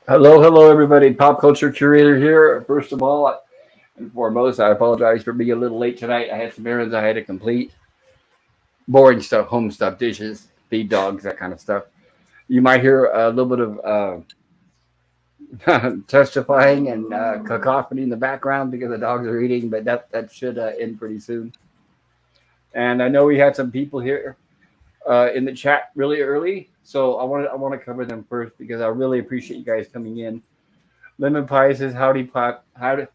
Hello, everybody. Pop culture curator here. First of all, and foremost, I apologize for being a little late tonight. I had some errands I had to complete. Boring stuff, home stuff, dishes, feed dogs, that kind of stuff. You might hear a little bit of testifying and cacophony in the background because the dogs are eating, but that should end pretty soon. And I know we had some people here in the chat really early, so I want to cover them first because I really appreciate you guys coming in. Lemon Pie says, "Howdy, Pop. Howdy,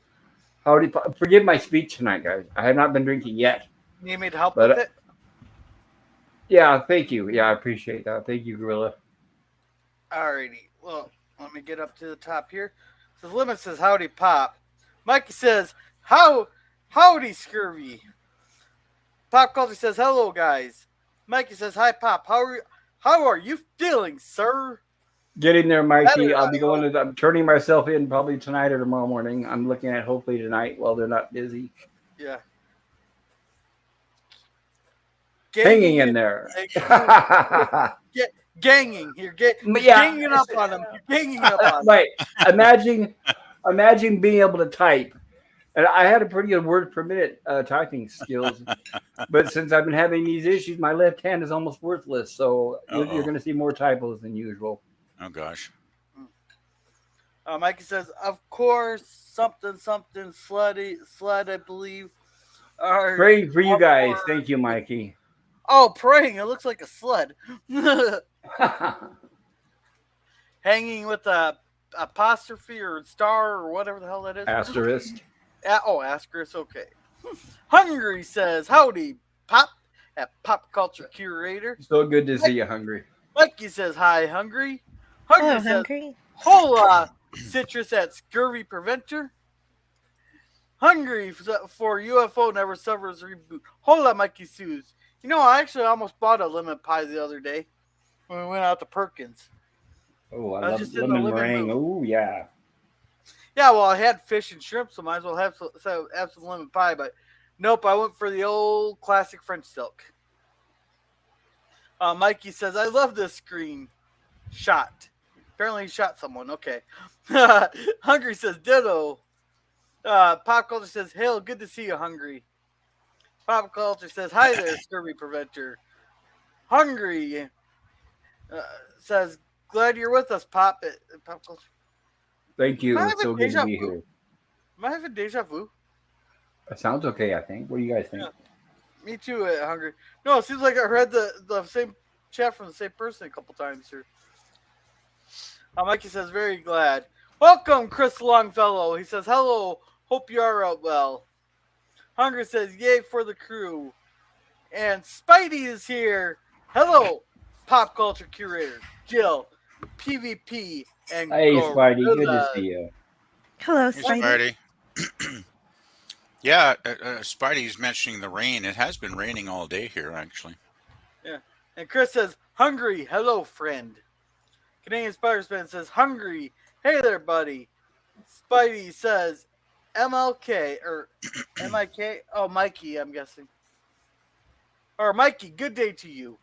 Pop." Forgive my speech tonight, guys. I have not been drinking yet, Need me to help but with it? yeah, thank you. Yeah, I appreciate that. Thank you, Gorilla. Alrighty. Well, let me get up to the top here. So Lemon says, howdy, Pop. Mikey says, howdy, Scurvy. Pop Culture says, hello, guys. Mikey says, hi, Pop. How are you feeling, sir? Getting there, Mikey. Better, I'll be I going hope. to. I'm turning myself in probably tonight or tomorrow morning. I'm looking at hopefully tonight while they're not busy. Yeah. Hanging Ganging in it. there. Ganging. You're Yeah, ganging up on him. You're ganging up on him. right. Imagine being able to type. And I had a pretty good word per minute typing skills, but since I've been having these issues, my left hand is almost worthless. So you're Uh-oh. going to see more typos than usual. Oh gosh. Mikey says, of course, something, sled, I believe. Praying for you guys. Thank you, Mikey. Oh, praying. It looks like a sled. Hanging with a apostrophe or star or whatever the hell that is. Asterisk. Asterisk. Okay. Hungry says, howdy, Pop, at Pop Culture Curator. So good to see you, Hungry. Mikey says, hi, Hungry. Hello, Hungry says, hungry. hola, Citrus at Scurvy Preventer. Hungry for UFO never suffers reboot. Hola, Mikey Sues. You know, I actually almost bought a lemon pie the other day when we went out to Perkins. Oh, I I was love just in the lemon living meringue. room. Oh, yeah. Yeah, well, I had fish and shrimp, so might as well have some lemon pie. But nope, I went for the old classic French silk. Mikey says, I love this screen shot. Apparently he shot someone. Okay. Hungry says, ditto. Pop Culture says, hail, good to see you, Hungry. Pop Culture says, hi there, Scurvy Preventer. Hungry says, glad you're with us, Pop. Pop Culture. Thank you. Am I It's so having good deja to be vu? here. Am I having deja vu? It sounds okay, I think. What do you guys think? Yeah. Me too, Hungry. No, it seems like I read the same chat from the same person a couple times here. Mikey says, very glad. Welcome, Chris Longfellow. He says, hello, hope you are out well. Hungry says, yay for the crew. And Spidey is here. Hello, Pop Culture Curator, Jill, PvP, and Hey, Spidey. Good to Gorilla. see you. Hello, Hey, Spidey. Spidey. Yeah, Spidey's mentioning the rain. It has been raining all day here, actually. Yeah. And Chris says, hungry, hello, friend. Canadian Spider-Man says, hungry, hey there, buddy. Spidey says, MLK, or MIK? Oh, Mikey, I'm guessing. Or Mikey, good day to you.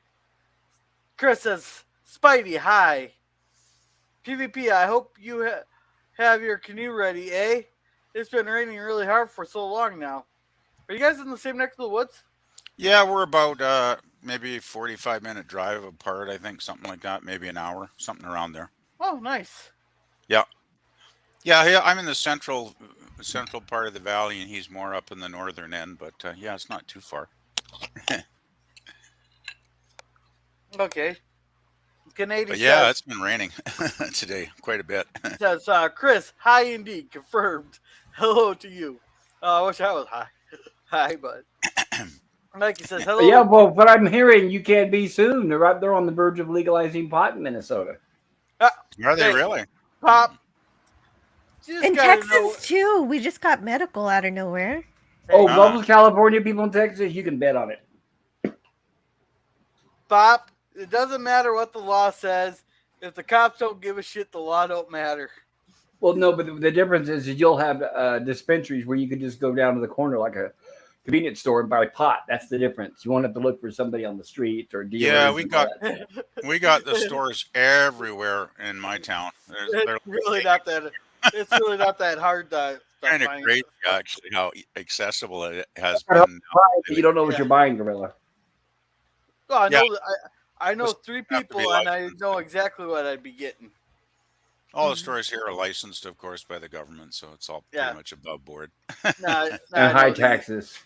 Chris says, Spidey, hi. PvP, I hope you have your canoe ready, eh? It's been raining really hard for so long now. Are you guys in the same neck of the woods? Yeah, we're about maybe 45-minute drive apart, I think, something like that. Maybe an hour, something around there. Oh, nice. Yeah. Yeah, I'm in the central part of the valley, and he's more up in the northern end. But yeah, it's not too far. Okay. Canadian But yeah, says, it's been raining today quite a bit. says Chris, hi indeed, confirmed. Hello to you. I wish I was high. Hi, bud. Mikey says, hello. Yeah, well, what I'm hearing, you can't be soon. They're on the verge of legalizing pot in Minnesota. Are they Hey, really? Pop. You just In gotta Texas, know. too. We just got medical out of nowhere. Oh, Hey, those California people in Texas, you can bet on it. Pop, it doesn't matter what the law says. If the cops don't give a shit, the law don't matter. Well, no, but the difference is you'll have dispensaries where you could just go down to the corner like a convenience store and buy pot. That's the difference. You won't have to look for somebody on the street or dealers. Yeah, and all that. we got the stores everywhere in my town. They're It's really not that. It's really not that hard to kind of find. crazy actually how accessible it has Hard been. But you don't know what you're buying, Gorilla. Well, I Yeah. know. I know Just 3 have to be people, and I licensed. know exactly what I'd be getting. All the stores here are licensed, of course, by the government, so it's all Yeah. pretty much above board. And high taxes.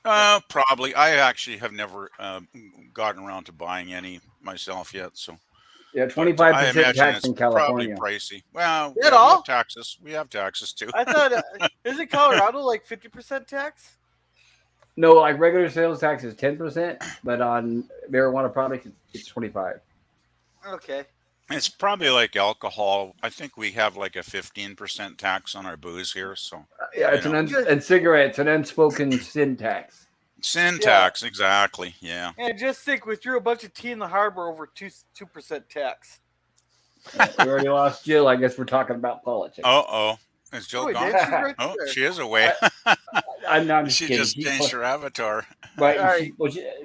Probably. I actually have never gotten around to buying any myself yet, so. Yeah, But 25% I imagine tax it's in probably California. pricey. Well, At we all? have taxes. We have taxes too. I thought isn't Colorado like 50% tax? No, like regular sales tax is 10%, but on marijuana products, it's 25. Okay. It's probably like alcohol. I think we have like a 15% tax on our booze here. So Yeah, it's You and cigarettes, an unspoken sin tax. sin Yeah. tax, exactly. Yeah. And just think, we threw a bunch of tea in the harbor over 2% tax. We already lost Jill. I guess we're talking about politics. Oh. Is Jill Oh, we gone? did. She's right Oh, there. she is away. I'm not just She kidding. just changed her avatar. But All right.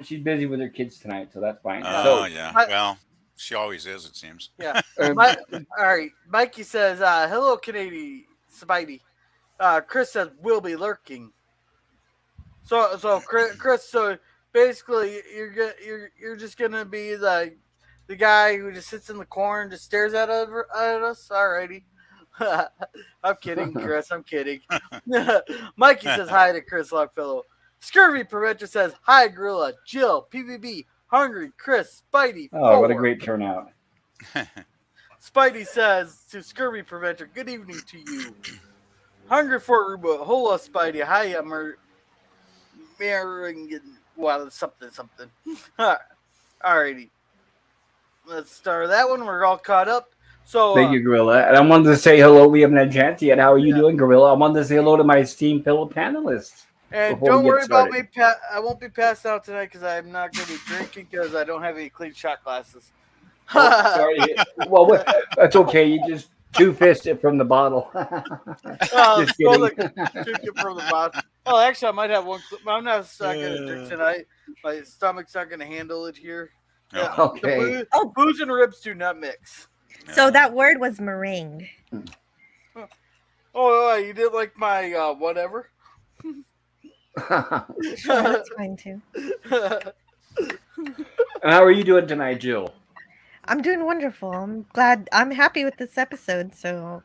she's busy with her kids tonight, so that's fine. Oh, So, yeah. I- Well, she always is, it seems. Yeah. um, All right. Mikey says, "Hello, Canadian Spidey." Chris says, "We'll be lurking." So Chris, so basically, you're just gonna be the guy who just sits in the corner and just stares at us. Alrighty. I'm kidding, Chris. I'm kidding. Mikey says hi to Chris Longfellow. Scurvy Preventer says hi, Gorilla, Jill, PVB, Hungry, Chris, Spidey. oh, what a 4. great turnout. Spidey says to Scurvy Preventer, "Good evening to you." Hungry for Ruba. Hola, Spidey. Hi, I'm well, something. Alrighty. Let's start that one. We're all caught up. So, Thank you, Gorilla. And I wanted to say hello. We haven't had a chance yet. How are you doing, Gorilla? I wanted to say hello to my esteemed fellow panelists. and before don't we get worry about started. me. I won't be passed out tonight because I'm not going to be drinking because I don't have any clean shot glasses. Oh, sorry. Well, that's okay. You just two-fisted from the bottle. Oh, Just so kidding. took it from the bottom. Oh, actually, I might have one. I'm not going to drink tonight. My stomach's not going to handle it here. Yeah, Okay. Booze and ribs do not mix. So that word was meringue. Oh, you didn't like my whatever? Sure, that's fine too. How are you doing tonight, Jill? I'm doing wonderful. I'm glad. I'm happy with this episode. So,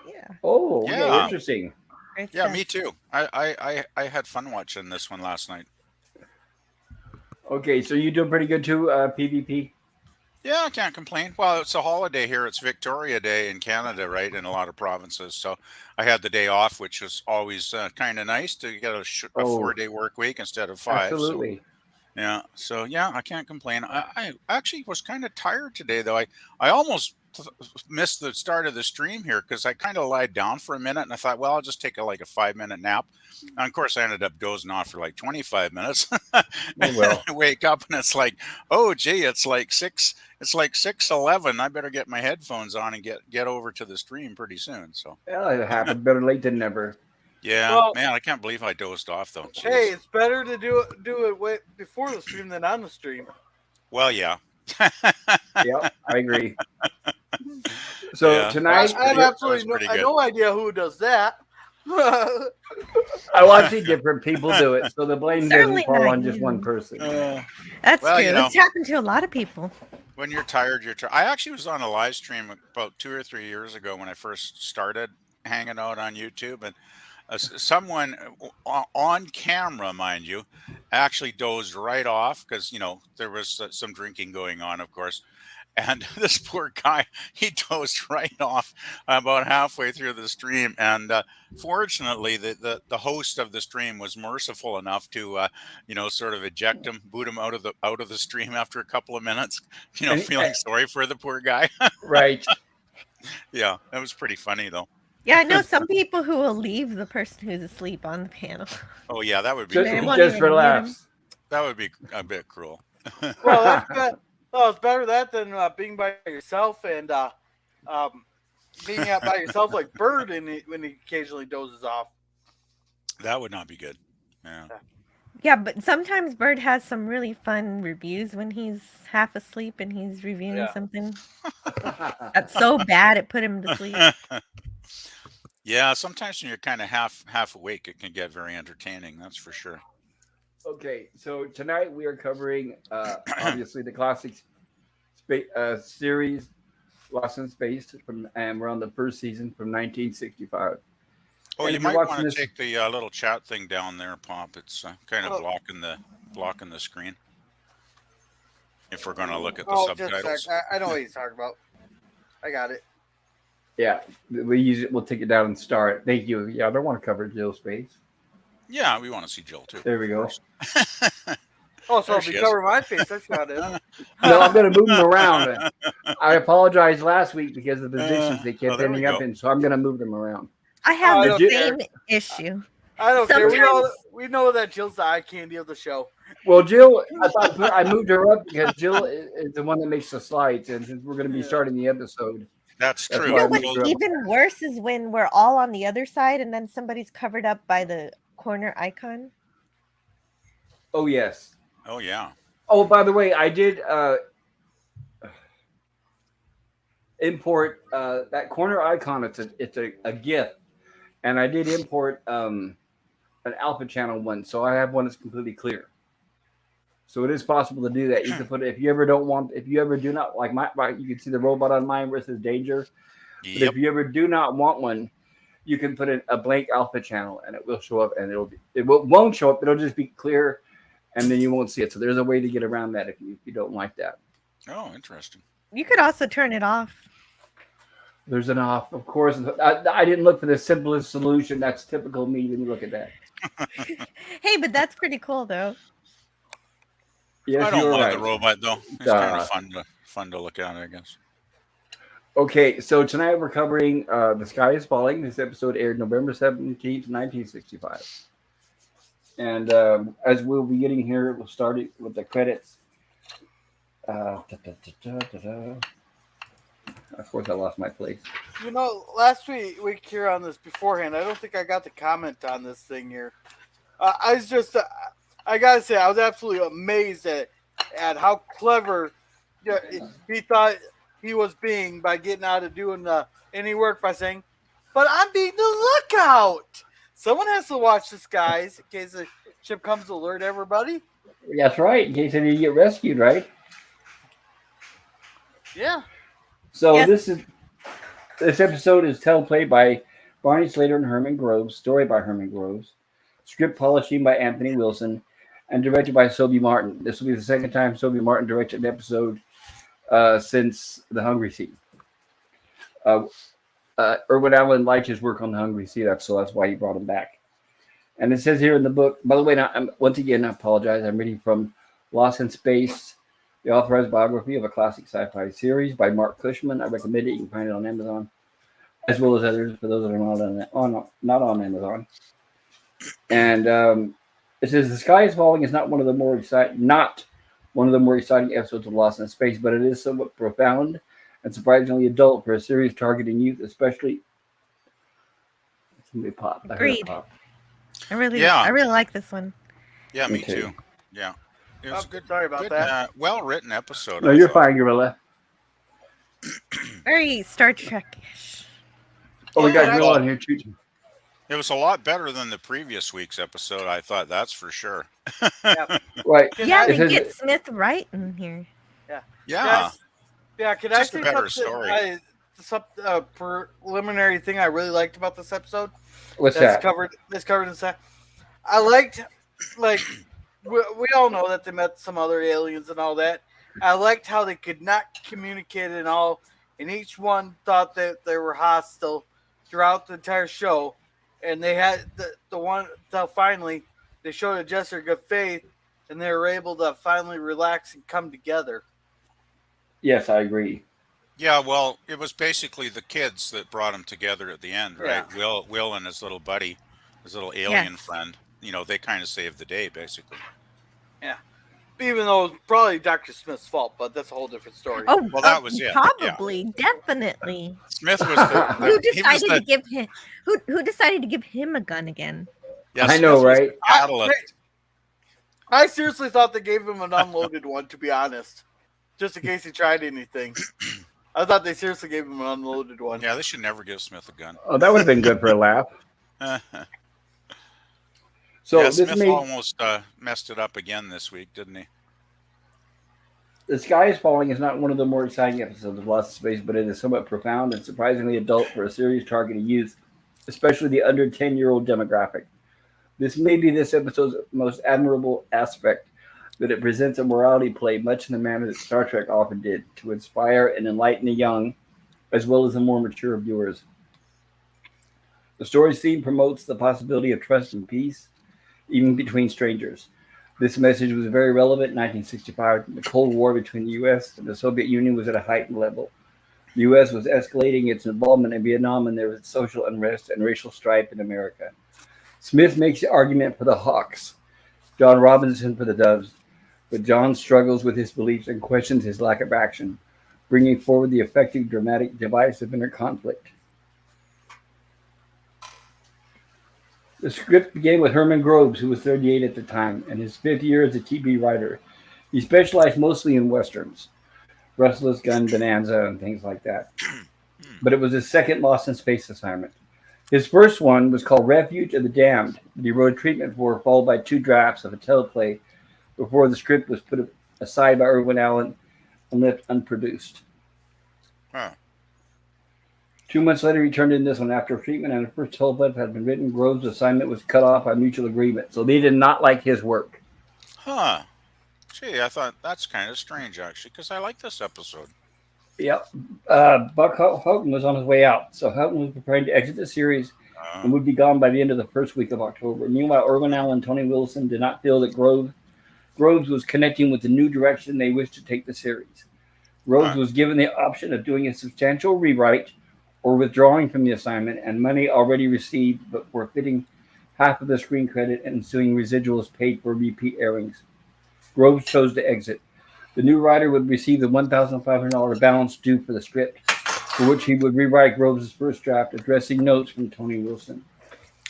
yeah. Oh, okay, Yeah. interesting. Great Yeah, stuff. me too. I had fun watching this one last night. Okay, so you doing pretty good too, PvP? Yeah, I can't complain. Well, it's a holiday here. It's Victoria Day in Canada, right? In a lot of provinces. So I had the day off, which was always kind of nice to get a 4-day work week instead of 5. Absolutely. So, yeah. So yeah, I can't complain. I actually was kind of tired today, though. I almost missed the start of the stream here because I kind of lied down for a minute and I thought, well, I'll just take a 5-minute nap. And of course, I ended up dozing off for 25 minutes. Oh, well. I wake up and it's like, oh, gee, it's like 6:11. I better get my headphones on and get over to the stream pretty soon. So Well, it happened better late than never. yeah, Well- man, I can't believe I dozed off though. Jeez. Hey, it's better to do it way before the stream than on the stream. Well, yeah. Yep, I agree. So Yeah. tonight, I have that absolutely was pretty good. no idea who does that. I watch see different people do it, so the blame Certainly doesn't fall not on just you. one person. That's Well, true. you know. It's happened to a lot of people. When you're tired, you're tired. I actually was on a live stream about 2 or 3 years ago when I first started hanging out on YouTube, and someone on camera, mind you, actually dozed right off because there was some drinking going on, of course. And this poor guy, he dozed right off about halfway through the stream. And fortunately, the host of the stream was merciful enough to, sort of eject him, boot him out of the stream after a couple of minutes. And- Feeling sorry for the poor guy. Right. Yeah, that was pretty funny though. Yeah, I know some people who will leave the person who's asleep on the panel. Oh yeah, that would be Just, They cruel. won't just even for mute 'em. laughs. That would be a bit cruel. Well, that's bad. Well, it's better that than being by yourself and being out by yourself like Bird when he occasionally dozes off. That would not be good. Yeah. Yeah, but sometimes Bird has some really fun reviews when he's half asleep and he's reviewing Yeah. something that's so bad it put him to sleep. Yeah, sometimes when you're kind of half awake, it can get very entertaining. That's for sure. Okay, so tonight we are covering obviously the classic series Lost in Space and we're on the first season from 1965. Oh, And you if you're might watching want to this, take the little chat thing down there, Pop. It's kind of Oh, blocking the screen. If we're going to look at the oh, just a sec. subtitles. I know what he's talking about. I got it. yeah, we'll take it down and start. Thank you. Yeah, I don't want to cover Jill's face. Yeah, we want to see Jill too. There we go. Oh, so There I'll she be is. covering my face. That's not it. No, I'm going to move them around. I apologized last week because of the positions they kept there we ending up go. in, so I'm going to move them around. I have I the don't same care. issue. I don't care. Sometimes We know that Jill's the eye candy of the show. Well, Jill, I moved her up because Jill is the one that makes the slides, and since we're going to be starting the episode, That's That's true. why I you know moved what's her up. even worse is when we're all on the other side and then somebody's covered up by the corner icon. Oh yes. Oh yeah. Oh, by the way, I did import that corner icon. It's a GIF, and I did import an alpha channel one, so I have one that's completely clear. So it is possible to do that. You can put it if you ever do not like you can see the robot on mine versus danger. But Yep. if you ever do not want one, you can put in a blank alpha channel, and it will show up, and won't show up. It'll just be clear, and then you won't see it. So there's a way to get around that if you don't like that. Oh, interesting. You could also turn it off. There's an off, of course. I didn't look for the simplest solution. That's typical me. When you look at that, Hey, but that's pretty cool though. yes, I don't you're mind right. the robot though. It's kind of fun to look at, I guess. Okay, so tonight we're covering The Sky is Falling. This episode aired November 17th, 1965. And as we'll be getting here, we'll start it with the credits. Of course, I lost my place. You know, last week here on this beforehand, I don't think I got to comment on this thing here. I was just, I gotta say, I was absolutely amazed at how clever he thought he was being by getting out of doing any work by saying, "But I'm being the lookout." Someone has to watch the skies in case the ship comes to alert everybody. That's right, in case any of you get rescued, right? Yeah. So Yes. this episode is teleplay by Barney Slater and Herman Groves, story by Herman Groves, script polishing by Anthony Wilson, and directed by Sobey Martin. This will be the second time Sobey Martin directed an episode since The Hungry Sea. Irwin Allen liked his work on The Hungry Sea, that's why he brought him back. And it says here in the book, by the way, now, once again, I apologize. I'm reading from Lost in Space, the authorized biography of a classic sci-fi series by Mark Cushman. I recommend it. You can find it on Amazon, as well as others for those that are not on Amazon. And it says The Sky is Falling is not one of the more exciting episodes of Lost in Space, but it is somewhat profound and surprisingly adult for a series targeting youth, especially. Somebody pop. I heard Agreed. a pop. I really like this one. Yeah, me Okay. too. Yeah. It was a good, Sorry about good, that. well-written episode. No, I you're thought. fine, Gorilla. Very Star Trek-ish. Oh, we got Yeah, Gorilla on here too. It was a lot better than the previous week's episode, I thought, that's for sure. Right. Yeah, It they says- get Smith right in here. Yeah. Yeah, can Just I a say better something? story. Preliminary thing I really liked about this episode. What's That's that? covered in set. I liked, like, we all know that they met some other aliens and all that. I liked how they could not communicate at all, and each one thought that they were hostile throughout the entire show. And they had the one until finally they showed a gesture of good faith, and they were able to finally relax and come together. Yes, I agree. Yeah, well, it was basically the kids that brought them together at the end, right? Yeah. Will and his little buddy, his little alien Yes. friend. You know, they kind of saved the day, basically. Even though it was probably Dr. Smith's fault, but that's a whole different story. Oh, Well, that was it, yeah. Probably, definitely. Smith was the Who he was decided the, to give him? Who decided to give him a gun again? Yeah, I know, Smith was the right? catalyst. I seriously thought they gave him an unloaded one, to be honest. Just in case he tried anything. I thought they seriously gave him an unloaded one. Yeah, they should never give Smith a gun. Oh, that would have been good for a laugh. So Yeah, this Smith made almost messed it up again this week, didn't he? The Sky is Falling is not one of the more exciting episodes of Lost in Space, but it is somewhat profound and surprisingly adult for a series targeting youth, especially the under 10-year-old demographic. This may be this episode's most admirable aspect, that it presents a morality play much in the manner that Star Trek often did, to inspire and enlighten the young, as well as the more mature viewers. The story's theme promotes the possibility of trust and peace, even between strangers. This message was very relevant in 1965. The Cold War between the U.S. and the Soviet Union was at a heightened level. The U.S. was escalating its involvement in Vietnam, and there was social unrest and racial strife in America. Smith makes the argument for the Hawks, John Robinson for the Doves, but John struggles with his beliefs and questions his lack of action, bringing forward the effective dramatic device of inner conflict. The script began with Herman Groves, who was 38 at the time, and his fifth year as a TV writer. He specialized mostly in westerns, Restless Gun, Bonanza, and things like that. But it was his second Lost in Space assignment. His first one was called Refuge of the Damned, that he wrote treatment for, followed by 2 drafts of a teleplay before the script was put aside by Irwin Allen and left unproduced. Huh. 2 months later, he turned in this one after treatment, and the first teleplay had been written. Groves' assignment was cut off by mutual agreement, so they did not like his work. Huh. Gee, I thought that's kind of strange, actually, because I like this episode. Yep. Buck Houghton was on his way out, so Houghton was preparing to exit the series and would be gone by the end of the first week of October. Meanwhile, Irwin Allen and Tony Wilson did not feel that Groves was connecting with the new direction they wished to take the series. Groves was given the option of doing a substantial rewrite or withdrawing from the assignment, and money already received but forfeiting half of the screen credit and ensuing residuals paid for repeat airings. Groves chose to exit. The new writer would receive the $1,500 balance due for the script, for which he would rewrite Groves' first draft, addressing notes from Tony Wilson.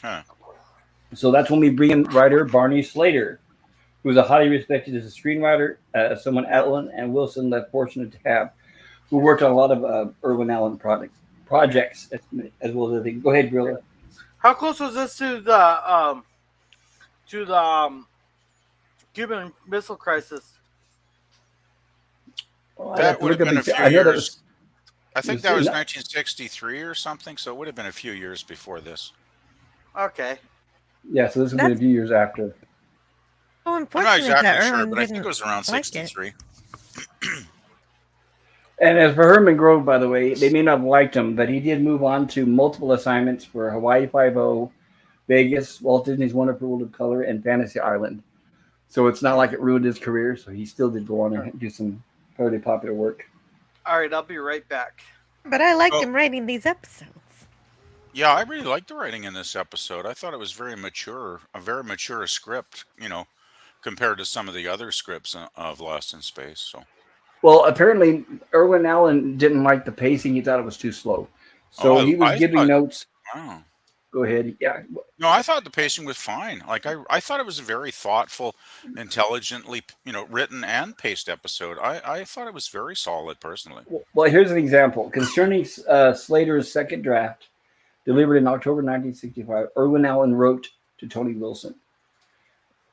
Huh. So that's when we bring in writer Barney Slater, who was a highly respected as a screenwriter, someone Allen and Wilson left fortunate to have, who worked on a lot of Irwin Allen projects as well as other things. Go ahead, Grilla. How close was this to the Cuban Missile Crisis? Well, That would have been a few I know that years. I think that was was not- 1963 or something, so it would have been a few years before this. Okay. Yeah, so this would be a few years after. Oh, I'm not unfortunate exactly that sure, Erwin but I think didn't it was around like it. 63. And as for Herman Grove, by the way, they may not have liked him, but he did move on to multiple assignments for Hawaii Five-0, Vegas, Walt Disney's Wonderful World of Color, and Fantasy Island. So it's not like it ruined his career, so he still did go on and do some fairly popular work. All right, I'll be right back. But I liked Oh. him writing these episodes. Yeah, I really liked the writing in this episode. I thought it was very mature, a very mature script, compared to some of the other scripts of Lost in Space. So, Well, apparently, Irwin Allen didn't like the pacing. He thought it was too slow. So he was giving notes. wow. Go ahead. Yeah. No, I thought the pacing was fine. Like I thought it was a very thoughtful, intelligently, written and paced episode. I thought it was very solid personally. Well, here's an example. Concerning Slater's second draft, delivered in October 1965, Irwin Allen wrote to Tony Wilson.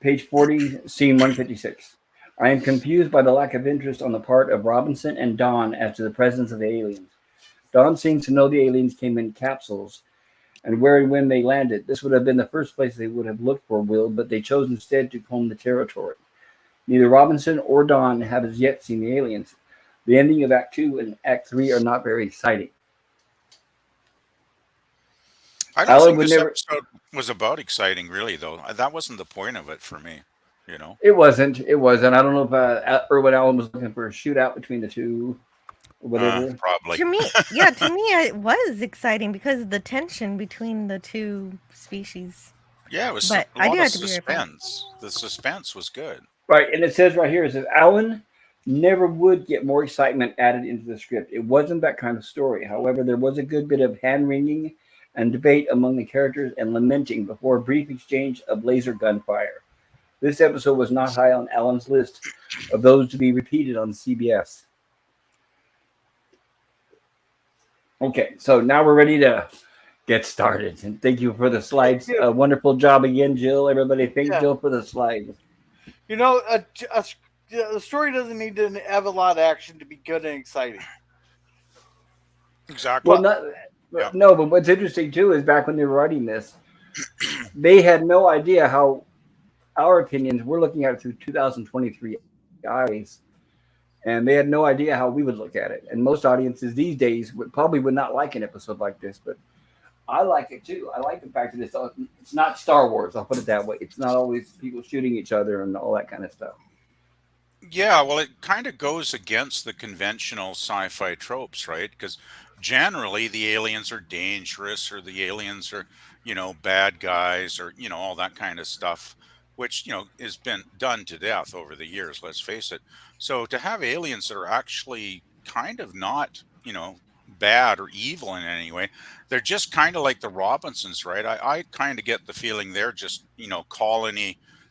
Page 40, scene 156. I am confused by the lack of interest on the part of Robinson and Don as to the presence of the aliens. Don seems to know the aliens came in capsules and where and when they landed. This would have been the first place they would have looked for Will, but they chose instead to comb the territory. Neither Robinson or Don have as yet seen the aliens. The ending of Act 2 and Act 3 are not very exciting. I don't Alan think would this never- episode was about exciting, really, though. That wasn't the point of it for me. It wasn't. I don't know if Irwin Allen was looking for a shootout between the two or whatever. Probably. To me, it was exciting because of the tension between the two species. Yeah, it was But a I lot do of have to be right back. suspense. The suspense was good. Right, and it says right here, it says Allen never would get more excitement added into the script. It wasn't that kind of story. However, there was a good bit of hand-wringing and debate among the characters and lamenting before a brief exchange of laser gunfire. This episode was not high on Alan's list of those to be repeated on CBS. Okay, so now we're ready to get started. And thank you for the slides. A wonderful job again, Jill. Everybody thank Jill for the slides. You know, the story doesn't need to have a lot of action to be good and exciting. Exactly. Well, no, but what's interesting too is back when they were writing this, they had no idea how our opinions, we're looking at it through 2023 eyes, and they had no idea how we would look at it. And most audiences these days probably would not like an episode like this, but I like it too. I like the fact that it's not Star Wars. I'll put it that way. It's not always people shooting each other and all that kind of stuff. Yeah, well, it kind of goes against the conventional sci-fi tropes, right? Because generally the aliens are dangerous, or the aliens are, bad guys, or, all that kind of stuff, which, has been done to death over the years, let's face it. So to have aliens that are actually kind of not, bad or evil in any way, they're just kind of like the Robinsons, right? I kind of get the feeling they're just,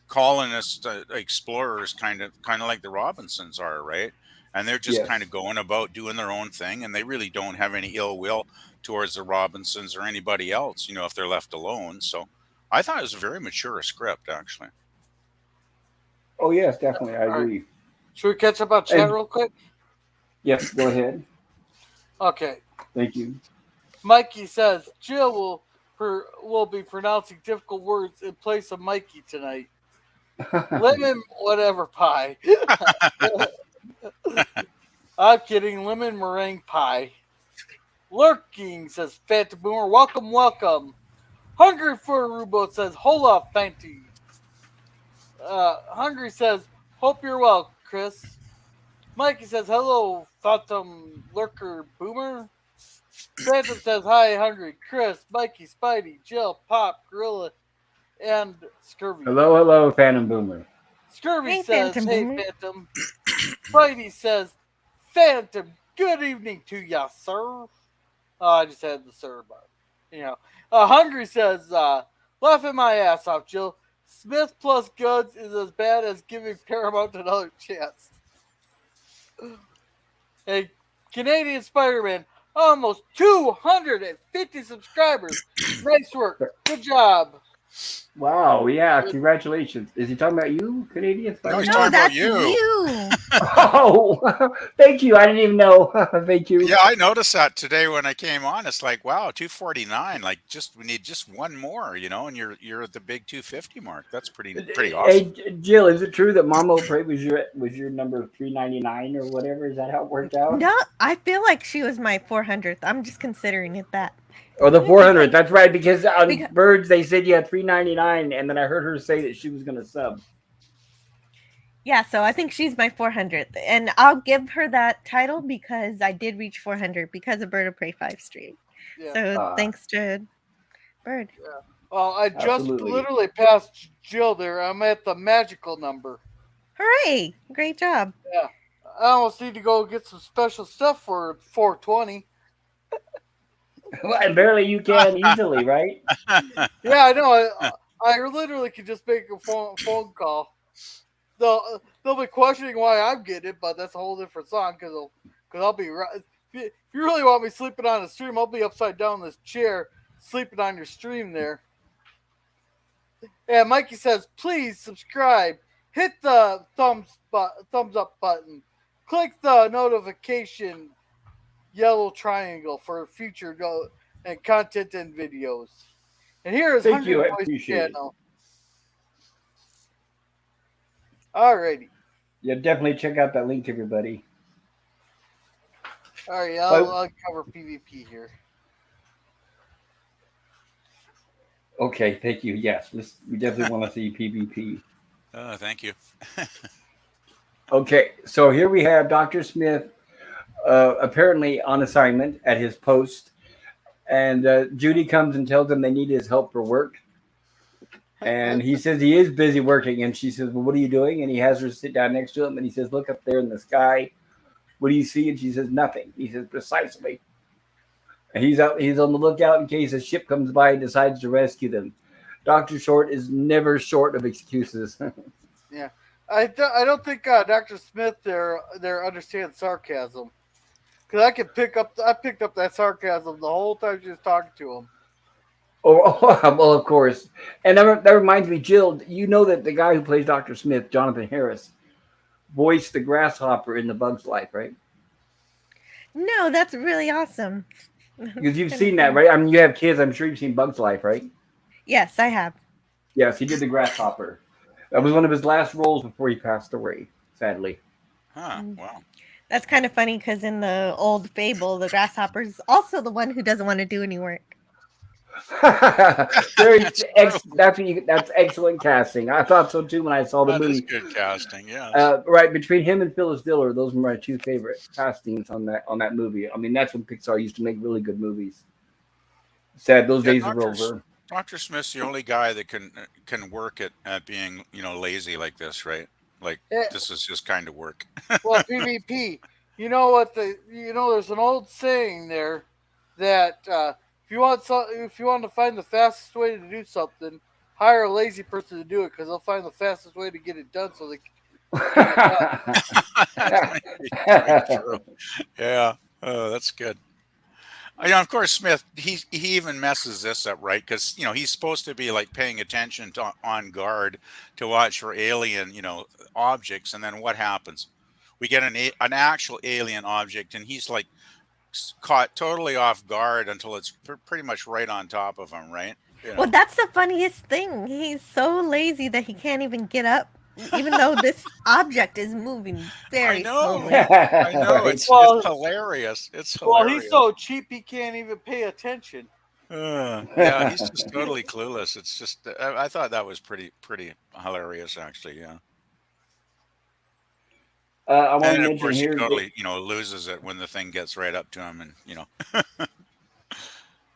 colonist explorers, kind of like the Robinsons are, right? And they're just kind of going about doing their own thing, and they really don't have any ill will towards the Robinsons or anybody else, if they're left alone. So I thought it was a very mature script, actually. Oh yes, definitely, I agree. Right. Should we catch up on chat real quick? Yes, go ahead. Okay. Thank you. Mikey says Jill will be pronouncing difficult words in place of Mikey tonight. Lemon whatever pie. I'm kidding. Lemon meringue pie. Lurking says Phantom Boomer. Welcome. Hungry for a Rubo says hola Fanty. Hungry says hope you're well, Chris. Mikey says hello Phantom Lurker Boomer. Phantom says hi Hungry, Chris, Mikey, Spidey, Jill, Pop, Gorilla, and Scurvy. Hello, Phantom Boomer. Scurvy says, hey, Phantom. Spidey says, Phantom, good evening to ya, sir. Oh, I just had the sir, but, Hungry says, laughing my ass off, Jill. Smith plus Goods is as bad as giving Paramount another chance. Hey, Canadian Spider-Man, almost 250 subscribers. Nice work. Good job. Wow, yeah, congratulations. Is he talking about you, Canadian Spider? No, he's talking about you. Oh, thank you. I didn't even know. Thank you. Yeah, I noticed that today when I came on. It's like, wow, 249. Like, we need just one more, and you're at the big 250 mark. That's pretty awesome. Hey, Jill, is it true that Mama Pray was your number 399 or whatever? Is that how it worked out? No, I feel like she was my 400th. I'm just considering it that. Oh, the 400. That's right, because on Birds they said you had 399, and then I heard her say that she was going to sub. Yeah, so I think she's my 400th, and I'll give her that title because I did reach 400 because of Bird of Prey 5 stream. Yeah. So thanks to Bird. Yeah. Well, I just literally passed Jill there. I'm at the magical number. Hooray! Great job. Yeah. I almost need to go get some special stuff for 420. Well, barely you can easily, right? Yeah, I know. I literally could just make a phone call. They'll be questioning why I'm getting it, but that's a whole different song because I'll be right. If you really want me sleeping on the stream, I'll be upside down in this chair sleeping on your stream there. And Mikey says, please subscribe. Hit the thumbs up button. Click the notification yellow triangle for future and content and videos. And here is Thank you. I Voice appreciate channel. Alrighty. Yeah, definitely check out that link, everybody. Alright, I'll cover PvP here. Okay, thank you. Yes, we definitely want to see PvP. Thank you. Okay, so here we have Dr. Smith apparently on assignment at his post, and Judy comes and tells him they need his help for work. And he says he is busy working, and she says, well, what are you doing? And he has her sit down next to him, and he says, look up there in the sky. What do you see? And she says, nothing. He says, precisely. He's out. He's on the lookout in case a ship comes by and decides to rescue them. Doctor Short is never short of excuses. Yeah, I don't think Dr. Smith there understands sarcasm, because I picked up that sarcasm the whole time she was talking to him. Well, of course. And that reminds me, Jill. You know that the guy who plays Doctor Smith, Jonathan Harris, voiced the grasshopper in The Bug's Life, right? No, that's really awesome. Because you've seen that, right? I mean, you have kids. I'm sure you've seen Bug's Life, right? Yes, I have. Yes, he did the grasshopper. That was one of his last roles before he passed away, sadly. Huh. Wow. That's kind of funny because in the old fable, the grasshopper is also the one who doesn't want to do any work. That's excellent casting. I thought so too when I saw the movie. That is good casting, yeah. Right, between him and Phyllis Diller, those were my two favorite castings on that movie. I mean, that's when Pixar used to make really good movies. Sad those days are over. Dr. Smith's the only guy that can work at being, lazy like this, right? Like this is his kind of work. Well, PvP, you know what there's an old saying there that if you want to find the fastest way to do something, hire a lazy person to do it, because they'll find the fastest way to get it done. So they get it done. Yeah, oh, that's good. Of course, Smith, he even messes this up, right? Because, he's supposed to be like paying attention on guard to watch for alien, objects. And then what happens? We get an actual alien object, and he's like caught totally off guard until it's pretty much right on top of him, right? Well, that's the funniest thing. He's so lazy that he can't even get up, even though this object is moving very slowly. I know. It's hilarious. It's hilarious. Well, he's so cheap he can't even pay attention. Yeah, he's just totally clueless. It's just I thought that was pretty hilarious, actually. Yeah. I want to And of mention course, here, he totally loses it when the thing gets right up to him, and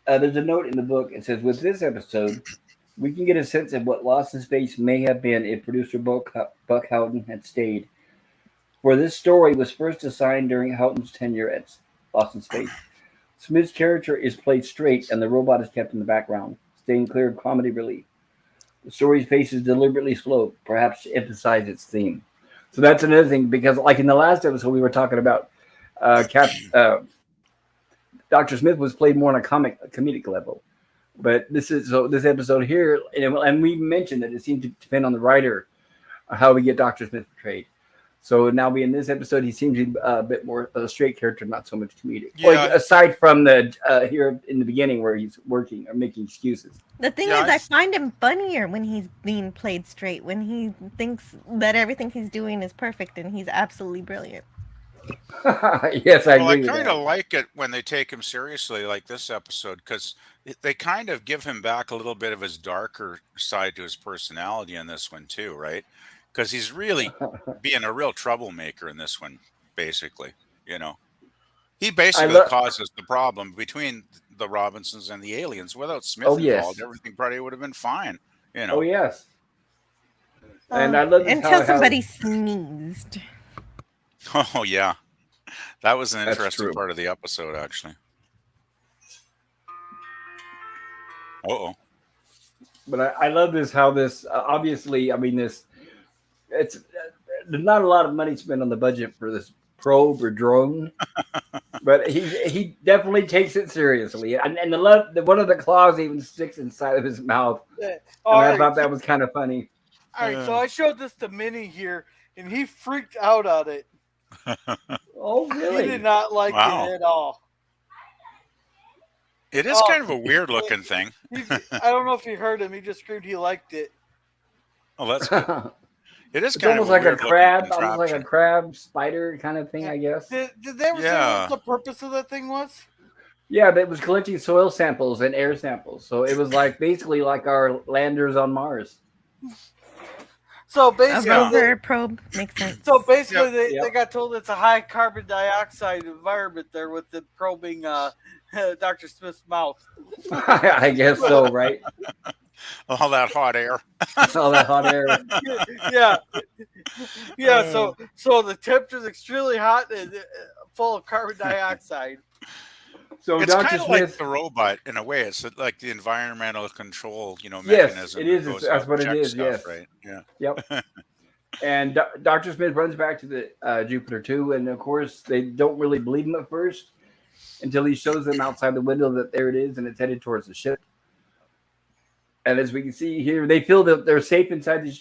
there's a note in the book. It says, with this episode, we can get a sense of what Lost in Space may have been if producer Buck Houghton had stayed. For this story was first assigned during Houghton's tenure at Lost in Space. Smith's character is played straight, and the robot is kept in the background, staying clear of comedy relief. The story's pace is deliberately slow, perhaps to emphasize its theme. So that's another thing, because like in the last episode, we were talking about Dr. Smith was played more on a comedic level. But this episode here, and we mentioned that it seemed to depend on the writer how we get Dr. Smith portrayed. So now in this episode, he seems to be a bit more a straight character, not so much comedic. Yeah. Like, aside from the here in the beginning where he's working or making excuses. The thing is, I find him funnier when he's being played straight, when he thinks that everything he's doing is perfect and he's absolutely brilliant. Yes, I agree. I kind of like it when they take him seriously, like this episode, because they kind of give him back a little bit of his darker side to his personality in this one too, right? Because he's really being a real troublemaker in this one, basically. He basically causes the problem between the Robinsons and the aliens. Without Smith involved, everything probably would have been fine. Oh yes. And I love until somebody sneezed. Oh yeah, that was an interesting part of the episode, actually. But I love this. How this obviously, I mean, there's not a lot of money spent on the budget for this probe or drone, but he definitely takes it seriously. And one of the claws even sticks inside of his mouth. I thought that was kind of funny. All right, so I showed this to Minnie here, and he freaked out on it. Oh, really? He did not like it at all. It is kind of a weird looking thing. I don't know if you heard him. He just screamed he liked it. Oh, that's good. It's kind of like a crab, almost like a crab spider kind of thing, I guess. Did they ever say what the purpose of that thing was? Yeah, it was collecting soil samples and air samples. So it was basically like our landers on Mars. So basically, probe makes sense. So basically, they got told it's a high carbon dioxide environment there with the probing Dr. Smith's mouth. I guess so, right? All that hot air. All that hot air. Yeah. So the temperature is extremely hot and full of carbon dioxide. So It's Dr. kind of like Smith, the robot in a way. It's like the environmental control, yes, mechanism it that is. goes That's out and what it checks is. stuff, Yes. right? Yeah. Yep. And Dr. Smith runs back to the Jupiter 2, and of course they don't really believe him at first until he shows them outside the window that there it is, and it's headed towards the ship. And as we can see here, they feel that they're safe inside the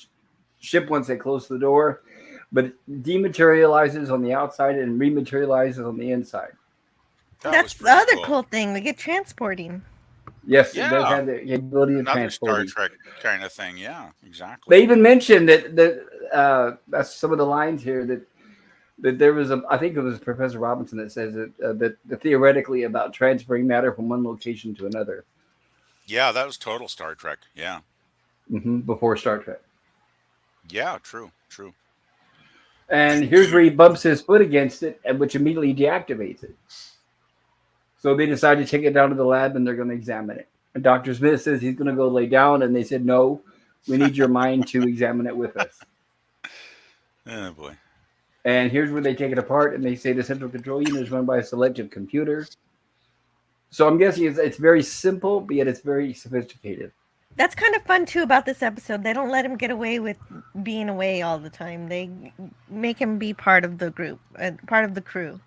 ship once they close the door, but it dematerializes on the outside and rematerializes on the inside. That's the other cool thing. They get transporting. Yes, Yeah. it does have the capability of Another transporting. Star Trek kind of thing. Yeah, exactly. They even mentioned that that's some of the lines here that there was I think it was Professor Robinson that says that theoretically about transferring matter from one location to another. Yeah, that was total Star Trek. Yeah. Before Star Trek. Yeah, true. And here's where he bumps his foot against it, which immediately deactivates it. So they decide to take it down to the lab and they're going to examine it. And Dr. Smith says he's going to go lay down, and they said, no, we need your mind to examine it with us. Oh, boy. And here's where they take it apart, and they say the central control unit is run by a selective computer. So I'm guessing it's very simple, but yet it's very sophisticated. That's kind of fun, too, about this episode. They don't let him get away with being away all the time. They make him be part of the group, part of the crew.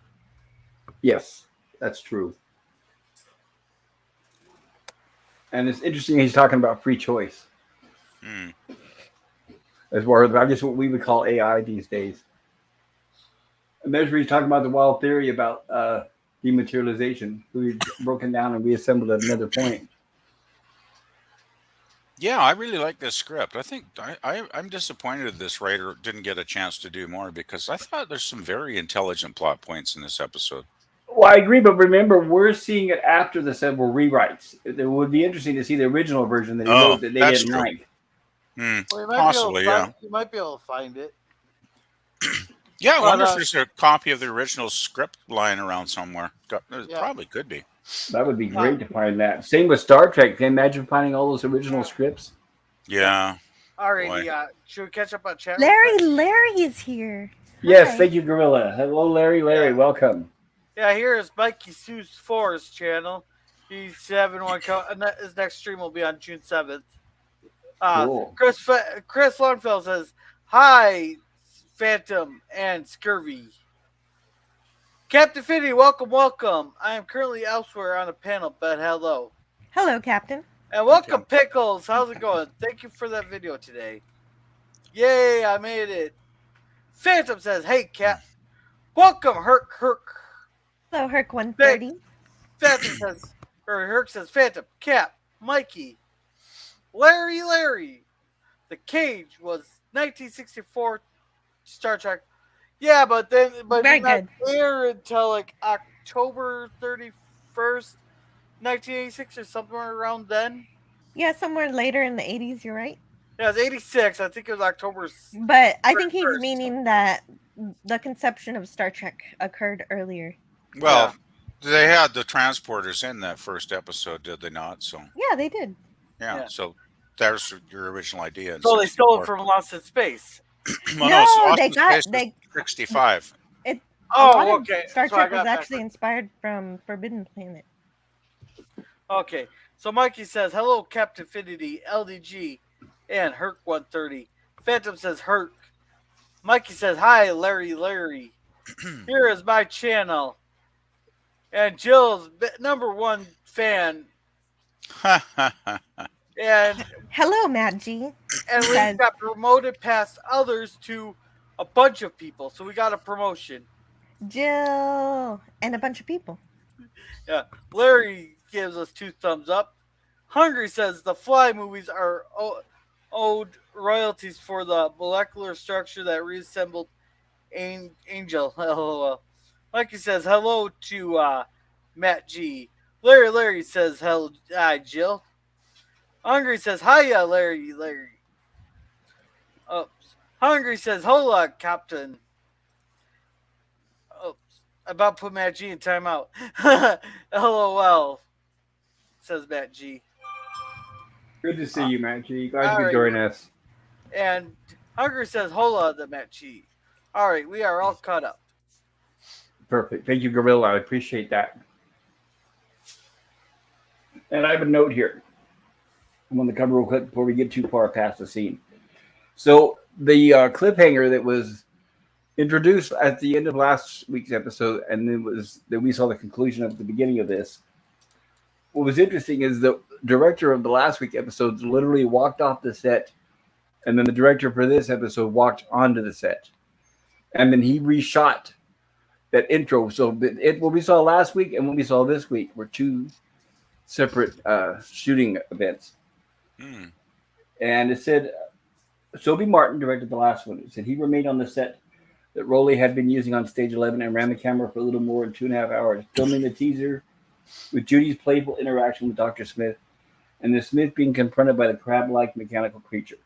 Yes, that's true. And it's interesting he's talking about free choice. As far as, I guess, what we would call AI these days. And there's where he's talking about the wild theory about dematerialization. We've broken down and reassembled at another point. Yeah, I really like this script. I think I'm disappointed this writer didn't get a chance to do more, because I thought there's some very intelligent plot points in this episode. Well, I agree, but remember, we're seeing it after the several rewrites. It would be interesting to see the original version that he wrote that they didn't like. Well, Possibly, yeah. You might be able to find it. Yeah, I wonder if there's a copy of the original script lying around somewhere. Probably could be. That would be great to find that. Same with Star Trek. Can you imagine finding all those original scripts? Yeah. All right, should we catch up on chat? Larry is here. Yes, Hi. thank you, Gorilla. Hello, Larry. Welcome. Yeah, here is Mikey Seuss Forest channel. He's having one. His next stream will be on June 7th. Cool. Chris Longfeld says, "Hi, Phantom and Scurvy. Captain Finney, welcome. I am currently elsewhere on a panel, but hello. Hello, Captain. And welcome, Pickles. How's it going? Thank you for that video today. Yay, I made it. Phantom says, hey, Cap. Welcome, Herc. Hello, Herc 130. Phantom says, or Herc says, Phantom, Cap, Mikey, Larry. The Cage was 1964 Star Trek. Yeah, but did not air until like October 31st, 1986 or somewhere around then. Yeah, somewhere later in the 80s, you're right. Yeah, it was 86. I think it was October. But I think he's meaning that the conception of Star Trek occurred earlier. Well, they had the transporters in that first episode, did they not? So yeah, they did. Yeah. So that was your original idea. So they stole it from Lost in Space. No, they got 65. Okay. Star Trek was actually inspired from Forbidden Planet. Okay. So Mikey says, hello, Captain Finity, LDG, and Herc 130. Phantom says, Herc. Mikey says, hi, Larry. Here is my channel. And Jill's #1 fan. And hello, Matt G. And we got promoted past others to a bunch of people. So we got a promotion. Jill and a bunch of people. Yeah. Larry gives us 2 thumbs up. Hungry says the Fly movies are owed royalties for the molecular structure that reassembled Angel. LOL. Mikey says hello to Matt G. Larry says hello. Hi, Jill. Hungry says hiya, Larry. Oops. Hungry says hola, Captain. Oops. About to put Matt G in timeout. LOL. Says Matt G. Good to see you, Matt G. Glad you could join us. And Hungry says hola to Matt G. All right, we are all caught up. Perfect. Thank you, Gorilla. I appreciate that. And I have a note here. I'm on the cover real quick before we get too far past the scene. So the cliffhanger that was introduced at the end of last week's episode, and then was that we saw the conclusion of the beginning of this. What was interesting is the director of the last week episodes literally walked off the set, and then the director for this episode walked onto the set, and then he reshot that intro. So what we saw last week and what we saw this week were two separate shooting events. And it said Sophie Martin directed the last one. It said he remained on the set that Rowley had been using on stage 11 and ran the camera for a little more than 2.5 hours, filming the teaser with Judy's playful interaction with Dr. Smith and the Smith being confronted by the crab-like mechanical creature.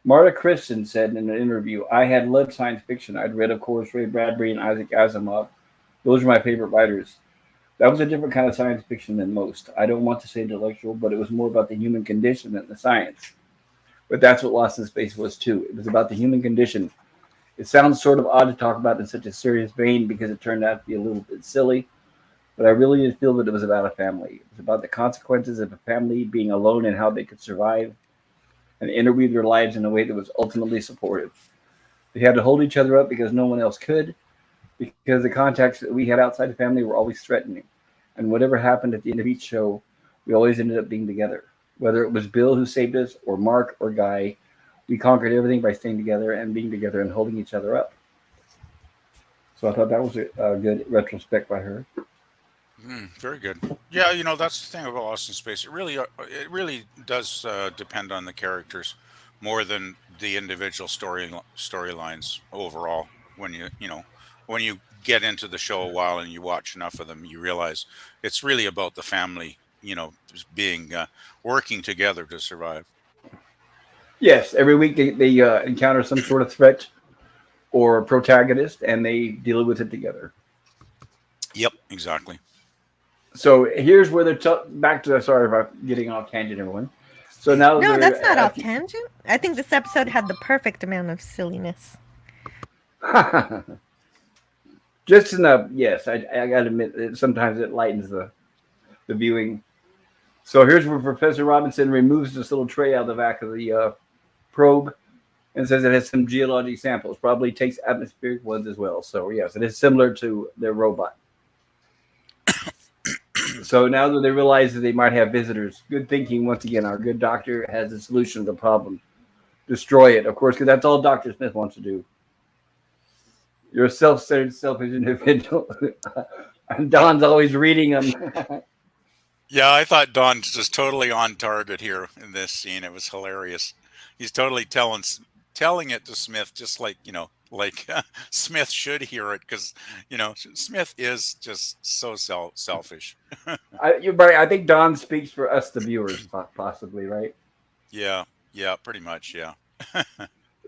Marta Christian said in an interview, I had loved science fiction. I'd read, of course, Ray Bradbury and Isaac Asimov. Those are my favorite writers. That was a different kind of science fiction than most. I don't want to say intellectual, but it was more about the human condition than the science. But that's what Lost in Space was too. It was about the human condition. It sounds sort of odd to talk about in such a serious vein because it turned out to be a little bit silly, but I really did feel that it was about a family. It was about the consequences of a family being alone and how they could survive and interweave their lives in a way that was ultimately supportive. They had to hold each other up because no one else could, because the contacts that we had outside the family were always threatening. And whatever happened at the end of each show, we always ended up being together. Whether it was Bill who saved us, or Mark, or Guy, we conquered everything by staying together and being together and holding each other up. So I thought that was a good retrospect by her. Very good. Yeah, that's the thing about Lost in Space. It really does depend on the characters more than the individual storylines overall. When you get into the show a while and you watch enough of them, you realize it's really about the family, being working together to survive. Yes, every week they encounter some sort of threat or protagonist, and they deal with it together. Yep, exactly. So here's where they're back to. Sorry if I'm getting off tangent, everyone. So now no, that's not off tangent. I think this episode had the perfect amount of silliness. Just enough. Yes, I gotta admit, sometimes it lightens the viewing. So here's where Professor Robinson removes this little tray out of the back of the probe and says it has some geologic samples. Probably takes atmospheric ones as well. So yes, it is similar to their robot. So now that they realize that they might have visitors, good thinking once again. Our good doctor has a solution to the problem. Destroy it, of course, because that's all Dr. Smith wants to do. You're a self-centered, selfish individual. And Don's always reading them. Yeah, I thought Don's just totally on target here in this scene. It was hilarious. He's totally telling it to Smith, just like Smith should hear it, because Smith is just so selfish. You're right. I think Don speaks for us, the viewers, possibly, right? Yeah, pretty much, yeah.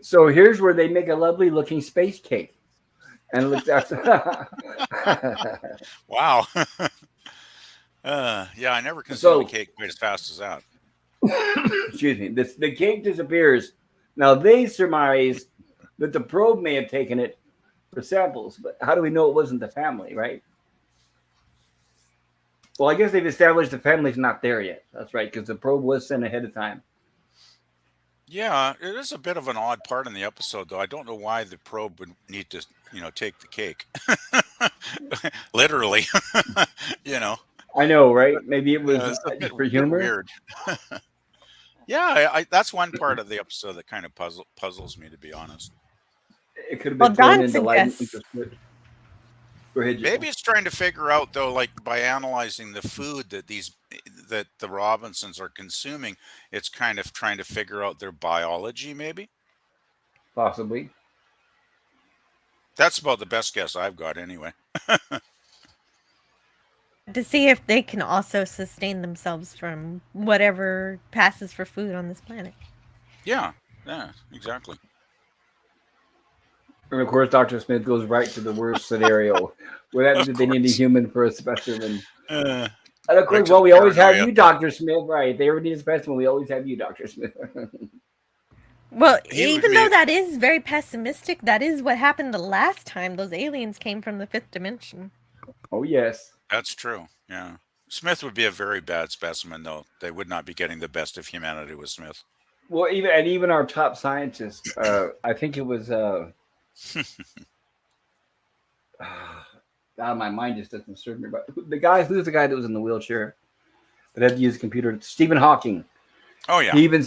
So here's where they make a lovely looking space cake, and look, that's wow. Yeah, I never consumed a cake quite as fast as that. Excuse me. The cake disappears. Now they surmise that the probe may have taken it for samples, but how do we know it wasn't the family, right? Well, I guess they've established the family's not there yet. That's right, because the probe was sent ahead of time. Yeah, it is a bit of an odd part in the episode, though. I don't know why the probe would need to, take the cake. Literally, I know, right? Maybe it was for humor. Weird. Yeah, that's one part of the episode that kind of puzzles me, to be honest. It could have been thrown into light. Maybe it's trying to figure out, though, like by analyzing the food that the Robinsons are consuming, it's kind of trying to figure out their biology, maybe. Possibly. That's about the best guess I've got, anyway. To see if they can also sustain themselves from whatever passes for food on this planet. Yeah, exactly. And of course, Dr. Smith goes right to the worst scenario. Where that means they need a human for a specimen. And of course, we always have you, Dr. Smith. Right. They ever need a specimen, we always have you, Dr. Smith. Well, even though that is very pessimistic, that is what happened the last time those aliens came from the fifth dimension. Oh, yes. That's true, yeah. Smith would be a very bad specimen, though. They would not be getting the best of humanity with Smith. Well, even our top scientist, I think it was. God, my mind just doesn't serve me. But who's the guy that was in the wheelchair that had to use a computer? Stephen Hawking. Oh yeah. He even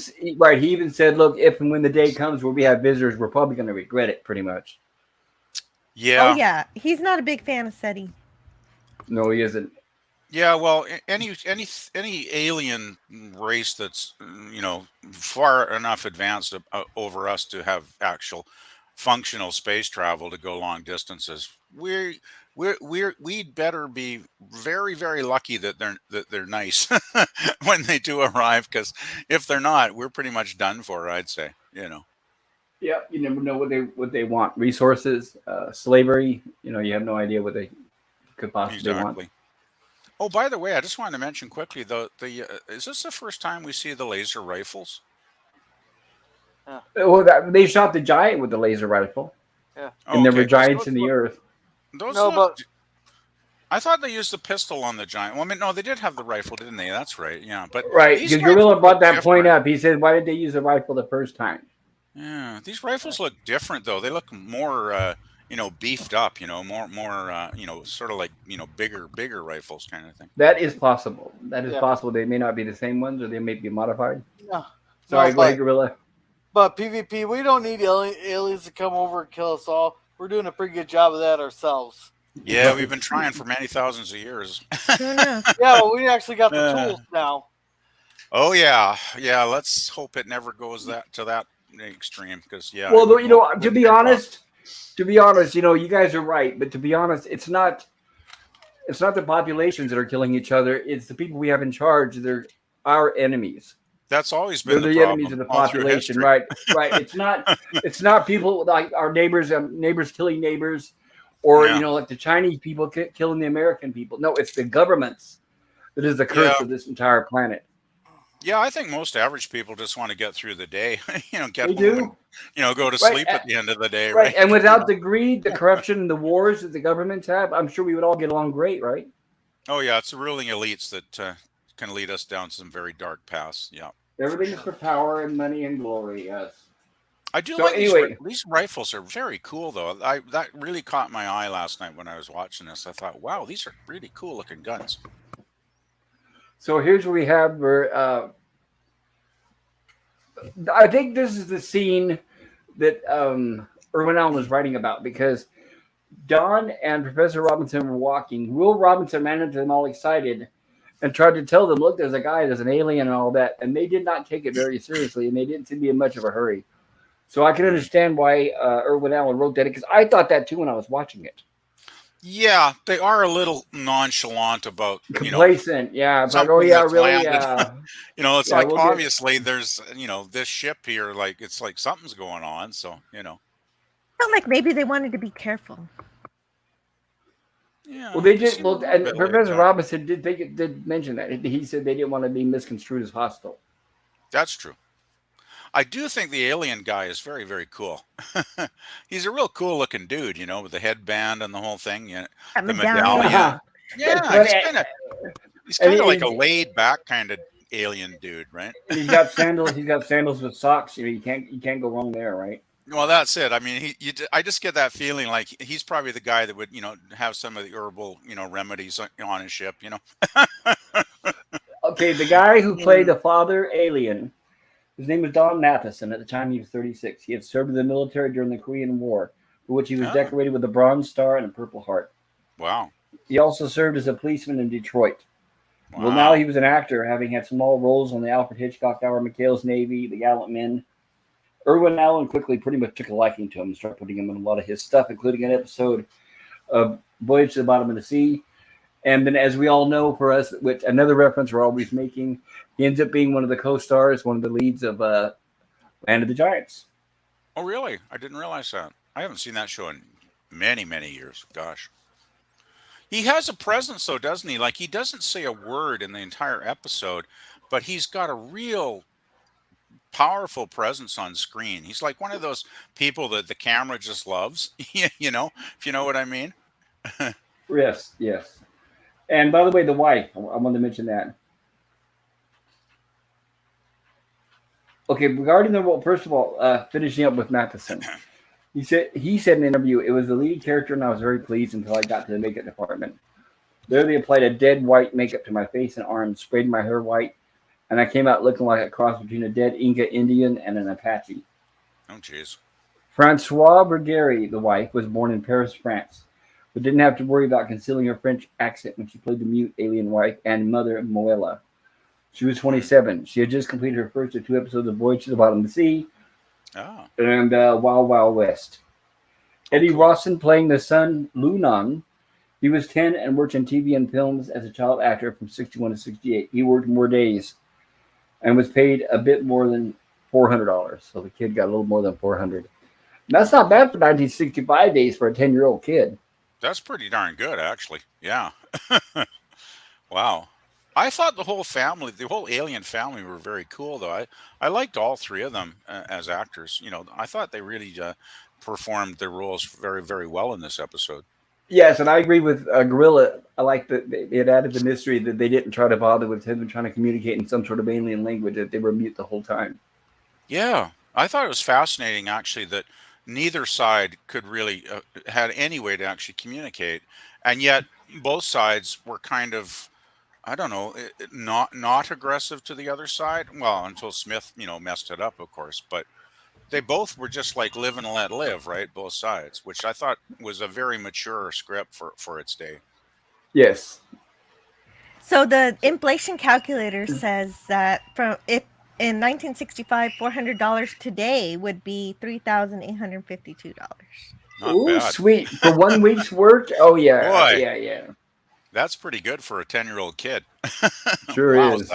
said, "Look, if and when the day comes where we have visitors, we're probably going to regret it, pretty much." Yeah. Oh yeah, he's not a big fan of SETI. No, he isn't. Yeah, well, any alien race that's far enough advanced over us to have actual functional space travel to go long distances, we'd better be very very lucky that they're nice when they do arrive, because if they're not, we're pretty much done for, I'd say. Yeah, you never know what they want. Resources, slavery. You have no idea what they could possibly want. Exactly. Oh, by the way, I just wanted to mention quickly, the is this the first time we see the laser rifles? Well, they shot the giant with the laser rifle. Yeah. And there were giants in the earth. I thought they used the pistol on the giant. Well, I mean, no, they did have the rifle, didn't they? That's right. Yeah, but right, because Gorilla brought that point up. He said, "Why did they use the rifle the first time?" Yeah, these rifles look different though. They look more, beefed up. More, sort of like bigger rifles kind of thing. That is possible. That is possible. They may not be the same ones, or they may be modified. No. Sorry, go ahead, Gorilla. But PvP, we don't need aliens to come over and kill us all. We're doing a pretty good job of that ourselves. Yeah, we've been trying for many thousands of years. Yeah, well, we actually got the tools now. Oh yeah. Let's hope it never goes to that extreme, because Well, to be honest, you guys are right, but to be honest, it's not the populations that are killing each other. It's the people we have in charge. They're our enemies. That's always been the enemies of the population, right? Right. It's not people like our neighbors killing neighbors, or like the Chinese people killing the American people. No, it's the governments that is the curse of this entire planet. Yeah, I think most average people just want to get through the day, get they do. And, go to sleep at the end of the day, right? And without the greed, the corruption, the wars that the governments have, I'm sure we would all get along great, right? Oh yeah, it's the ruling elites that can lead us down some very dark paths. Yeah, everything is for power and money and glory. Yes, I do. So like these rifles are very cool, though. That really caught my eye last night when I was watching this. I thought, wow, these are really cool looking guns. So here's what we have. I think this is the scene that Irwin Allen was writing about, because Don and Professor Robinson were walking. Will Robinson managed them all excited and tried to tell them, "Look, there's a guy, there's an alien, and all that." And they did not take it very seriously, and they didn't seem to be in much of a hurry. So I can understand why Irwin Allen wrote that, because I thought that too when I was watching it. Yeah, they are a little nonchalant about complacent. Yeah, it's like, oh yeah, really. It's like obviously there's this ship here, like it's like something's going on. So felt like maybe they wanted to be careful. Yeah. Well, they did. Well, and Professor Robinson did mention that. He said they didn't want to be misconstrued as hostile. That's true. I do think the alien guy is very, very cool. He's a real cool looking dude, with the headband and the whole thing. The medallion. Yeah, he's kind of like a laid back kind of alien dude, right? He's got sandals. He's got sandals with socks. You can't go wrong there, right? Well, that's it. I mean, I just get that feeling like he's probably the guy that would, have some of the herbal, remedies on his ship, Okay, the guy who played the father alien, his name was Don Matheson. At the time, he was 36. He had served in the military during the Korean War, for which he was decorated with a Bronze Star and a Purple Heart. Wow. He also served as a policeman in Detroit. Wow. Well, now he was an actor, having had small roles on the Alfred Hitchcock Hour, McHale's Navy, The Gallant Men. Irwin Allen quickly pretty much took a liking to him and started putting him in a lot of his stuff, including an episode of Voyage to the Bottom of the Sea. And then, as we all know, for us, which another reference we're always making, he ends up being one of the co-stars, one of the leads of Land of the Giants. Oh, really? I didn't realize that. I haven't seen that show in many, many years. Gosh. He has a presence, though, doesn't he? Like, he doesn't say a word in the entire episode, but he's got a real powerful presence on screen. He's like one of those people that the camera just loves, if you know what I mean. Yes. And by the way, the wife, I wanted to mention that. Okay, regarding the role, first of all, finishing up with Matheson. He said in an interview, it was the lead character and I was very pleased until I got to the makeup department. There they applied a dead white makeup to my face and arms, sprayed my hair white, and I came out looking like a cross between a dead Inca Indian and an Apache. Oh, jeez. Francoise Bergeri, the wife, was born in Paris, France, but didn't have to worry about concealing her French accent when she played the mute alien wife and mother Moella. She was 27. She had just completed her first of 2 episodes of Voyage to the Bottom of the Sea and Wild Wild West. Eddie Rawson playing the son Lunan. He was 10 and worked in TV and films as a child actor from 61 to 68. He worked more days and was paid a bit more than $400. So the kid got a little more than $400. That's not bad for 1965 days for a 10-year-old kid. That's pretty darn good, actually. Yeah. Wow. I thought the whole family, the whole alien family, were very cool, though. I liked all 3 of them as actors. You know, I thought they really performed their roles very, very well in this episode. Yes, and I agree with Gorilla. I like that they had added the mystery that they didn't try to bother with him trying to communicate in some sort of alien language, that they were mute the whole time. Yeah, I thought it was fascinating, actually, that neither side could really had any way to actually communicate, and yet both sides were kind of, I don't know, not aggressive to the other side. Well, until Smith, messed it up, of course, but they both were just like live and let live, right? Both sides, which I thought was a very mature script for its day. Yes. So the inflation calculator says that in 1965, $400 today would be $3,852. Ooh, bad. Sweet. For 1 week's work? Oh, yeah. Boy. Yeah. That's pretty good for a 10-year-old kid. Sure Wow. is.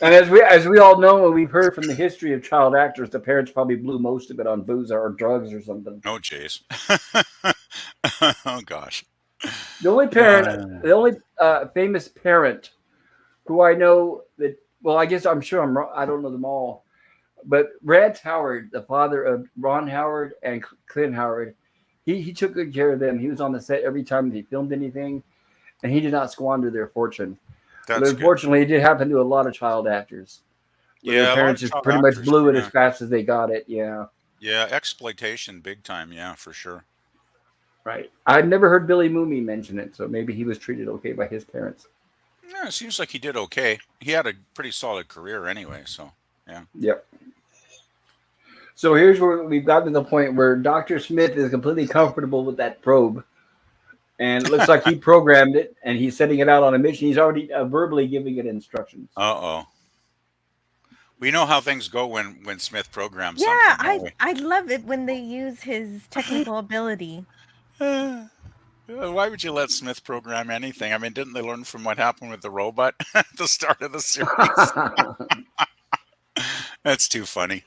And as we all know, and we've heard from the history of child actors, the parents probably blew most of it on booze or drugs or something. Oh, jeez. Oh, gosh. The only famous parent who I know that, well, I guess I'm sure I'm wrong. I don't know them all, but Rance Howard, the father of Ron Howard and Clint Howard, he took good care of them. He was on the set every time they filmed anything, and he did not squander their fortune. But unfortunately, it did happen to a lot of child actors. Yeah, their parents just pretty much blew it as fast as they got it. Yeah. Yeah, exploitation big time. Yeah, for sure. Right. I'd never heard Billy Mooney mention it, so maybe he was treated okay by his parents. Yeah, it seems like he did okay. He had a pretty solid career anyway, so yeah. Yep. So here's where we've gotten to the point where Dr. Smith is completely comfortable with that probe. And it looks like he programmed it, and he's sending it out on a mission. He's already verbally giving it instructions. Uh-oh. We know how things go when Smith programs something. Yeah, I love it when they use his technical ability. Why would you let Smith program anything? I mean, didn't they learn from what happened with the robot at the start of the series? That's too funny.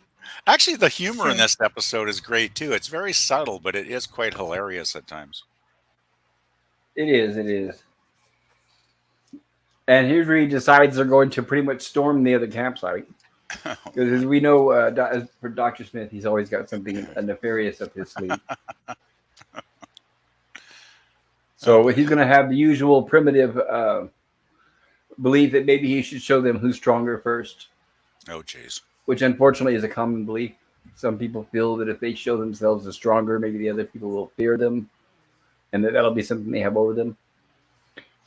Actually, the humor in this episode is great, too. It's very subtle, but it is quite hilarious at times. It is. And here's where he decides they're going to pretty much storm the other campsite. Because as we know, for Dr. Smith, he's always got something nefarious up his sleeve. So he's going to have the usual primitive belief that maybe he should show them who's stronger first. Oh, jeez. Which unfortunately is a common belief. Some people feel that if they show themselves as stronger, maybe the other people will fear them, and that'll be something they have over them.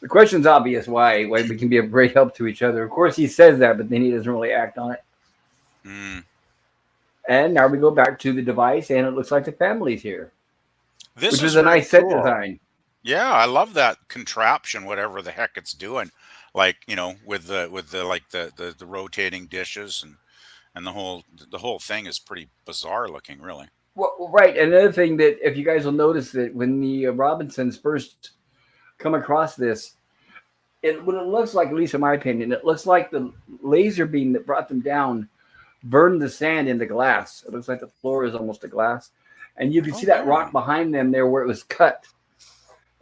The question's obvious why we can be of great help to each other. Of course, he says that, but then he doesn't really act on it. And now we go back to the device, and it looks like the family's here. Which is a nice set design. Yeah, I love that contraption, whatever the heck it's doing. Like, with the rotating dishes and the whole thing is pretty bizarre looking, really. Well, right. Another thing that, if you guys will notice, that when the Robinsons first come across this, what it looks like, at least in my opinion, it looks like the laser beam that brought them down burned the sand into glass. It looks like the floor is almost a glass, and you can see that rock behind them there where it was cut.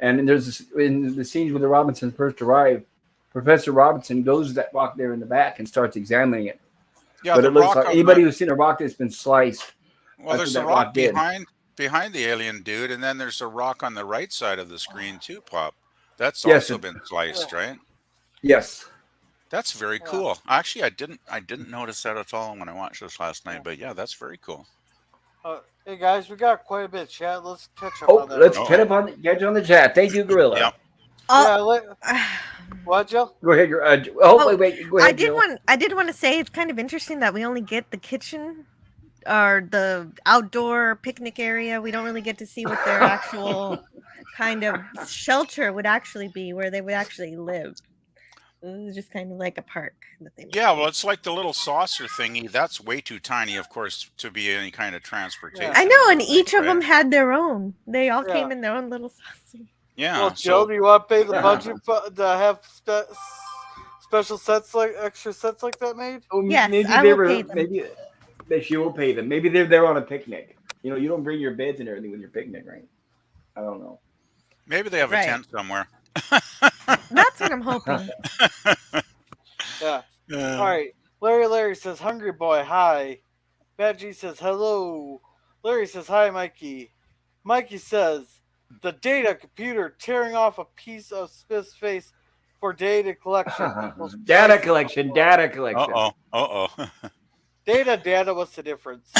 And there's in the scenes where the Robinsons first arrive, Professor Robinson goes to that rock there in the back and starts examining it. Yeah, but it looks like anybody who's seen a rock that's been sliced. Well, there's a rock behind the alien dude, and then there's a rock on the right side of the screen too, Pop. That's Yes, also been sliced, right? Yes. That's very cool. Actually, I didn't notice that at all when I watched this last night. But yeah, that's very cool. Hey guys, we got quite a bit of chat. Let's catch up Oh, on that. let's Uh-oh. catch on the chat. Thank you, Gorilla. Yep. What, Jill? Go ahead. Wait. Go ahead, Jill. I did want to say it's kind of interesting that we only get the kitchen or the outdoor picnic area. We don't really get to see what their actual kind of shelter would actually be, where they would actually live. It was just kind of like a park that they. Yeah, well, it's like the little saucer thingy. That's way too tiny, of course, to be any kind of transportation. I know, and think, each of right? them had their own. They all came in their own little saucer. Yeah. Well, Jill, do you want to pay the budget to have special sets like extra sets like that made? Oh, Yes, maybe I they will were. pay them. Maybe she will pay them. Maybe they're there on a picnic. You know, you don't bring your beds and everything with your picnic, right? I don't know. Maybe they have Right. a tent somewhere. That's what I'm hoping. Yeah. All right. Larry says, "Hungry boy, hi." Matt G says, "Hello." Larry says, "Hi, Mikey." Mikey says, "The data computer tearing off a piece of Smith's face for data collection." Data collection. Uh-oh. Data. What's the difference?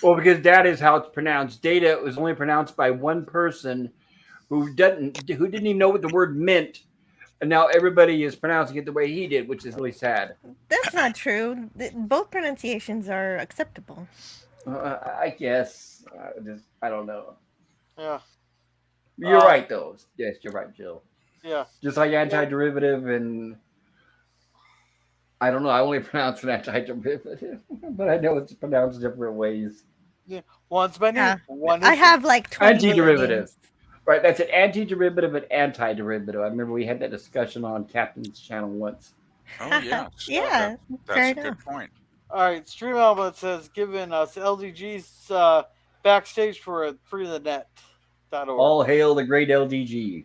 Well, because data is how it's pronounced. Data was only pronounced by one person who didn't even know what the word meant, and now everybody is pronouncing it the way he did, which is really sad. That's not true. Both pronunciations are acceptable. I guess. I don't know. Yeah. You're right, though. Yes, you're right, Jill. Yeah. Just like antiderivative and I don't know. I only pronounce it antiderivative, but I know it's pronounced different ways. Yeah. One's my name. One is I have like 20 antiderivative. names. Right, that's an antiderivative and antiderivative. I remember we had that discussion on Captain's channel once. Oh, yes. Yeah, That's a good point. All right. Stream Albert says, "Giving us LDG's backstage for freethenet.org." All hail the great LDG.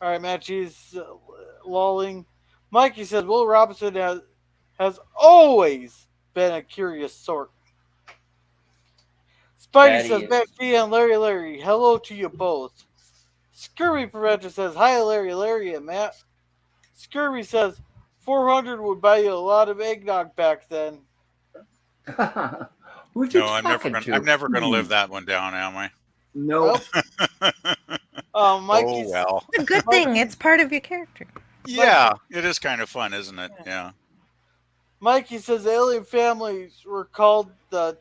All right, Matt G's lolling. Mikey says, "Will Robinson has always been a curious sort." Spidey says, "Matt G and Larry, hello to you both." Scurvy Preventer says, "Hi, Larry and Matt." Scurvy says, 400 would buy you a lot of eggnog back then. Who's you No, I'm never going to live that one down, am I? No. Mikey, oh, well. It's a good thing. It's part of your character. Yeah, it is kind of fun, isn't it? Yeah. Mikey says alien families were called the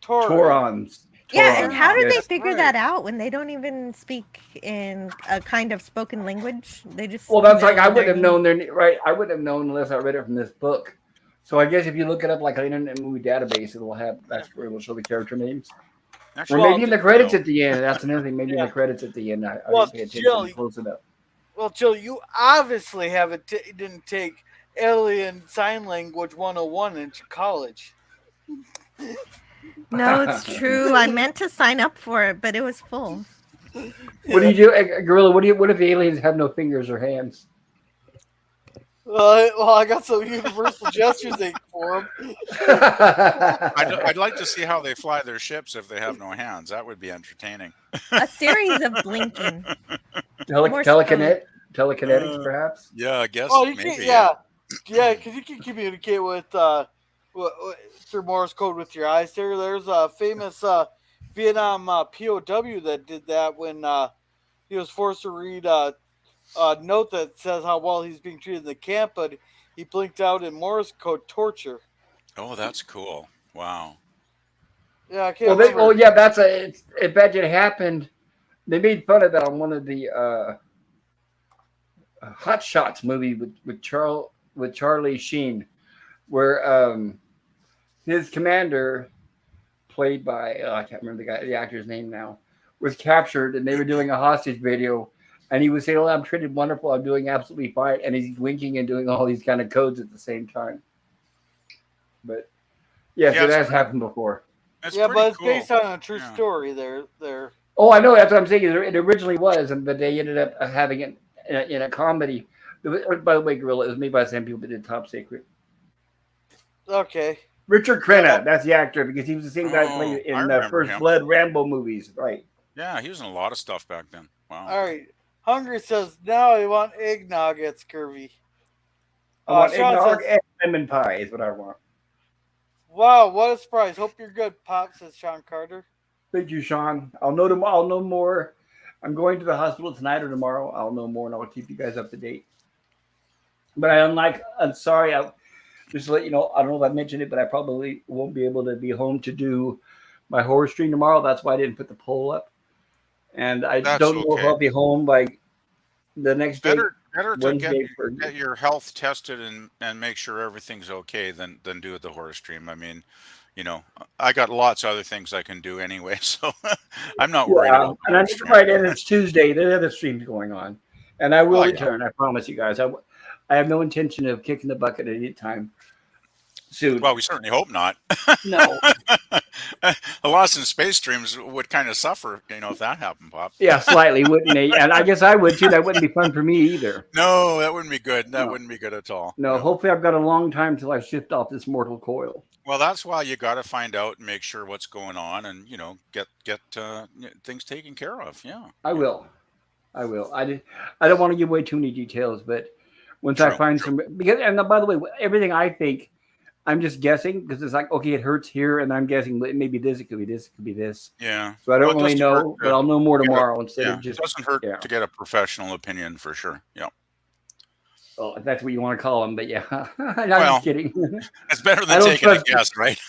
Taurons. Yeah, and how did they figure that out when they don't even speak in a kind of spoken language? They just that's like I wouldn't have known I wouldn't have known unless I read it from this book. So I guess if you look it up like an Internet Movie Database, it will show the character names. Or maybe in the credits at the end. That's another thing. Maybe in the credits at the end. I didn't pay attention close enough. Well, Jill, you obviously didn't take Alien Sign Language 101 in college. No, it's true. I meant to sign up for it, but it was full. What do you do, Gorilla? What if the aliens have no fingers or hands? Well, I got some universal gestures for them. I'd like to see how they fly their ships if they have no hands. That would be entertaining. A series of blinking. Telekinetics, perhaps? Yeah, I guess. Oh, maybe. yeah, because you can communicate with through Morse code with your eyes. There's a famous Vietnam POW that did that when he was forced to read a note that says how well he's being treated in the camp, but he blinked out in Morse code torture. Oh, that's cool. Wow. Yeah, I can't remember. Imagine it happened. They made fun of that on one of the Hot Shots movie with Charlie Sheen, where his commander, played by I can't remember the actor's name now, was captured, and they were doing a hostage video, and he was saying, "Oh, I'm treated wonderful. I'm doing absolutely fine," and he's winking and doing all these kind of codes at the same time. But yes, it has happened before. That's but it's cool. based on a true story. There. Oh, I know. That's what I'm saying. It originally was, but they ended up having it in a comedy. By the way, Gorilla, it was made by the same people that did Top Secret. Okay. Richard Crenna, that's the actor, because he was the same guy who played in the First Blood Rambo movies, right? Yeah, he was in a lot of stuff back then. Wow. All right. Hungry says, now I want eggnog at Scurvy. I want Sean eggnog says, and lemon pie is what I want. wow, what a surprise. Hope you're good, Pop, says Sean Carter. Thank you, Sean. I'll know tomorrow. I'll know more. I'm going to the hospital tonight or tomorrow. I'll know more and I'll keep you guys up to date. But I'm sorry. Just to let you know, I don't know if I mentioned it, but I probably won't be able to be home to do my horror stream tomorrow. That's why I didn't put the poll up. And I That's don't know if okay. I'll be home by the next day. Better to Wednesday get your health tested and make sure everything's okay than do the horror stream. I mean, I got lots of other things I can do anyway, so I'm not worried about the and I horror think stream. right, and it's Tuesday. There are other streams going on, and I will Oh, yeah. return. I promise you guys. I have no intention of kicking the bucket at any time soon. Well, we certainly hope not. No. The Lost in Space streams would kind of suffer, if that happened, Pop. Yeah, slightly, wouldn't they? And I guess I would too. That wouldn't be fun for me either. No, that wouldn't be good. That No. wouldn't be good at all. No, hopefully I've got a long time till I shift off this mortal coil. Well, that's why you got to find out and make sure what's going on, and get things taken care of. Yeah, I will. I don't want to give away too many details, but once I find some, because, and by the way, everything I think, I'm just guessing because it's like, okay, it hurts here, and I'm guessing maybe this, it could be this, it could be this. Yeah. So I don't really know, but I'll know more tomorrow instead of just. It doesn't hurt to get a professional opinion for sure. Yeah. Well, if that's what you want to call them, but yeah, I'm just kidding. It's better than taking a guess, right?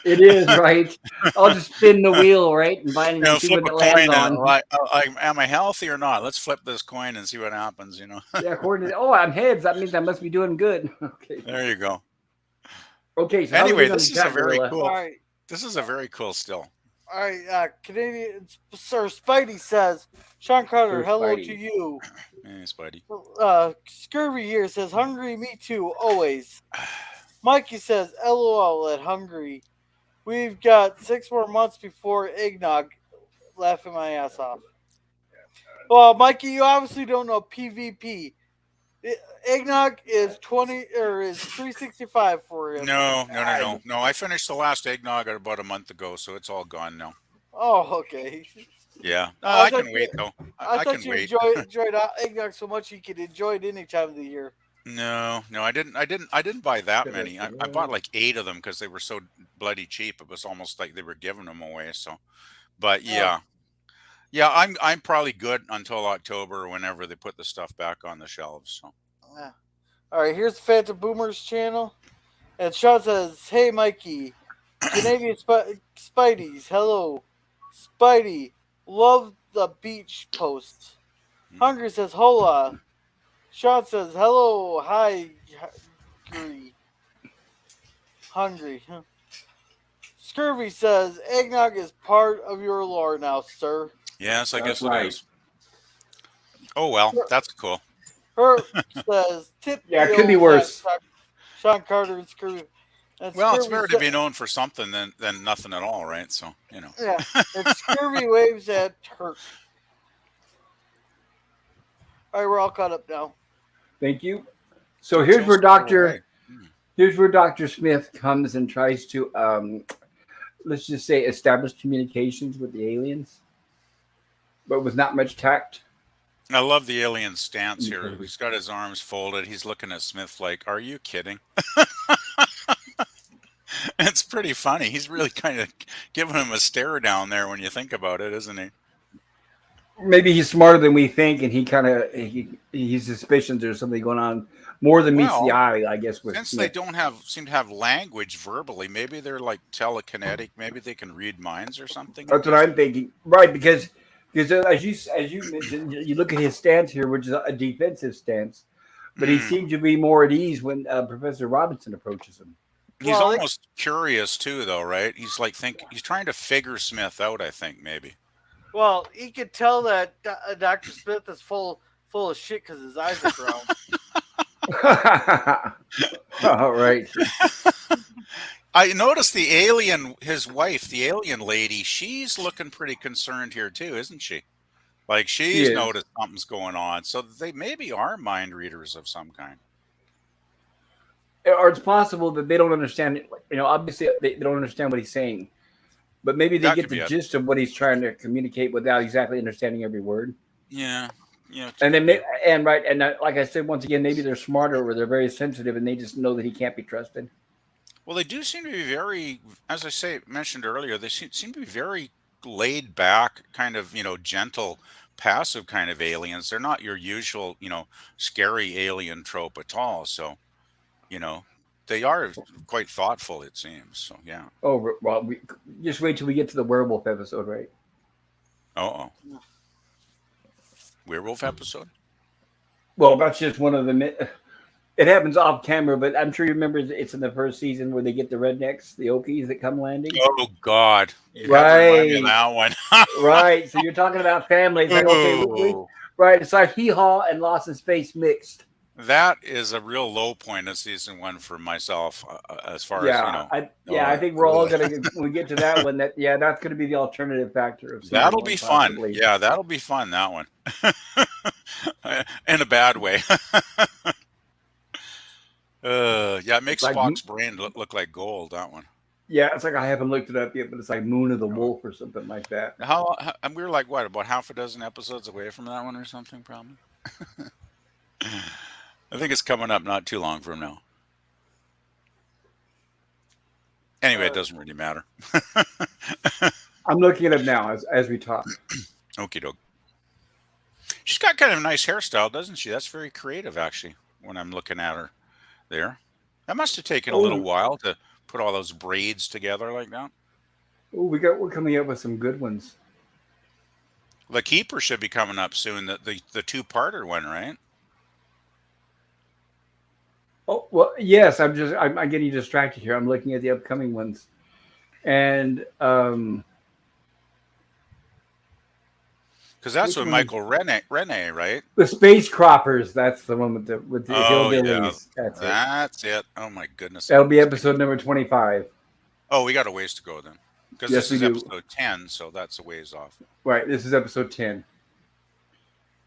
It is, right? I'll just spin the wheel, right, and find and see flip what a it lands coin. on. Am I healthy or not? Let's flip this coin and see what happens. Yeah, according to I'm heads. That means I must be doing good. Okay. There you go. Okay. So anyway, this is a very cool. All right. This is a very cool still. All right, Canadian Sir Spidey says, Sean Carter, hello to you. Hey, Spidey. Scurvy here says, hungry, me too, always. Mikey says, LOL at hungry. We've got 6 more months before eggnog. Laughing my ass off. Well, Mikey, you obviously don't know PvP. Eggnog is 365 for him. No. I finished the last eggnog about a month ago, so it's all gone now. Oh, okay. Yeah, I can wait though. I thought you enjoyed eggnog so much you could enjoy it any time of the year. No, I didn't buy that many. I bought like 8 of them because they were so bloody cheap. It was almost like they were giving them away. So, but yeah, I'm probably good until October or whenever they put the stuff back on the shelves. So. Yeah. All right, here's Phantom Boomer's channel, and Sean says, "Hey, Mikey, Canadian Spideys, hello, Spidey, love the beach post." Hungry says, "Hola." Sean says, "Hello, hi, hungry." Scurvy says, "Eggnog is part of your lore now, sir." Yes, I guess it is. Oh well, that's cool. Her says, "Tip." Yeah, it could be worse. Sean Carter and Scurvy. Well, it's better to be known for something than nothing at all, right? So Yeah, and Scurvy waves at her. All right, we're all caught up now. Thank you. So here's where Dr. Smith comes and tries to, let's just say, establish communications with the aliens, but with not much tact. I love the alien stance here. He's got his arms folded. He's looking at Smith like, "Are you kidding?" It's pretty funny. He's really kind of giving him a stare down there when you think about it, isn't he? Maybe he's smarter than we think, and he's suspicions there's something going on more than meets the eye, I guess. Since they don't seem to have language verbally, maybe they're like telekinetic. Maybe they can read minds or something. That's what I'm thinking, right? Because as you mentioned, you look at his stance here, which is a defensive stance, but he seems to be more at ease when Professor Robinson approaches him. He's almost curious too, though, right? He's like he's trying to figure Smith out. I think maybe. Well, he could tell that Dr. Smith is full of shit because his eyes are brown. All right. I noticed the alien, his wife, the alien lady, she's looking pretty concerned here too, isn't she? Like she's noticed something's going on. So they maybe are mind readers of some kind. Or it's possible that they don't understand it. Obviously they don't understand what he's saying. But maybe they get the gist of what he's trying to communicate without exactly understanding every word. Yeah. and then like I said, once again, maybe they're smarter or they're very sensitive and they just know that he can't be trusted. Well, they do seem to be very, as I mentioned earlier, they seem to be very laid back, kind of, gentle, passive kind of aliens. They're not your usual, scary alien trope at all. So, they are quite thoughtful, it seems. So, yeah. Oh, well, we just wait till we get to the werewolf episode, right? Uh-oh. Werewolf episode? Well, that's just one of the. It happens off camera, but I'm sure you remember it's in the first season where they get the rednecks, the Okies that come landing. Oh God! You right, have to that one. right. So you're talking about family. It's like, okay, right. It's like Hee Haw and Lost in Space mixed. That is a real low point of season 1 for myself, as far as I think we're all gonna when we get to that one. That's gonna be the alternative factor of season that'll 1, be possibly. fun. Yeah, that'll be fun. That one, in a bad way. It makes like, Spock's brain look like gold. That one. Yeah, it's like I haven't looked it up yet, but it's like Moon of the Wolf or something like that. How we were like about half a dozen episodes away from that one or something, probably. I think it's coming up not too long from now. Anyway, it doesn't really matter. I'm looking it up now as we talk. Okie doke. She's got kind of a nice hairstyle, doesn't she? That's very creative, actually, when I'm looking at her there. That must have taken a little while to put all those braids together like that. Oh, we're coming up with some good ones. The Keeper should be coming up soon. The two-parter one, right? Oh, well, yes. I'm getting distracted here. I'm looking at the upcoming ones, and because that's with Michael Rene, right? The Space Croppers. That's the one with the hillbillies. Yeah. That's it. Oh my goodness. That'll be episode number 25. Oh, we got a ways to go then, because this is episode 10, so that's a ways off. Right. This is episode 10,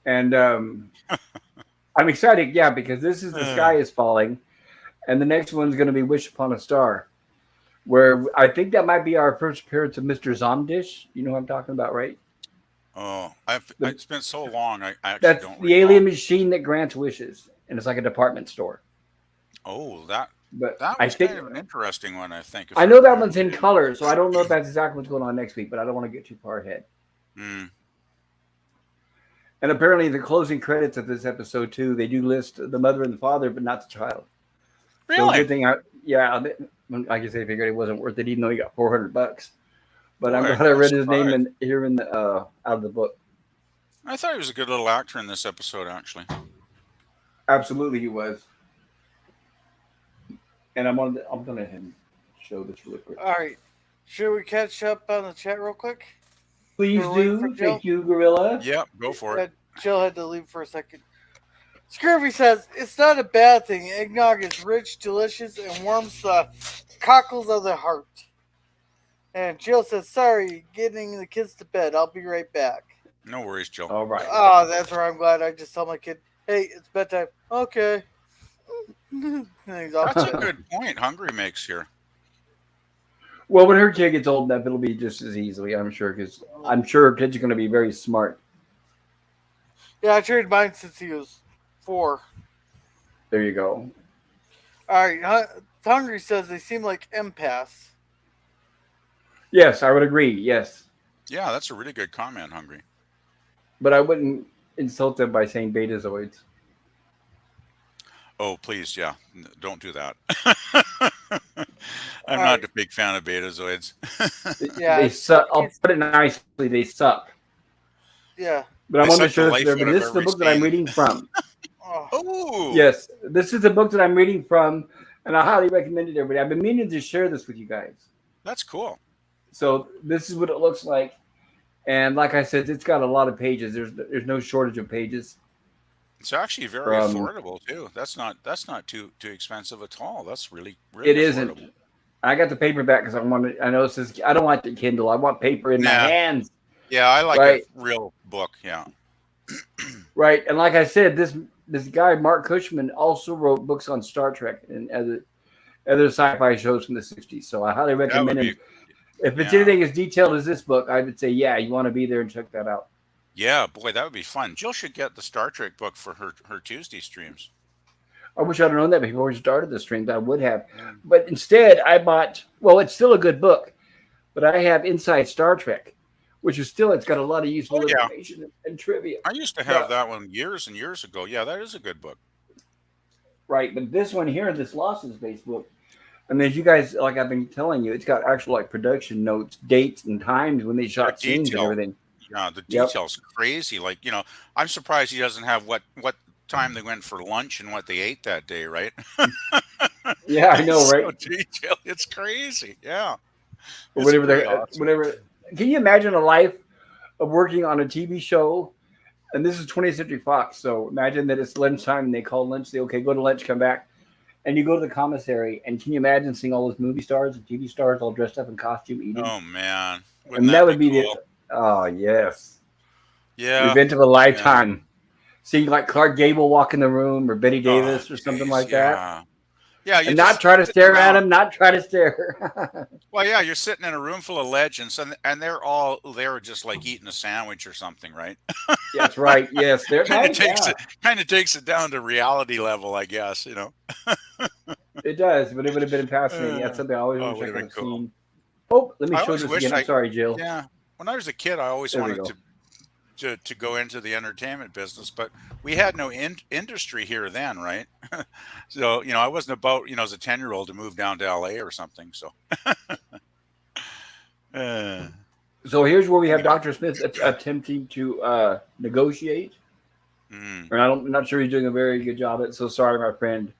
and I'm excited, because this is The Sky is Falling, and the next one's going to be Wish Upon a Star, where I think that might be our first appearance of Mr. Zomdish. You know what I'm talking about, right? Oh, it's been so long. I actually that's don't. The alien machine that grants wishes, and it's like a department store. Oh, that was kind of an interesting one. I think. I know that one's in color, so I don't know if that's exactly what's going on next week, but I don't want to get too far ahead. Mm. And apparently, the closing credits of this episode too, they do list the mother and the father, but not the child. Really? So good thing, like I say, I figured it wasn't worth it, even though he got $400. But I'm glad I read his name here in the out of the book. I thought he was a good little actor in this episode, actually. Absolutely, he was. And I'm going to show this really quick. All right, should we catch up on the chat real quick? Please do. Thank you, Gorilla. Yep, go for it. Jill had to leave for a second. Scurvy says, it's not a bad thing. Eggnog is rich, delicious, and warms the cockles of the heart. And Jill says, sorry, getting the kids to bed. I'll be right back. No worries, Jill. All right. Oh, that's right. I'm glad I just told my kid, hey, it's bedtime. Okay. That's a good point Hungry makes here. Well, when her kid gets old enough, it'll be just as easily, I'm sure, because I'm sure her kids are going to be very smart. Yeah, I trained mine since he was 4. There you go. All right. Hungry says they seem like empaths. Yes, I would agree. Yes. Yeah, that's a really good comment, Hungry. But I wouldn't insult them by saying betazoids. Oh, please, yeah. Don't do that. I'm not a big fan of betazoids. Yeah. They suck. I'll put it nicely. They suck. Yeah. But I want to show this there. But this is the book that I'm reading from. Oh. Yes. This is the book that I'm reading from, and I highly recommend it to everybody. I've been meaning to share this with you guys. That's cool. So this is what it looks like. And like I said, it's got a lot of pages. There's no shortage of pages. It's actually very affordable too. That's not too expensive at all. That's really it affordable. Isn't. I got the paperback because I know it says I don't want the Kindle. I want paper in my hands. Yeah, I like a real book. Yeah. Right, and like I said, this guy Mark Cushman also wrote books on Star Trek and other sci-fi shows from the '60s. So I highly recommend him. If it's anything as detailed as this book, I would say, you want to be there and check that out. Yeah, boy, that would be fun. Jill should get the Star Trek book for her Tuesday streams. I wish I'd have known that before we started the stream. I would have. Yeah. But instead, I bought, well, it's still a good book, but I have Inside Star Trek, which is still, it's got a lot of useful Oh yeah, information and trivia. I used to have that one years and years ago. Yeah, that is a good book. Right. But this one here, this Losses based book, and as you guys, like I've been telling you, it's got actual like production notes, dates, and times when they shot scenes and everything. Yeah, the Yep. details crazy. Like, I'm surprised he doesn't have what time they went for lunch and what they ate that day, right? Yeah, I know, It's right? so detailed. It's crazy. Yeah. Or It's whatever pretty they, awesome. whatever. Can you imagine a life of working on a TV show? And this is 20th Century Fox, so imagine that it's lunchtime and they call lunch. Say, okay, go to lunch, come back, and you go to the commissary. And can you imagine seeing all those movie stars and TV stars all dressed up in costume eating? Oh man, and that would be cool? Oh yes, Yeah, the event of a lifetime. Yeah. Seeing like Clark Gable walk in the room or Betty Davis or something like that. Yeah, and not try to stare at him, not try to stare. Well, yeah, you're sitting in a room full of legends, and they're all there just like eating a sandwich or something, right? That's right. Yes, they're kind of takes it down to reality level, I guess. It does, but it would have been fascinating. That's something I always wish I could have cool. seen. Oh, let me show this again. I'm sorry, Jill. Yeah, when I was a kid, I always wanted to go into the entertainment business, but we had no industry here then, right? So I wasn't about as a 10-year-old to move down to LA or something. So so here's where we have Dr. Smith attempting to negotiate, and I'm not sure he's doing a very good job at it. So sorry, my friend,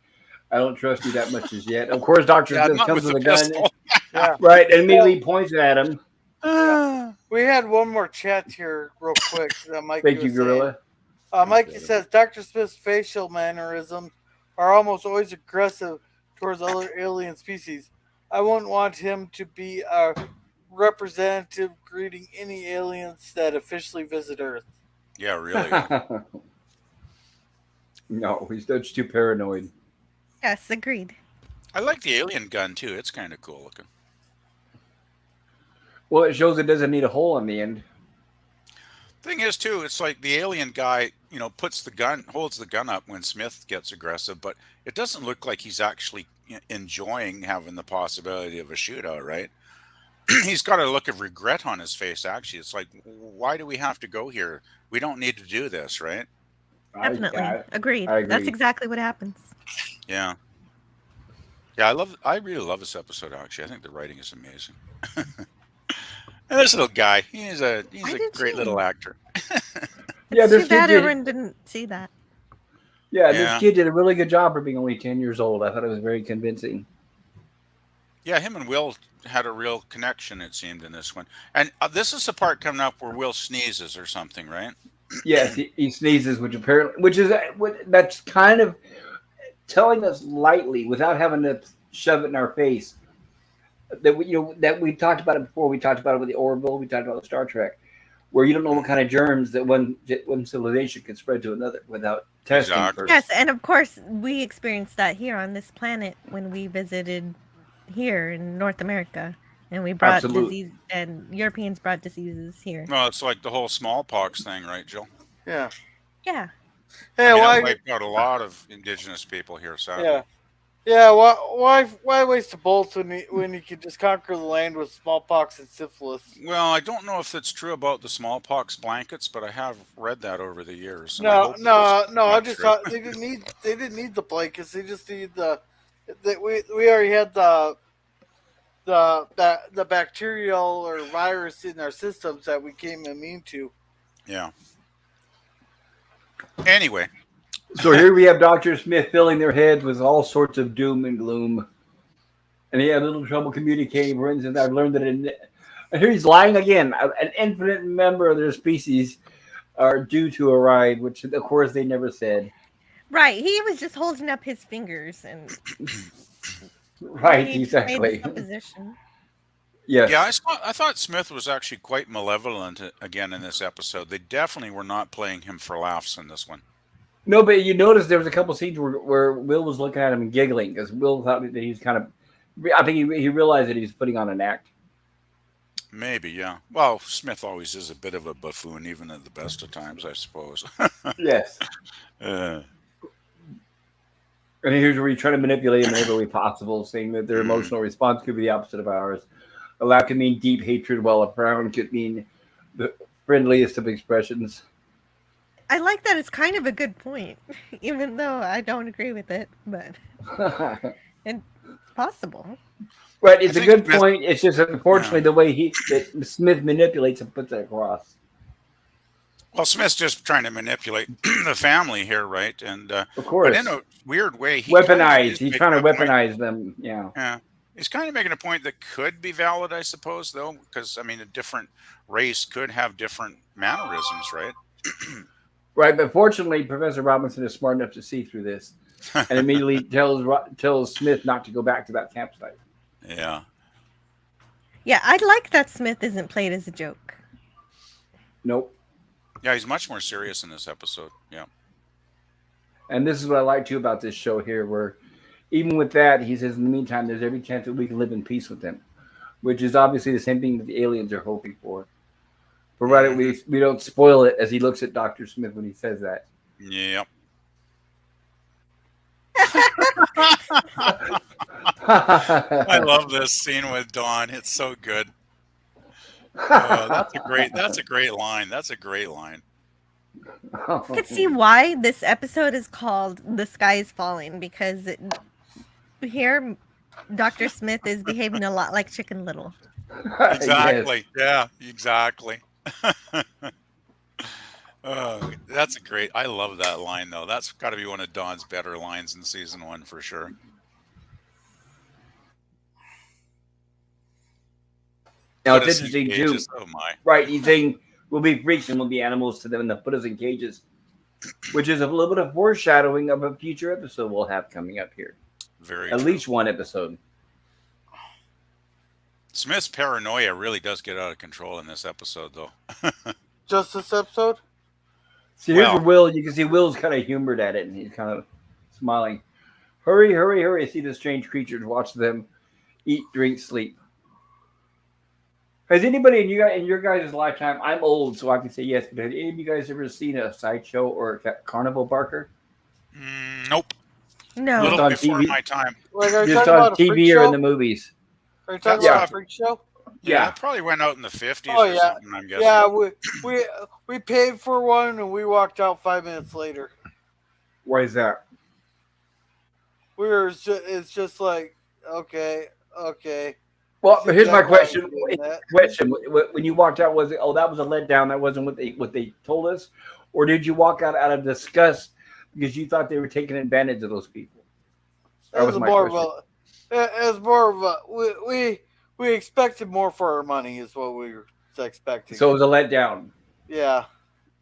I don't trust you that much as yet. Of course, Dr. Smith comes with a gun, right, and immediately points at him. We had one more chat here real quick. Thank you, Gorilla. Mikey says Dr. Smith's facial mannerisms are almost always aggressive towards other alien species. I wouldn't want him to be a representative greeting any aliens that officially visit Earth. Yeah, really. No, he's too paranoid. Yes, agreed. I like the alien gun too. It's kind of cool looking. Well, it shows it doesn't need a hole in the end. Thing is, too, it's like the alien guy, holds the gun up when Smith gets aggressive, but it doesn't look like he's actually enjoying having the possibility of a shootout, right? He's got a look of regret on his face, actually. It's like, why do we have to go here? We don't need to do this, right? Definitely. Agreed. I agree. That's exactly what happens. Yeah. Yeah, I really love this episode, actually. I think the writing is amazing. And this little guy, he's a great little actor. Yeah, too bad everyone didn't see that. Yeah, this kid did a really good job for being only 10 years old. I thought it was very convincing. Yeah, him and Will had a real connection, it seemed, in this one. And this is the part coming up where Will sneezes or something, right? Yes, he sneezes, that's kind of telling us lightly without having to shove it in our face. That we talked about it before. We talked about it with the Orville. We talked about the Star Trek, where you don't know what kind of germs that one civilization can spread to another without testing first. Yes, and of course we experienced that here on this planet when we visited here in North America, and we brought disease, and Europeans brought diseases here. Well, it's like the whole smallpox thing, right, Jill? Yeah. Yeah. Hey, it wiped out a lot of indigenous people here, sadly. Yeah. Yeah, why waste the bullets when you could just conquer the land with smallpox and syphilis? Well, I don't know if that's true about the smallpox blankets, but I have read that over the years. No. I just thought they didn't need the blankets. They just need we already had the bacterial or virus in our systems that we became immune to. Yeah. Anyway. So here we have Dr. Smith filling their heads with all sorts of doom and gloom. And he had a little trouble communicating. For instance, I've learned that and here he's lying again. An infinite member of their species are due to arrive, which of course they never said. Right. He was just holding up his fingers and right, exactly. Yes. Yeah, I thought Smith was actually quite malevolent again in this episode. They definitely were not playing him for laughs in this one. No, but you notice there was a couple scenes where Will was looking at him and giggling because Will thought that he's kind of. I think he realized that he was putting on an act. Maybe, yeah. Well, Smith always is a bit of a buffoon, even at the best of times, I suppose. Yes. uh, And here's where you try to manipulate them in every way possible, saying that their mm, emotional response could be the opposite of ours. A laugh could mean deep hatred, while a frown could mean the friendliest of expressions. I like that it's kind of a good point, even though I don't agree with it, but it's possible. But I it's a think good Smith, point. It's just yeah. unfortunately the way that Smith manipulates and puts it across. Well, Smith's just trying to manipulate the family here, right? And Of but in course, a weird way, he kind of weaponized. is He's making trying to a point. weaponize them. Yeah. Yeah, he's kind of making a point that could be valid, I suppose, though, because I mean, a different race could have different mannerisms, right? Right, but fortunately, Professor Robinson is smart enough to see through this, and immediately tells Smith not to go back to that campsite. Yeah. Yeah, I like that Smith isn't played as a joke. Nope. Yeah, he's much more serious in this episode. Yeah. And this is what I like too about this show here, where even with that, he says in the meantime, there's every chance that we can live in peace with them, which is obviously the same thing that the aliens are hoping for. Provided Hmm. we don't spoil it as he looks at Dr. Smith when he says that. Yep. I love this scene with Dawn. It's so good. That's a great line. That's a great line. I could see why this episode is called "The Sky is Falling" because here Dr. Smith is behaving a lot like Chicken Little. Exactly. Yes. Yeah, exactly. That's a great. I love that line though. That's got to be one of Dawn's better lines in season 1 for sure. Now Put it's us in interesting too. cages. Oh my. Right, he's saying we'll be freaks and we'll be animals to them and they'll put us in cages, which is a little bit of foreshadowing of a future episode we'll have coming up here. Very At true. least one episode. Smith's paranoia really does get out of control in this episode, though. Just this episode? See, here's Well- where Will, you can see Will's kind of humored at it and he's kind of smiling. Hurry, hurry, hurry. See the strange creatures, watch them eat, drink, sleep. Has anybody in your guys' lifetime, I'm old, so I can say yes, but have any of you guys ever seen a sideshow or a carnival barker? Nope. A No, little on before TV. my time. Like, are you Just talking on about a freak TV or in show? the movies. Are you talking Yeah. about a freak show? Yeah, Yeah. it probably went out in the 50s Oh, or yeah. something, I'm guessing. Yeah, we paid for one and we walked out 5 minutes later. Why is that? It's just like, okay. Well, but here's my question. Doing that. When you walked out, was it, oh, that was a letdown, that wasn't what they told us? Or did you walk out of disgust because you thought they were taking advantage of those people? That was my question. It was more of a we expected more for our money is what we were expecting. So it was a letdown. yeah.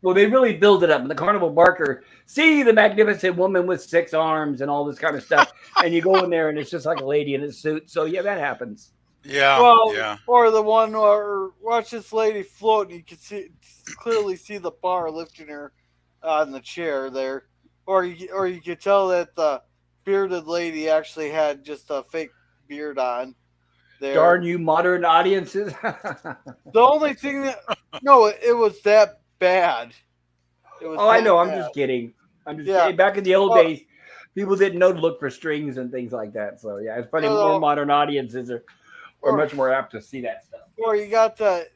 Well, they really build it up. In the Carnival Barker, see the magnificent woman with 6 arms and all this kind of stuff. And you go in there and it's just like a lady in a suit. So, yeah, that happens. Yeah, Well, yeah. or the one where watch this lady float and you can clearly see the bar lifting her on the chair there. Or you could tell that the bearded lady actually had just a fake beard on there. Darn you modern audiences. The only thing that it was that bad. It was I that know. I'm bad. just kidding. Yeah. Kidding. Back in the old Well- days, people didn't know to look for strings and things like that. So, yeah, it's funny. Well, More modern audiences are much more apt to see that stuff. Or you got the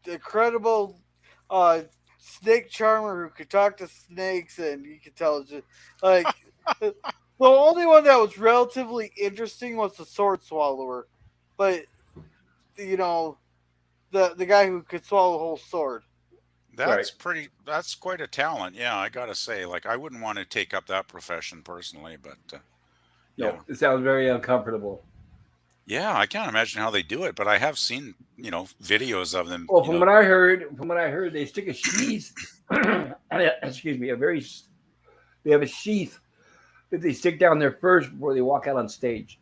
incredible snake charmer who could talk to snakes, and you could tell it's just like the only one that was relatively interesting was the sword swallower, but the guy who could swallow a whole sword. That's quite a talent. Yeah, I gotta say, like, I wouldn't want to take up that profession personally, but No, yeah. it sounds very uncomfortable. Yeah, I can't imagine how they do it, but I have seen, videos of them. Well, from what I heard, they stick a sheath. Excuse me, they have a sheath that they stick down there first before they walk out on stage.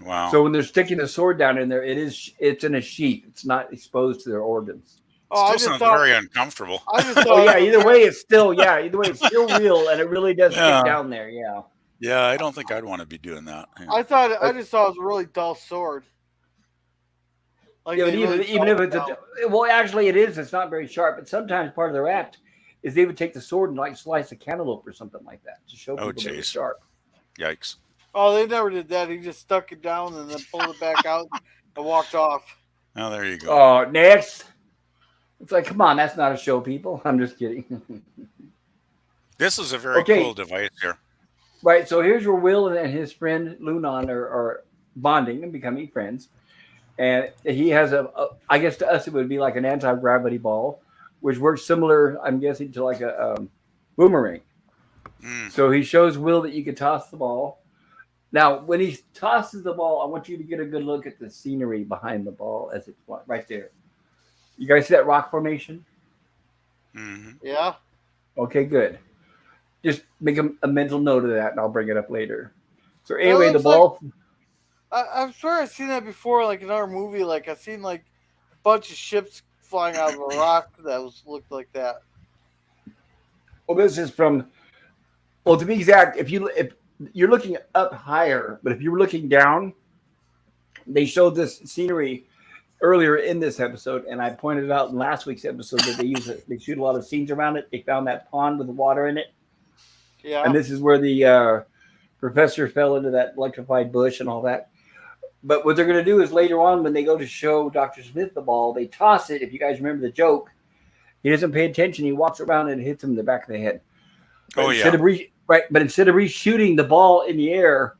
Wow. So when they're sticking the sword down in there, it's in a sheath. It's not exposed to their organs. Still sounds very uncomfortable. I just thought, Oh yeah, either way it's still real, and it really does stick down there. Yeah. Yeah, I don't think I'd want to be doing that. Yeah. I just thought it was a really dull sword. Like Yeah, but they really even if dulled it's it well, actually it is. It's not very sharp, but sometimes part of their act is they would take the sword and like slice a cantaloupe or something like that to show Oh, people they were jeez. sharp. Yikes. Oh, they never did that. He just stuck it down and then pulled it back out and walked off. Oh, there you go. Oh, next. It's like, come on, that's not a show, people. I'm just kidding. This is a very Okay. cool device here. Right, so here's where Will and his friend Lunan are bonding and becoming friends. And he has I guess to us it would be like an anti-gravity ball, which works similar, I'm guessing, to like a boomerang. So he shows Will that you can toss the ball. Now, when he tosses the ball, I want you to get a good look at the scenery behind the ball as it's right there. You guys see that rock formation? Yeah. Okay, good. Just make a mental note of that, and I'll bring it up later. So anyway, the ball. I'm sure I've seen that before, like in our movie. Like I've seen like a bunch of ships flying out of a rock that looked like that. Well, this is from. Well, to be exact, if you're looking up higher, but if you're looking down, they showed this scenery earlier in this episode, and I pointed out in last week's episode that they shoot a lot of scenes around it. They found that pond with water in it. Yeah. And this is where the professor fell into that electrified bush and all that. But what they're going to do is later on, when they go to show Dr. Smith the ball, they toss it. If you guys remember the joke, he doesn't pay attention. He walks around and hits him in the back of the head. But instead of reshooting the ball in the air,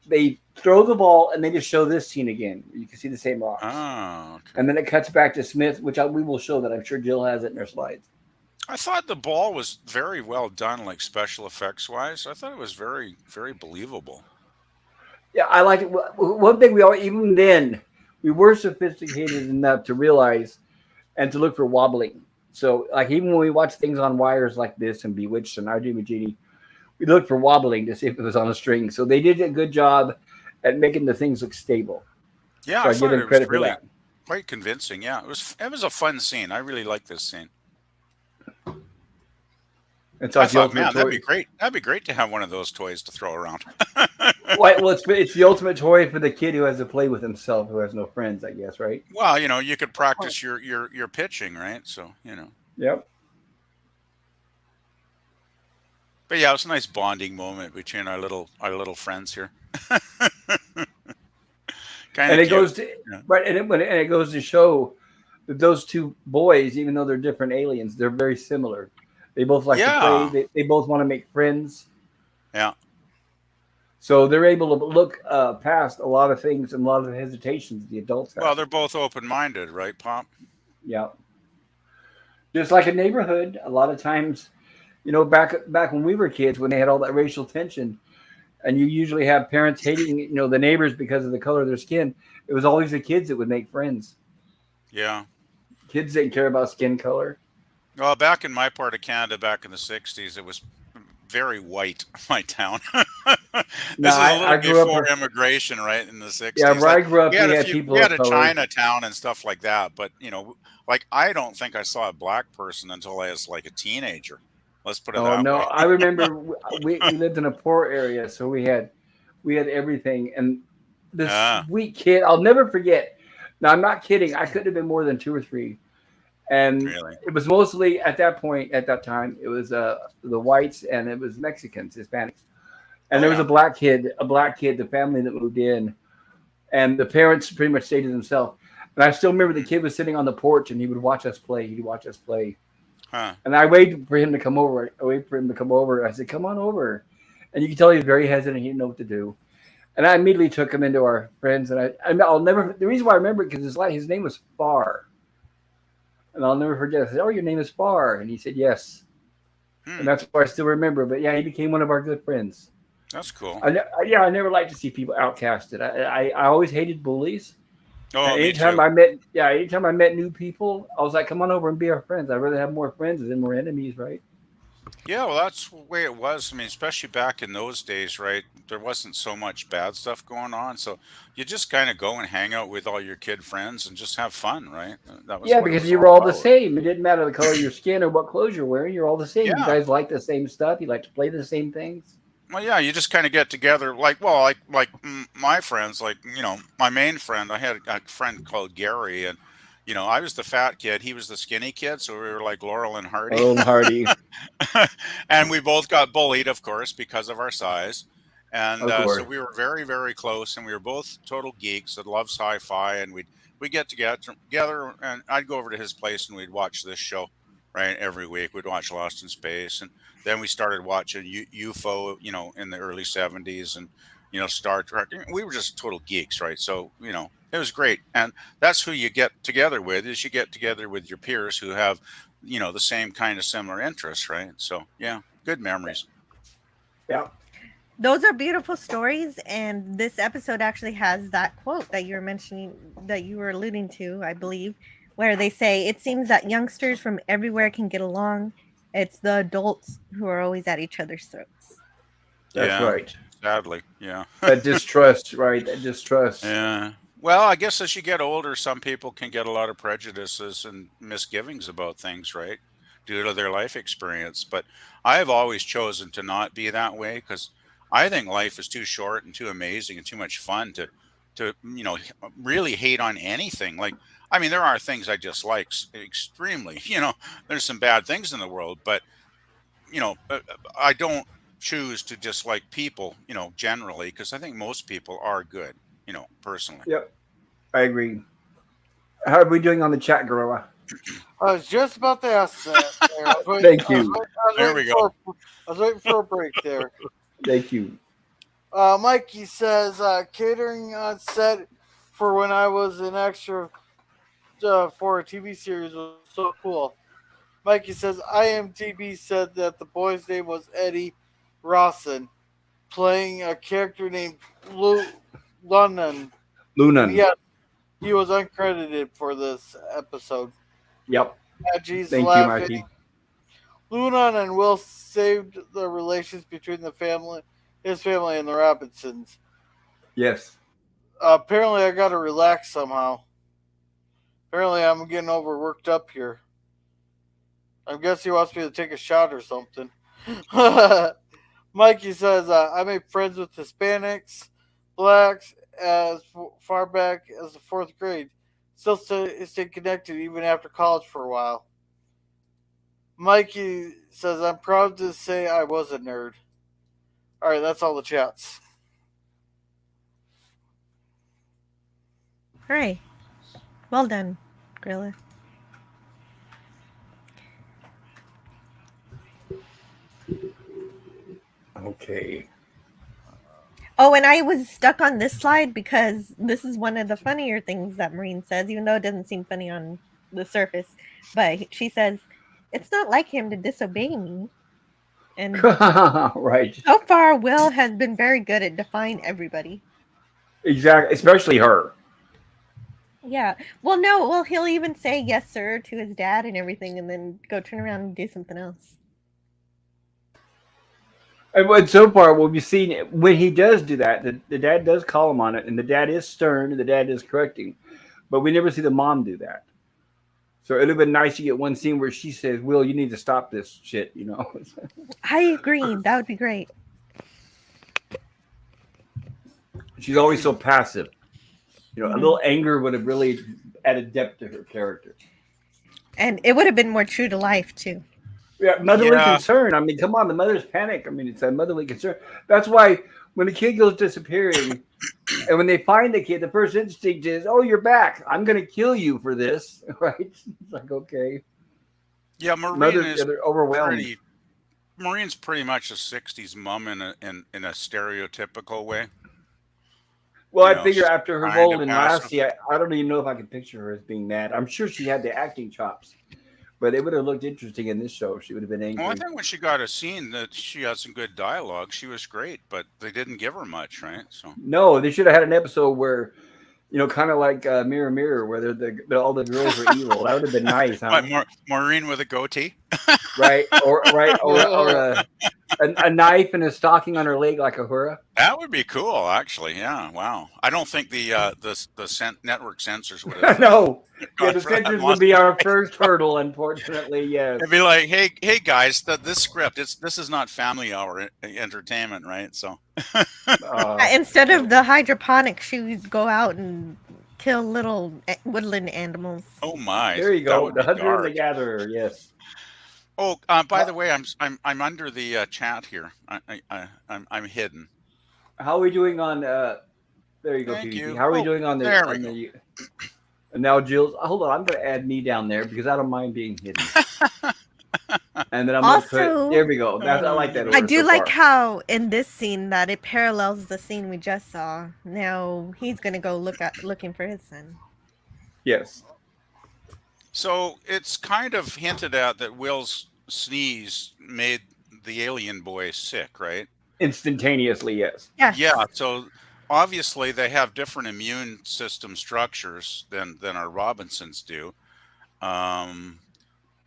they throw the ball and they just show this scene again. You can see the same rocks. Oh, okay. And then it cuts back to Smith, which we will show that. I'm sure Jill has it in her slides. I thought the ball was very well done, like special effects wise. I thought it was very, very believable. Yeah, I like it. One thing even then, we were sophisticated enough to realize and to look for wobbling. So, like, even when we watch things on wires like this and Bewitched and Our Dream of Genie, we looked for wobbling to see if it was on a string. So they did a good job at making the things look stable. Yeah, so I thought it was really that. Quite convincing. Yeah, it was a fun scene. I really liked this scene. It's I thought, man, that'd be great. That'd be great to have one of those toys to throw around. Well, it's the ultimate toy for the kid who has to play with himself, who has no friends, I guess, right? Well, you could practice your pitching, right? So, Yep. But yeah, it was a nice bonding moment between our little friends here. And it goes to right, and it goes to show that those two boys, even though they're different aliens, they're very similar. They both like to play. They both want to make friends. Yeah. So they're able to look past a lot of things and a lot of the hesitations the adults have. Well, they're both open-minded, right, Pop? Yeah. Just like a neighborhood, a lot of times, back when we were kids, when they had all that racial tension, and you usually have parents hating, the neighbors because of the color of their skin, it was always the kids that would make friends. Yeah. Kids didn't care about skin color. Well, back in my part of Canada, back in the 60s, it was very white, my town. This is a little before immigration, right, in the 60s. Yeah, where I grew up, we had a Chinatown and stuff like that. But, like, I don't think I saw a black person until I was like a teenager. Let's put it that way. Oh, no, I remember we lived in a poor area, so we had everything. And this sweet kid, I'll never forget. Now, I'm not kidding. I couldn't have been more than 2 or 3. And it was mostly at that time, it was the whites and it was Mexicans, Hispanics. And there was a black kid, the family that moved in, and the parents pretty much stayed to themselves. And I still remember the kid was sitting on the porch and he would watch us play. Huh. And I waited for him to come over. I said, "Come on over." And you can tell he was very hesitant. He didn't know what to do. And I immediately took him into our friends. And I'll never, the reason why I remember it, because his name was Far. And I'll never forget. I said, "Oh, your name is Far." And he said, "Yes." And that's why I still remember. But yeah, he became one of our good friends. That's cool. I never liked to see people outcasted. I always hated bullies. Oh, anytime I met new people, I was like, "Come on over and be our friends." I'd rather have more friends than more enemies, right? Yeah, well, that's the way it was. I mean, especially back in those days, right? There wasn't so much bad stuff going on, so you just kind of go and hang out with all your kid friends and just have fun, right? That was because you were all the same. It didn't matter the color of your skin or what clothes you're wearing. You're all the same. Yeah. You guys like the same stuff. You like to play the same things. Well, yeah, you just kind of get together, my friends, my main friend. I had a friend called Gary, and I was the fat kid, he was the skinny kid, so we were like Laurel and Hardy. Laurel and Hardy, And we both got bullied, of course, because of our size. And of so course. we were very, very close, and we were both total geeks that love sci-fi, and we'd get together, and I'd go over to his place, and we'd watch this show, right, every week. We'd watch Lost in Space, and then we started watching UFO, in the early '70s, and Star Trek. We were just total geeks, right? So it was great, and that's who you get together with. Is you get together with your peers who have the same kind of similar interests, right? So yeah, good memories. Yeah. Those are beautiful stories, and this episode actually has that quote that you were mentioning, that you were alluding to, I believe, where they say, "It seems that youngsters from everywhere can get along. It's the adults who are always at each other's throats." That's Yeah, right. sadly, yeah. That distrust, right? That distrust. Yeah. Well, I guess as you get older, some people can get a lot of prejudices and misgivings about things, right? Due to their life experience. But I've always chosen to not be that way because I think life is too short and too amazing and too much fun to really hate on anything. Like, I mean, there are things I dislike extremely. There's some bad things in the world, but I don't choose to dislike people, generally, because I think most people are good, personally. Yep, I agree. How are we doing on the chat, Gorilla? I was just about to ask that. There. Thank you. There we go. I was waiting for a break there. Thank you. Mikey says catering on set for when I was an extra for a TV series was so cool. Mikey says IMDb said that the boy's name was Eddie Rawson, playing a character named Lunan. Lunan. Yeah, he was uncredited for this episode. Yep. Magie's Thank laughing. you, Mikey. Lunan and Will saved the relations between his family, and the Robinsons. Yes. Apparently, I gotta relax somehow. Apparently, I'm getting overworked up here. I guess he wants me to take a shot or something. Mikey says, I made friends with Hispanics, blacks, as far back as the 4th grade. Still stay connected even after college for a while. Mikey says, I'm proud to say I was a nerd. All right, that's all the chats. Hooray. Well done, Gorilla. Okay. Oh, and I was stuck on this slide because this is one of the funnier things that Maureen says, even though it doesn't seem funny on the surface. But she says, it's not like him to disobey me. And right. so far, Will has been very good at defying everybody. Exactly. Especially her. Yeah. Well, no. Well, he'll even say yes, sir, to his dad and everything, and then go turn around and do something else. And so far, what we've seen, when he does do that, the dad does call him on it, and the dad is stern, and the dad is correcting. But we never see the mom do that. So it would have been nice to get one scene where she says, Will, you need to stop this shit, I agree. That would be great. She's always so passive. A little anger would have really added depth to her character. And it would have been more true to life, too. Yeah, motherly concern. I mean, come on, the mother's panic. I mean, it's a motherly concern. That's why when the kid goes disappearing, and when they find the kid, the first instinct is, "Oh, you're back. I'm going to kill you for this." Right? It's like, okay. Yeah, Maureen is overwhelmed. Maureen's pretty much a '60s mom in a stereotypical way. Well, I figure after her role in Lassie, I don't even know if I can picture her as being mad. I'm sure she had the acting chops. But it would have looked interesting in this show. She would have been angry. Well, I think when she got a scene that she had some good dialogue, she was great, but they didn't give her much, right? So no, they should have had an episode where, kind of like Mirror Mirror, where all the girls are evil. That would have been nice, huh? Maureen with a goatee, right? Or a knife and a stocking on her leg like a hura. That would be cool, actually. Yeah, wow. I don't think the network censors would have No, yeah, gone the for that censors would monster. be our first hurdle, unfortunately. Yes. It'd be like, hey guys, this script, this is not family hour entertainment, right? So Instead of the hydroponics, she would go out and kill little woodland animals. oh my, there you that go. would The be hunter and the dark. gatherer. Yes. Oh, by the way, I'm under the chat here. I'm hidden. How are we doing on? There you go, Thank PvP. you. How are we Oh, doing on the? there we On go. the and now, Jill's. Hold on, I'm going to add me down there because I don't mind being hidden. And then I'm going to Also- put. There we go. That's, I like that. I order do so like far. how in this scene that it parallels the scene we just saw. Now he's gonna go looking for his son. Yes. So it's kind of hinted at that Will's sneeze made the alien boy sick, right? Instantaneously, yes. Yes. Yeah. So obviously they have different immune system structures than our Robinsons do.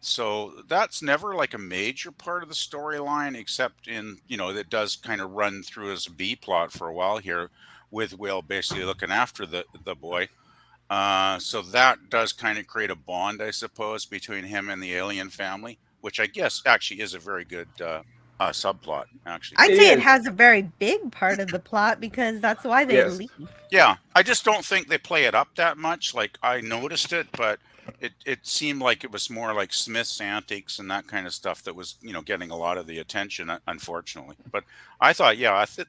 So that's never like a major part of the storyline, except in, that does kind of run through as a B plot for a while here, with Will basically looking after the boy. So that does kind of create a bond, I suppose, between him and the alien family, which I guess actually is a very good subplot, actually. I'd It say it is. has a very big part of the plot because that's why they Yes. leave. Yeah, I just don't think they play it up that much. Like, I noticed it, but it seemed like it was more like Smith's antics and that kind of stuff that was, getting a lot of the attention, unfortunately. But I thought,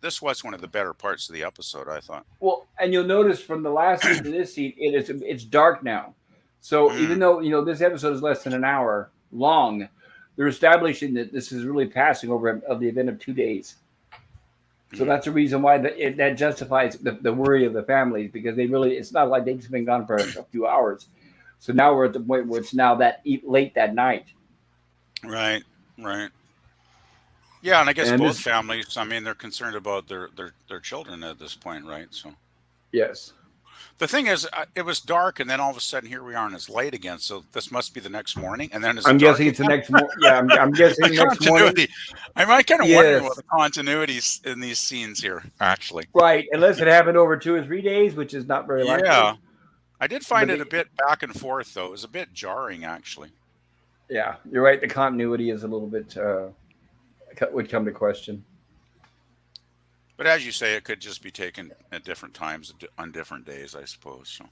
this was one of the better parts of the episode, I thought. Well, and you'll notice from the last scene to this scene, it's dark now. So even though this episode is less than an hour long, they're establishing that this is really passing over of the event of 2 days. So that's the reason why that justifies the worry of the families, because it's not like they've just been gone for a few hours. So now we're at the point where it's now late that night. Right. Yeah, and I guess And both families, I mean, they're concerned about their children at this point, right? So Yes. the thing is, it was dark, and then all of a sudden, here we are, and it's light again. So this must be the next morning, and then it's I'm dark guessing it's the again. next morning. Yeah, I'm guessing the next morning. Continuity. I'm kind of wondering Yes. what the continuities in these scenes here, actually. Right, unless it happened over 2 or 3 days, which is not very likely. Yeah, I did find But it a bit back and forth, though. It was a bit jarring, actually. Yeah, you're right. The continuity is a little bit would come to question. But as you say, it could just be taken at different times on different days, I suppose. So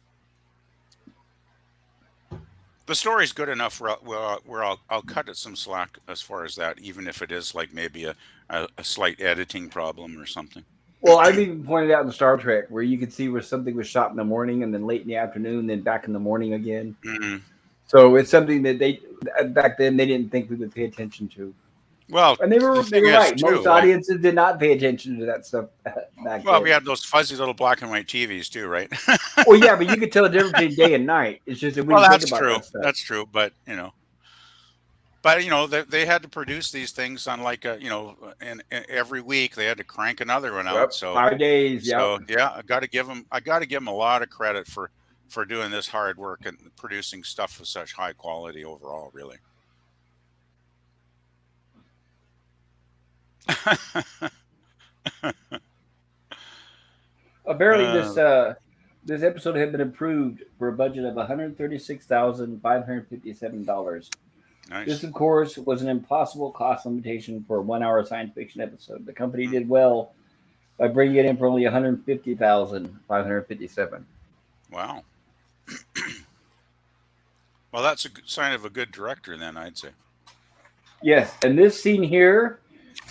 the story's good enough where I'll cut it some slack as far as that, even if it is like maybe a slight editing problem or something. Well, I've even pointed out in Star Trek where you could see where something was shot in the morning and then late in the afternoon, then back in the morning again. Mm-hmm. So it's something that back then they didn't think we would pay attention to. Well, And they were right. Most audiences did not pay attention to that stuff back then. Well, we had those fuzzy little black and white TVs too, right? Well, yeah, but you could tell the difference between day and night. It's just that we didn't that's think about true. that stuff. That's true. But they had to produce these things on like and every week they had to crank another one out. Yep, So 5 days. so Yeah. yeah, I got to give them a lot of credit for doing this hard work and producing stuff of such high quality overall, really. Apparently, this episode had been approved for a budget of $136,557. Nice. This, of course, was an impossible cost limitation for a 1 hour science fiction episode. The company did well by bringing it in for only $150,557. Wow. Well, that's a sign of a good director, then, I'd say. Yes, and this scene here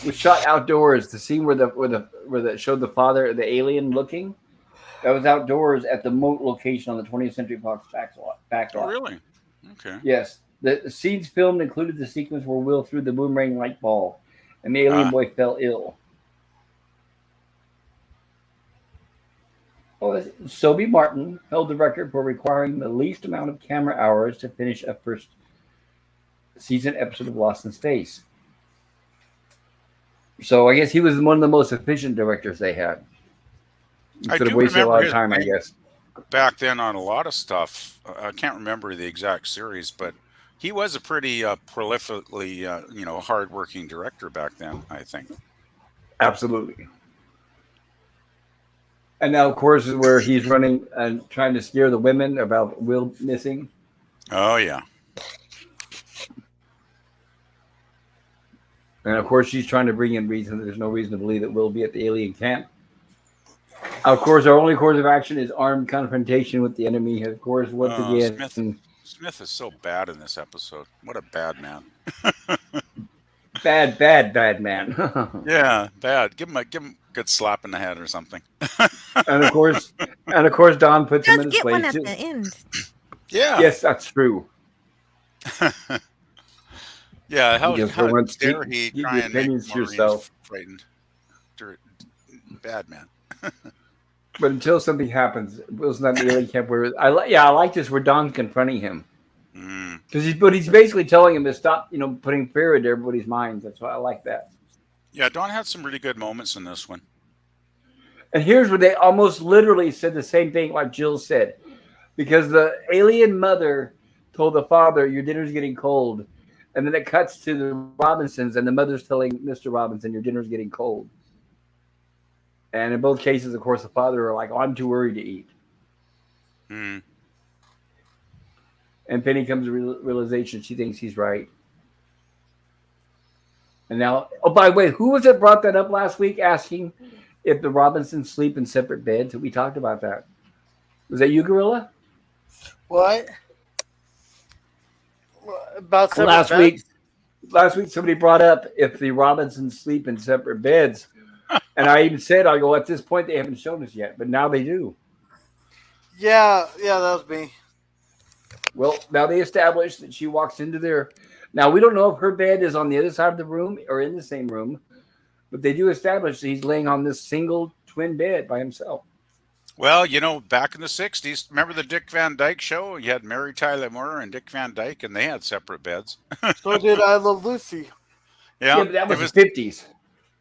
was shot outdoors. The scene where the showed the father, the alien looking, that was outdoors at the Moat location on the 20th Century Fox back lot. Oh, really? Okay. Yes. The scenes filmed included the sequence where Will threw the boomerang light ball and the alien boy fell ill. Sobe Martin held the record for requiring the least amount of camera hours to finish a first season episode of Lost in Space. So I guess he was one of the most efficient directors they had. Instead of wasting a lot of time, I guess. Back then on a lot of stuff, I can't remember the exact series, but he was a pretty prolifically, hardworking director back then, I think. Absolutely. And now, of course, is where he's running and trying to scare the women about Will missing. Oh yeah. And of course, she's trying to bring in reason that there's no reason to believe that Will be at the alien camp. Of course, our only course of action is armed confrontation with the enemy. Of course, once again, Smith is so bad in this episode. What a bad man. bad man. Yeah, bad. Give him a good slap in the head or something. and of course, Don puts him in his Get place. one at the end. Yeah. Yes, that's true. Yeah, how once, dare he try and make Marines frightened? Bad man. But until something happens, Will's not in the alien camp. Where I like this where Don's confronting him because he's basically telling him to stop, putting fear into everybody's minds. That's why I like that. Yeah, Don had some really good moments in this one. And here's where they almost literally said the same thing like Jill said, because the alien mother told the father, "Your dinner's getting cold," and then it cuts to the Robinsons, and the mother's telling Mr. Robinson, "Your dinner's getting cold." And in both cases, of course, the father are like, "Oh, I'm too worried to eat." And Penny comes to realization she thinks he's right. And now, by the way, who was it brought that up last week asking if the Robinsons sleep in separate beds? We talked about that. Was that you, Gorilla? What? About last week? Last week, somebody brought up if the Robinsons sleep in separate beds. And I even said, I go, at this point, they haven't shown us yet, but now they do. Yeah, that was me. Well, now they established that she walks into their... Now, we don't know if her bed is on the other side of the room or in the same room, but they do establish that he's laying on this single twin bed by himself. Well, back in the 60s, remember the Dick Van Dyke show? You had Mary Tyler Moore and Dick Van Dyke, and they had separate beds. So did I Love Lucy. Yeah, but that was the 50s.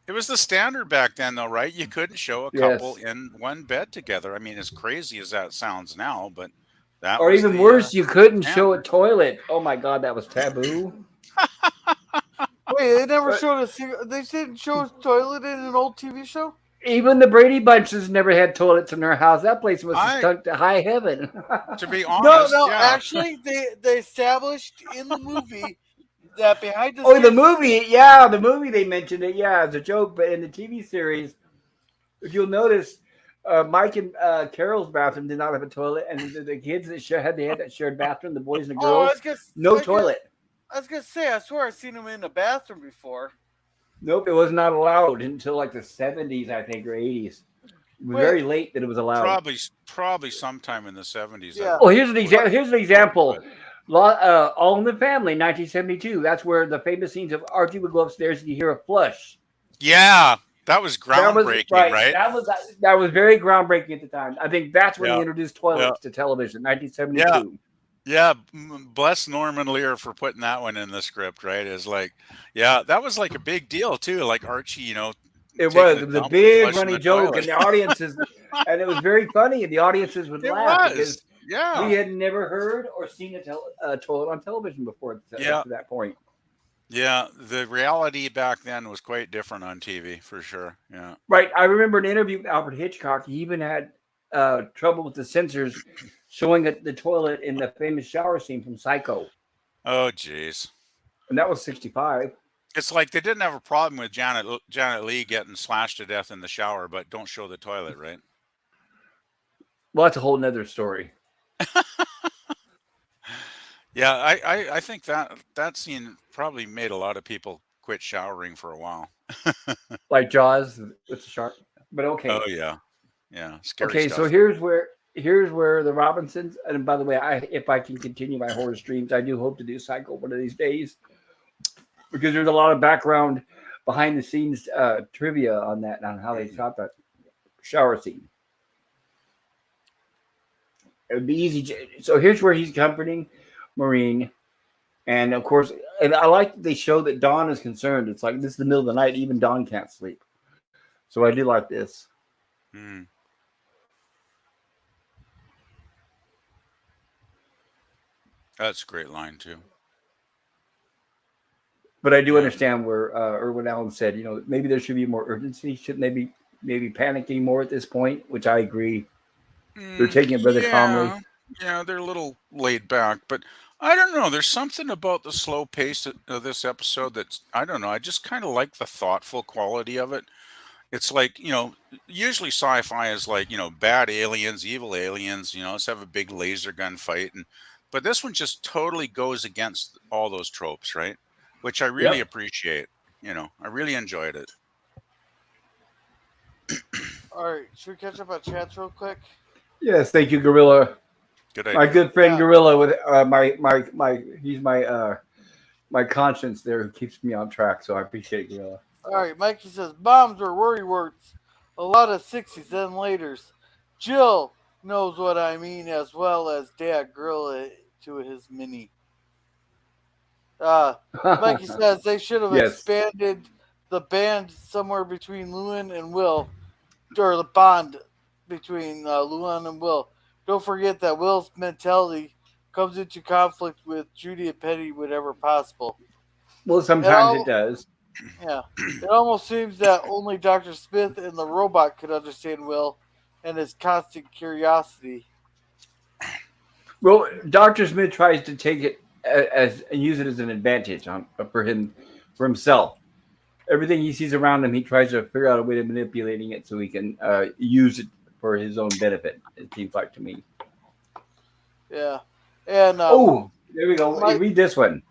It was the standard back then, though, right? You couldn't show a couple in one bed together. I mean, as crazy as that sounds now, but that or was even worse, you couldn't show a toilet. Oh my God, that was taboo. Wait, they never showed they didn't show a toilet in an old TV show? Even the Brady Bunches never had toilets in their house. That place was stuck to high heaven. To be honest, no, actually, they established in the movie that behind the the movie they mentioned it, as a joke, but in the TV series, if you'll notice, Mike and Carol's bathroom did not have a toilet, and the kids that they had that shared bathroom, the boys and the girls, toilet. I was gonna say, I swear I've seen them in the bathroom before. Nope, it was not allowed until like the 70s, I think, or 80s. It was very late that it was allowed. Probably sometime in the 70s. Yeah. Well, here's an example. All in the Family, 1972. That's where the famous scenes of Archie would go upstairs and you hear a flush. Yeah, that was groundbreaking, right? That was very groundbreaking at the time. I think that's when they introduced toilets to television, 1972. Yeah, bless Norman Lear for putting that one in the script, right? Is like, that was like a big deal too. Like Archie, it was a big funny joke, and the audiences, and it was very funny, and the audiences would laugh because we had never heard or seen a toilet on television before to that point. Yeah, the reality back then was quite different on TV for sure. Yeah, right. I remember an interview with Alfred Hitchcock. He even had trouble with the censors showing the toilet in the famous shower scene from Psycho. Oh, geez. And that was 65. It's like they didn't have a problem with Janet Leigh getting slashed to death in the shower, but don't show the toilet, right? Well, that's a whole nother story. Yeah, I think that scene probably made a lot of people quit showering for a while. Like Jaws with the shark. But okay. Oh, yeah. Yeah. Scary okay, stuff. So here's where the Robinsons, and by the way, if I can continue my horror streams, I do hope to do Psycho one of these days, because there's a lot of background behind the scenes trivia on that, on how they shot that shower scene. It would be easy. So here's where he's comforting Maureen, and of course, and I like that they show that Dawn is concerned. It's like this is the middle of the night, even Dawn can't sleep. So I do like this. That's a great line too. But I do Yeah. understand where Irwin Allen said, maybe there should be more urgency. Shouldn't they be maybe panicking more at this point? Which I agree. They're taking it rather calmly. Yeah, yeah, they're a little laid back, but I don't know. There's something about the slow pace of this episode that's I don't know. I just kind of like the thoughtful quality of it. It's like usually sci-fi is like bad aliens, evil aliens. Let's have a big laser gun fight, but this one just totally goes against all those tropes, right? Which I really Yep. appreciate. I really enjoyed it. All right, should we catch up on chats real quick? Yes, thank you, Gorilla. Good My idea. good friend Yeah. Gorilla with he's my conscience there who keeps me on track. So I appreciate Gorilla. All right, Mikey says bombs are worry words. A lot of 60s and laters. Jill knows what I mean as well as Dad Gorilla to his mini. Mikey says they should have Yes. expanded the band somewhere between Lewin and Will, or the bond between Lewin and Will. Don't forget that Will's mentality comes into conflict with Judy and Penny whenever possible. Well, sometimes it does. Yeah, it almost seems that only Dr. Smith and the robot could understand Will and his constant curiosity. Well, Doctor Smith tries to take it as and use it as an advantage for himself. Everything he sees around him, he tries to figure out a way of manipulating it so he can use it for his own benefit. It seems like to me. Yeah, and there we go. Read this one.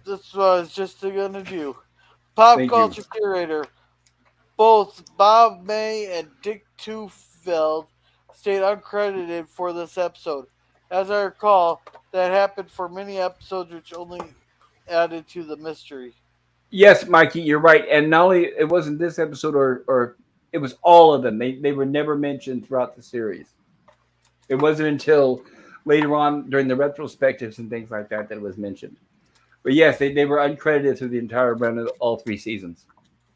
That's what I was just gonna do. Pop Thank culture you. curator, both Bob May and Dick Tufeld stayed uncredited for this episode. As I recall, that happened for many episodes, which only added to the mystery. Yes, Mikey, you're right. And not only it wasn't this episode, or it was all of them. They were never mentioned throughout the series. It wasn't until later on during the retrospectives and things like that it was mentioned. But yes, they were uncredited through the entire run of all 3 seasons.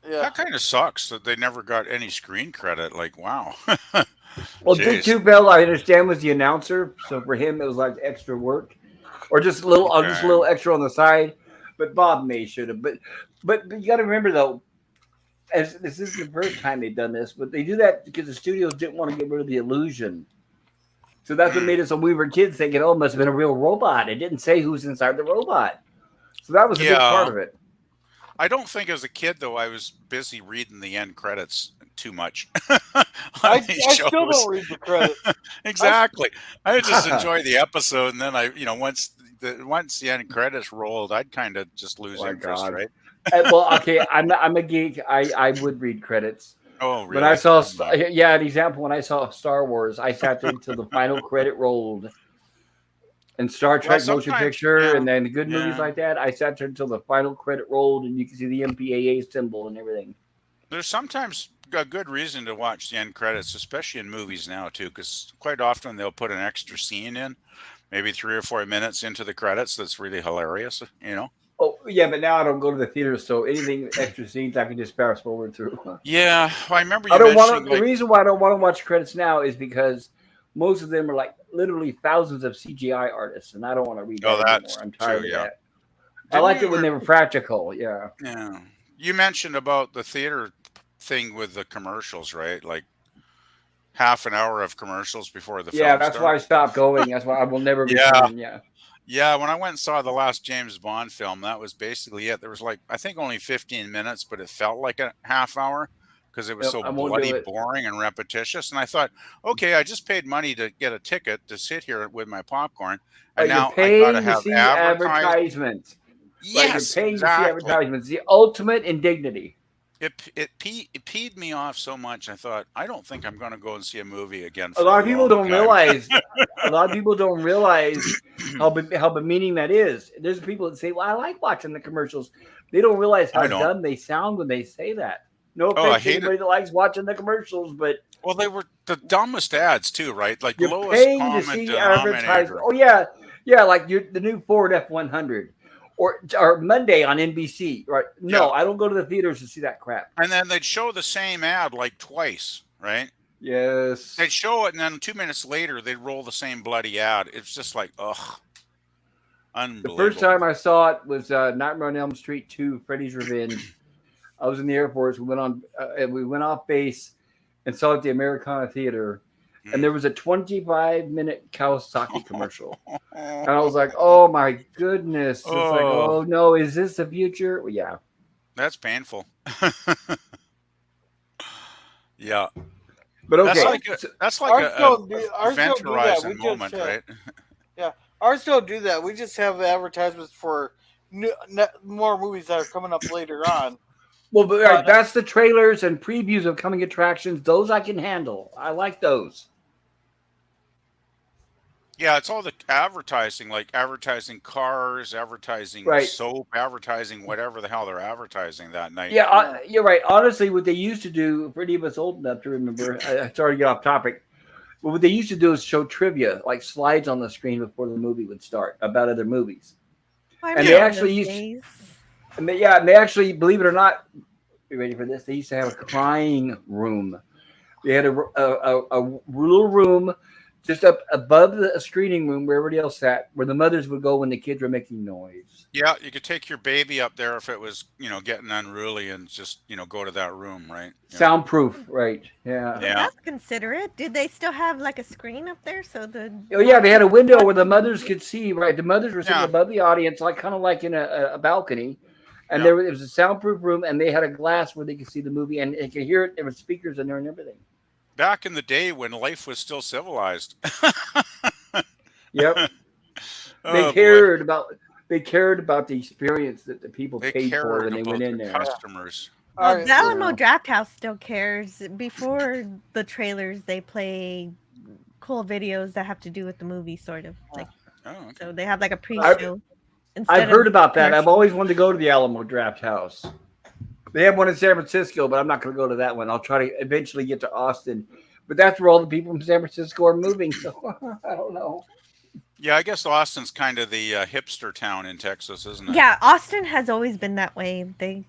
Yeah, That kind of sucks that they never got any screen credit. Like, wow. Well, Dick Jeez. Tufeld, I understand, was the announcer, so for him it was like extra work, or just a little, just a Okay. little extra on the side. But Bob May should have. But you got to remember though, as this is the first time they've done this, but they do that because the studios didn't want to get rid of the illusion. So that's what made us when we were kids thinking, oh, it must have been a real robot. It didn't say who's inside the robot. So that was a big part Yeah. of it. I don't think as a kid though I was busy reading the end credits too much I on these still shows. don't read the credits. Exactly. I would just enjoy the episode, and then once the end credits rolled, I'd kind of just lose Oh my interest, God. right? Well, okay, I'm a geek. I would read credits. Oh, When I really? saw, I'm not. an example, when I saw Star Wars, I sat there until the final credit rolled. And Star Well, Trek motion sometimes, picture, yeah, and then the good movies yeah. like that, I sat there until the final credit rolled, and you can see the MPAA symbol and everything. There's sometimes a good reason to watch the end credits, especially in movies now too, because quite often they'll put an extra scene in, maybe 3 or 4 minutes into the credits. That's really hilarious, Oh yeah, but now I don't go to the theater, so anything extra scenes I can just fast forward through. Yeah, I remember I you don't want mentioning to. The reason why I don't want to watch credits now is because most of them are like literally thousands of CGI artists, and I don't want to read that anymore. that's I'm tired true. of Yeah. that. I Didn't liked you it when they were practical. Yeah. Yeah. You mentioned about the theater thing with the commercials, right? Like half an hour of commercials before the Yeah, film that's why I starts. stopped going. That's why I will never Yeah. return. Yeah. Yeah, when I went and saw the last James Bond film, that was basically it. There was like I think only 15 minutes, but it felt like a half hour because it was Yep, so I won't do bloody it. boring and repetitious. And I thought, okay, I just paid money to get a ticket to sit here with my popcorn, and But you're now I gotta paying to have see advertised. advertisements. Right, you're Yes, paying to see exactly. advertisements. The ultimate indignity. It peed me off so much. I thought I don't think I'm going to go and see a movie again A for lot a of people long don't time. realize. A lot of people don't realize how demeaning that is. There's people that say, "Well, I like watching the commercials." They don't realize how I don't. dumb they sound when they say that. No Oh, I offense to hate it. anybody that likes watching the commercials, but Well, they were the dumbest ads too, right? Like you're lowest paying to common see advertisement. denominator. Oh yeah, like the new Ford F100 or Monday on NBC. Right? No, Yeah. I don't go to the theaters to see that crap. And then they'd show the same ad like twice, right? Yes. They'd show it, and then 2 minutes later, they'd roll the same bloody ad. It's just like, ugh. Unbelievable. The first time I saw it was Nightmare on Elm Street 2, Freddy's Revenge. I was in the Air Force. We went off base and saw it at the Americana Theater. And there was a 25-minute Kawasaki commercial. And I was like, oh my goodness. It's like, oh no, is this the future? Well, yeah. That's painful. Yeah. But okay. That's like a event horizon moment, right? Yeah. Ours don't do that. We just have advertisements for more movies that are coming up later on. Well, but right, that's the trailers and previews of coming attractions. Those I can handle. I like those. Yeah, it's all the advertising, like advertising cars, advertising soap, advertising whatever the hell they're advertising that night. Yeah, you're right. Honestly, what they used to do, for any of us old enough to remember, I sorry to get off topic, but what they used to do is show trivia, like slides on the screen before the movie would start about other movies. And they actually used, and they actually, believe it or not, you ready for this? They used to have a crying room. They had a little room just up above the screening room where everybody else sat, where the mothers would go when the kids were making noise. Yeah, you could take your baby up there if it was, getting unruly, and just, go to that room, right? Yeah. Soundproof, right? Yeah. Yeah. That's considerate. Did they still have like a screen up there so the? Oh yeah, they had a window where the mothers could see. Right, the mothers were sitting above the audience, like kind of like in a balcony, and there was a soundproof room, and they had a glass where they could see the movie, and they could hear it. There were speakers in there and everything. Back in the day when life was still civilized. Yep. They cared about the experience that the people paid for when they went in there. Customers. Well, the Alamo Draft House still cares. Before the trailers, they play cool videos that have to do with the movie, sort of. Like, so they have like a pre-show. I've heard about that. I've always wanted to go to the Alamo Draft House. They have one in San Francisco, but I'm not going to go to that one. I'll try to eventually get to Austin. But that's where all the people from San Francisco are moving, so I don't know. Yeah, I guess Austin's kind of the hipster town in Texas, isn't it? Yeah, Austin has always been that way. It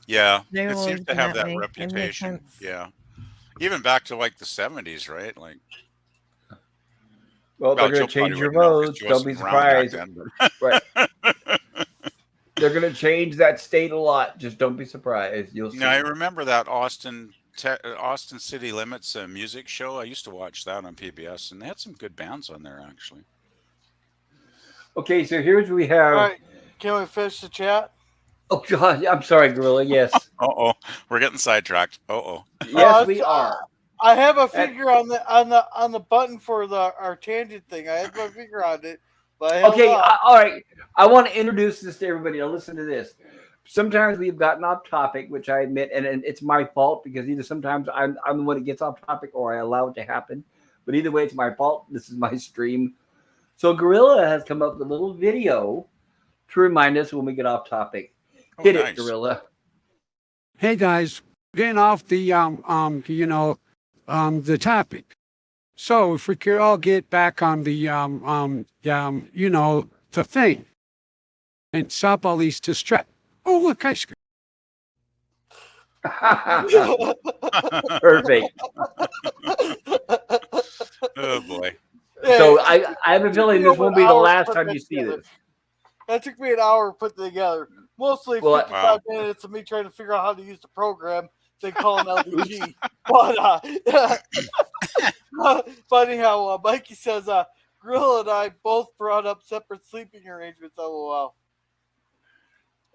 seems to have that reputation. Yeah. Even back to like the 70s, right? Like, well, they're going to change your roads. Don't be surprised. Right. They're going to change that state a lot. Just don't be surprised. You'll see. I remember that Austin City Limits music show. I used to watch that on PBS, and they had some good bands on there, actually. Okay, so here's what we have. All right. Can we finish the chat? Oh, God. I'm sorry, Gorilla. Yes. We're getting sidetracked. Yes, we are. I have a figure on the button for our tangent thing. I have my finger on it. Okay, all right. I want to introduce this to everybody. Now listen to this. Sometimes we've gotten off topic, which I admit, and it's my fault because either sometimes I'm the one that gets off topic or I allow it to happen. But either way, it's my fault. This is my stream. So Gorilla has come up with a little video to remind us when we get off topic. Hit it, Gorilla. Hey guys, getting off the topic. So if we could all get back on the the thing and stop all these distractions. Oh look, ice cream. Perfect. Oh boy. So I have a feeling this won't be the last time you see this. That took me an hour to put together. Mostly 55 minutes of me trying to figure out how to use the program. They call an LDG. But anyhow, Mikey says, Gorilla and I both brought up separate sleeping arrangements. LOL.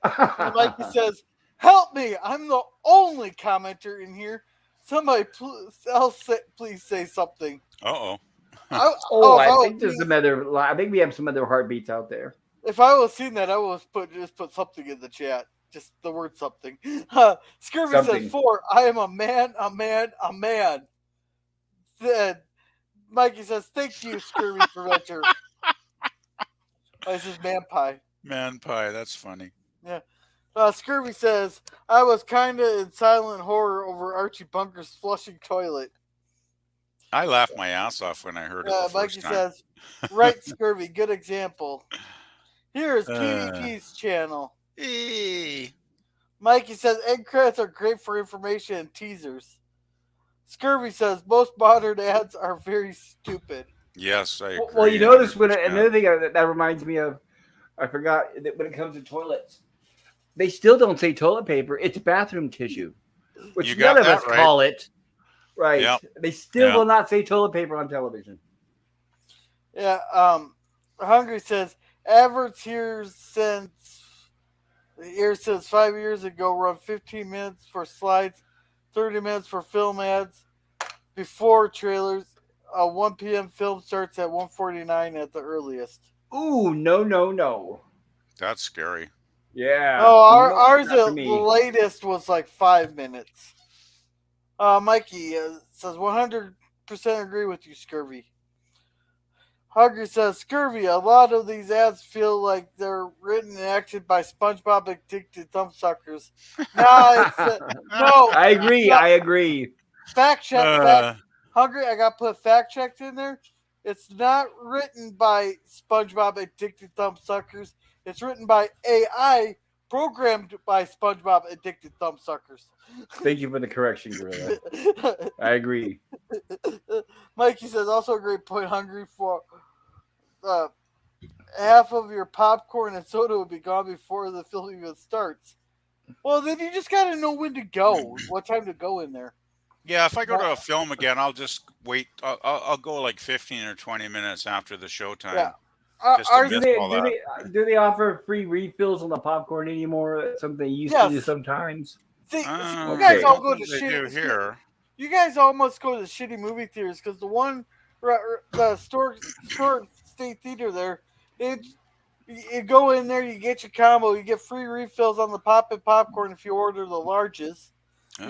And Mikey says, help me. I'm the only commenter in here. Somebody please say something. Uh-oh. I think there's some other. I think we have some other heartbeats out there. If I would have seen that, I would have just put something in the chat. Just the word something. Scurvy says 4. I am a man. Then Mikey says, thank you, Scurvy Preventer. This is man pie. Man pie, that's funny. Yeah. Scurvy says, I was kind of in silent horror over Archie Bunker's flushing toilet. I laughed my ass off when I heard it the first Mikey time. says, right, Scurvy, good example. Here's PvP's channel. Mikey says, egg credits are great for information and teasers. Scurvy says, most modern ads are very stupid. Yes, I agree. Well, you notice when another thing that reminds me of, I forgot that when it comes to toilets, they still don't say toilet paper. It's bathroom tissue, which You none got of us that right. call it. Right. Yep. They still Yep. will not say toilet paper on television. Yeah. Hungry says average here since 5 years ago run 15 minutes for slides, 30 minutes for film ads before trailers. 1 p.m. film starts at 1:49 at the earliest. Ooh, no. That's scary. Yeah. Oh, No, ours not for the me. latest was like 5 minutes. Mikey says 100% agree with you, Scurvy. Hugger says Scurvy. A lot of these ads feel like they're written and acted by SpongeBob addicted thumbsuckers. No, I agree. no. I agree. Fact check. Hungry. I got to put fact checked in there. It's not written by SpongeBob addicted thumbsuckers. It's written by AI programmed by SpongeBob addicted thumbsuckers. Thank you for the correction, Gorilla. I agree. Mikey says also a great point. Hungry for half of your popcorn and soda would be gone before the film even starts. Well, then you just got to know when to go, what time to go in there. Yeah, if I go to a film again, I'll just wait. I'll go like 15 or 20 minutes after the showtime. Yeah. Do they offer free refills on the popcorn anymore? That's something they used to do sometimes. See, you guys all go to shitty here. You guys almost go to the shitty movie theaters because the store state theater there, you go in there, you get your combo, you get free refills on the popcorn if you order the larges.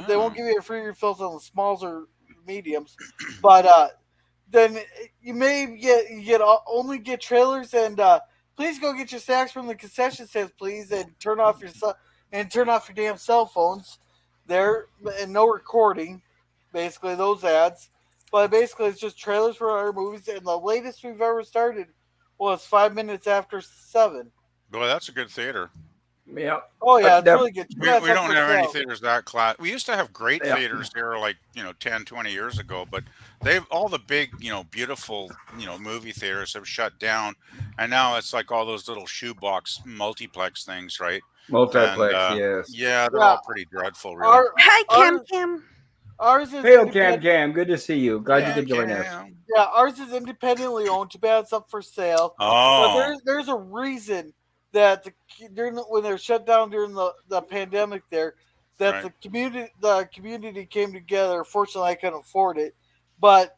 They won't give you free refills on the smalls or mediums, but then you may only get trailers and please go get your snacks from the concession stands, please, and turn off your damn cell phones there, and no recording. Basically, those ads, but basically it's just trailers for our movies, and the latest we've ever started was 5 minutes after 7. Boy, that's a good theater. Yeah. Oh yeah, it's really good. We don't have any theaters that class. We used to have great theaters there, like 10, 20 years ago, but all the big, beautiful, movie theaters have shut down, and now it's like all those little shoebox multiplex things, right? Multiplex, and, yes. Yeah, they're all pretty dreadful, really. Hi, Cam. Ours is Cam. Good to see you. Glad you could join us. Yeah, ours is independently owned. Too bad it's up for sale. Oh. But there's a reason that when they're shut down during the pandemic there, that the community came together. Fortunately, I couldn't afford it, but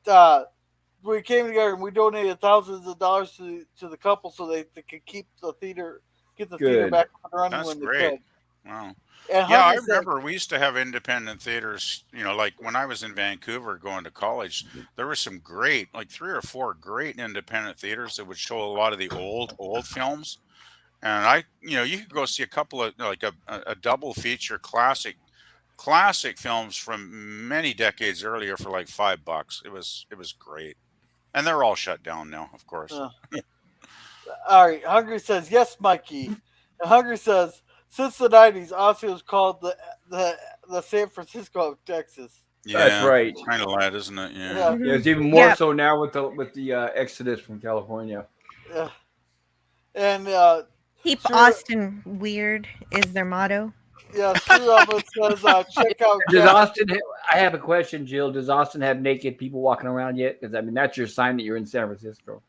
we came together and we donated thousands of dollars to the couple so they could keep the theater, get the theater back running when they could. Wow. And yeah, I remember we used to have independent theaters, like when I was in Vancouver going to college, there were some great, like 3 or 4 great independent theaters that would show a lot of the old films. And you could go see a couple of, like a double feature classic films from many decades earlier for like $5. It was great. And they're all shut down now, of course. All right. Hungry says, yes, Mikey. And Hungry says, since the 90s, Austin was called the San Francisco of Texas. Yeah, that's right. Kind of that, isn't it? Yeah. It's even more so now with the exodus from California. Yeah. And keep Austin weird is their motto. Yeah, True says check out. Does Austin? I have a question, Jill. Does Austin have naked people walking around yet? Because that's your sign that you're in San Francisco.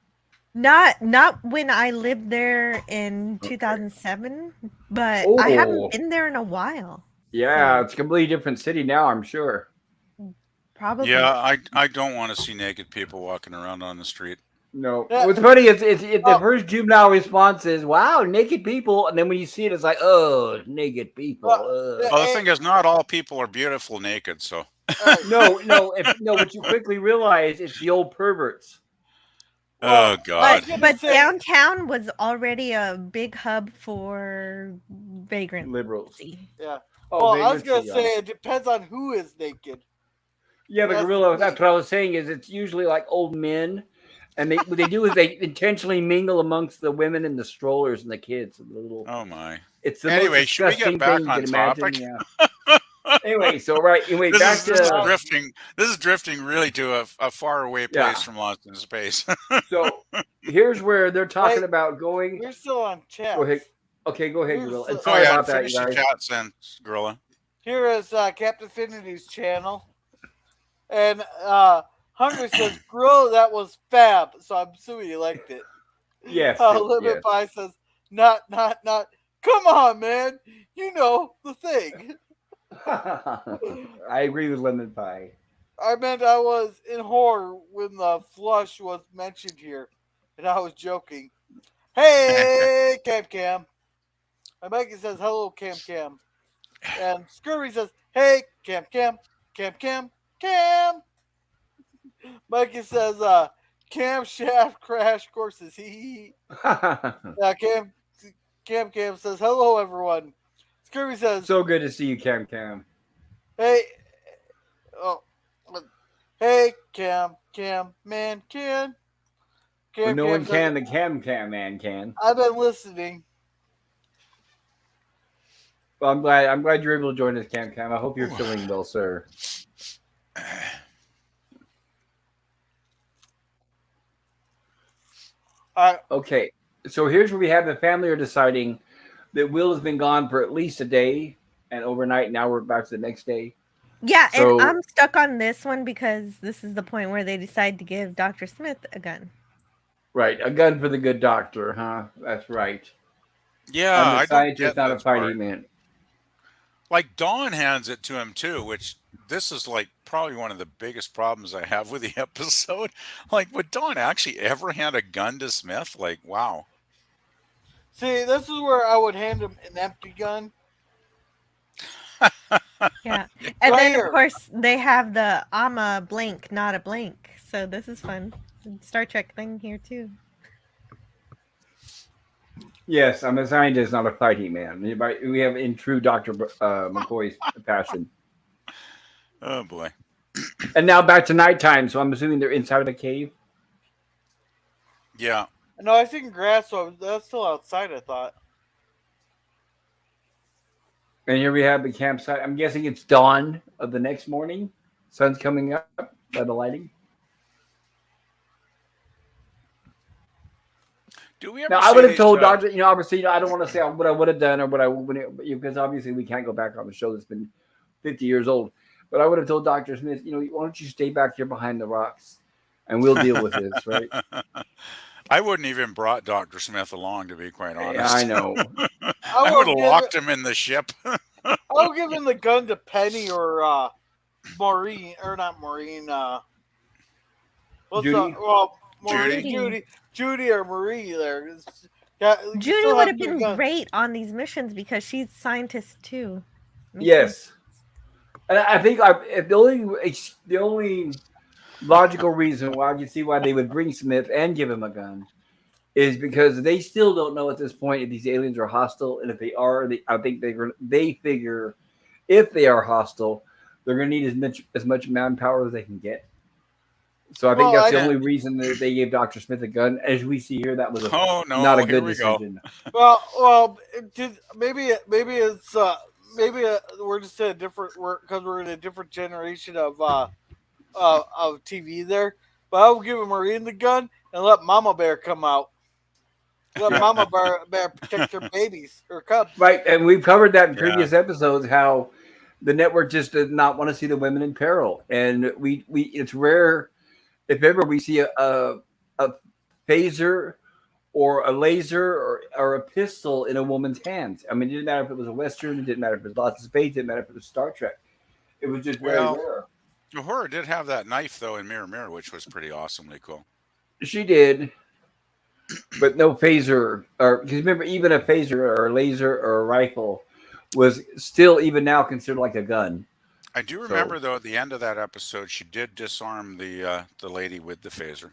Not when I lived there in 2007, but I haven't been there in a while. Yeah, it's a completely different city now, I'm sure. Probably. Yeah, I don't want to see naked people walking around on the street. No. What's funny is the first juvenile response is, wow, naked people. And then when you see it, it's like, oh, naked people. Well, the thing is, not all people are beautiful naked, so. No, but you quickly realize it's the old perverts. Oh, God. But downtown was already a big hub for vagrant liberals. Yeah. Well, I was going to say it depends on who is naked. Yeah, the gorilla, that's what I was saying, is it's usually like old men. And what they do is they intentionally mingle amongst the women and the strollers and the kids. And the little, oh, my. It's the anyway, most should we get back on topic? Yeah. Anyway, so right. Anyway, back This is to drifting. This is drifting really to a far away place from Lost in Space. so here's where they're talking Wait, about going. We're still on chat. Go ahead. Okay, go ahead, Here's Gorilla. the- And Oh sorry yeah, about and that, you finish the guys. chat then, Gorilla. Here is Captain Affinity's channel. And Hungry says, Grill, that was fab. So I'm assuming you liked it. Yes. Limit Pie says, not. Come on, man. You know the thing. I agree with Lemon Pie. I meant I was in horror when the flush was mentioned here. And I was joking. Hey, Cam. And Mikey says, hello, Cam. And Scurvy says, hey, Cam. Mikey says, camshaft crash courses. Yeah, Cam says, hello, everyone. Scurvy says, So good to see you, Cam. hey, hey, Cam, man, can. Well, no one says, can. The Cam man can. I've been listening. Well, I'm glad you're able to join us, Cam. I hope you're feeling well, sir. Okay, so here's where we have the family are deciding that Will has been gone for at least a day and overnight. Now we're back to the next day. Yeah, So- and I'm stuck on this one because this is the point where they decide to give Dr. Smith a gun. Right, a gun for the good doctor, huh? That's right. Yeah, I'm I a don't scientist, get not a this fighting part. man. Like Dawn hands it to him too, which this is like probably one of the biggest problems I have with the episode. Like, would Dawn actually ever hand a gun to Smith? Like, wow. See, this is where I would hand him an empty gun. Yeah. And Right then, here. of course, they have the I'm a blank, not a blank. So this is fun. Star Trek thing here, too. Yes, I'm a scientist, not a fighting man. We have in true Dr. McCoy's passion. Oh boy. And now back to nighttime, so I'm assuming they're inside of a cave. Yeah. No, I think grass. So that's still outside. I thought. And here we have the campsite. I'm guessing it's dawn of the next morning. Sun's coming up by the lighting. Do we ever Now, I see would have these, told Dr. Obviously, I don't want to say what I would have done or what I wouldn't, because obviously we can't go back on the show that's been 50 years old. But I would have told Dr. Smith, why don't you stay back here behind the rocks and we'll deal with this, right? I wouldn't even brought Dr. Smith along, to be quite honest. Yeah, I know. I would have locked him in the ship. I'll give him the gun to Penny or Maureen, or not Maureen. Judy? Maureen, Judy or Marie. There, yeah, Judy would have been great on these missions because she's scientist too. Yes, and I think the only logical reason why I can see why they would bring Smith and give him a gun is because they still don't know at this point if these aliens are hostile, and if they are, I think they figure if they are hostile, they're going to need as much manpower as they can get. So I think that's the only reason that they gave Dr. Smith a gun. As we see here, that was not a good decision. Well, maybe it's we're just in a different because we're in a different generation of TV there. But I will give Maureen the gun and let Mama Bear come out. Let Mama Bear protect her babies or cubs. Right, and we've covered that in previous episodes. How the network just did not want to see the women in peril, and we it's rare. If ever we see a phaser or a laser or a pistol in a woman's hands. I mean, it didn't matter if it was a Western, it didn't matter if it was Lost in Space, it didn't matter if it was Star Trek. It was just very rare. Uhura did have that knife, though, in Mirror, which was pretty awesomely cool. She did, but no phaser. Because remember, even a phaser or a laser or a rifle was still, even now, considered like a gun. I do remember, though, at the end of that episode, she did disarm the lady with the phaser.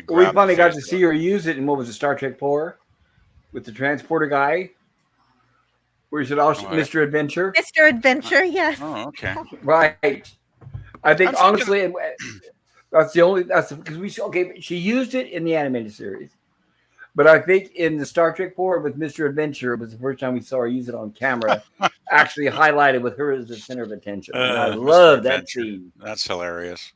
We finally got to see her use it in, what was it, Star Trek 4? With the transporter guy? Where he said, Mr. Adventure? Mr. Adventure, yes. Oh, okay. Right. I think, honestly, that's because she used it in the animated series. But I think in the Star Trek 4 with Mr. Adventure, it was the first time we saw her use it on camera. actually highlighted with her as the center of attention. And I Mr. love that Adventure. scene. That's hilarious.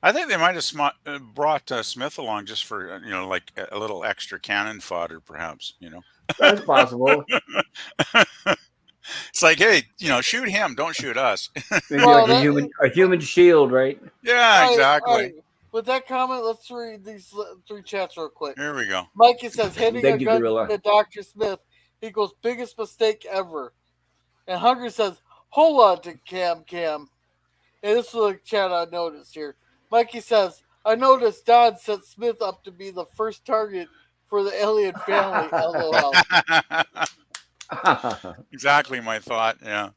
I think they might have brought Smith along just for like a little extra cannon fodder, perhaps. That's possible. It's like, hey, shoot him, don't shoot us. Maybe Well, like a human shield, right? Yeah, all exactly. right. With that comment, let's read these 3 chats real quick. Here we go. Mikey says, hitting Thank a you, gun Gorilla. to Dr. Smith equals biggest mistake ever. And Hungry says, hold on to Cam. And this is a chat I noticed here. Mikey says, I noticed Don set Smith up to be the first target for the alien family. LOL. Exactly my thought. Yeah.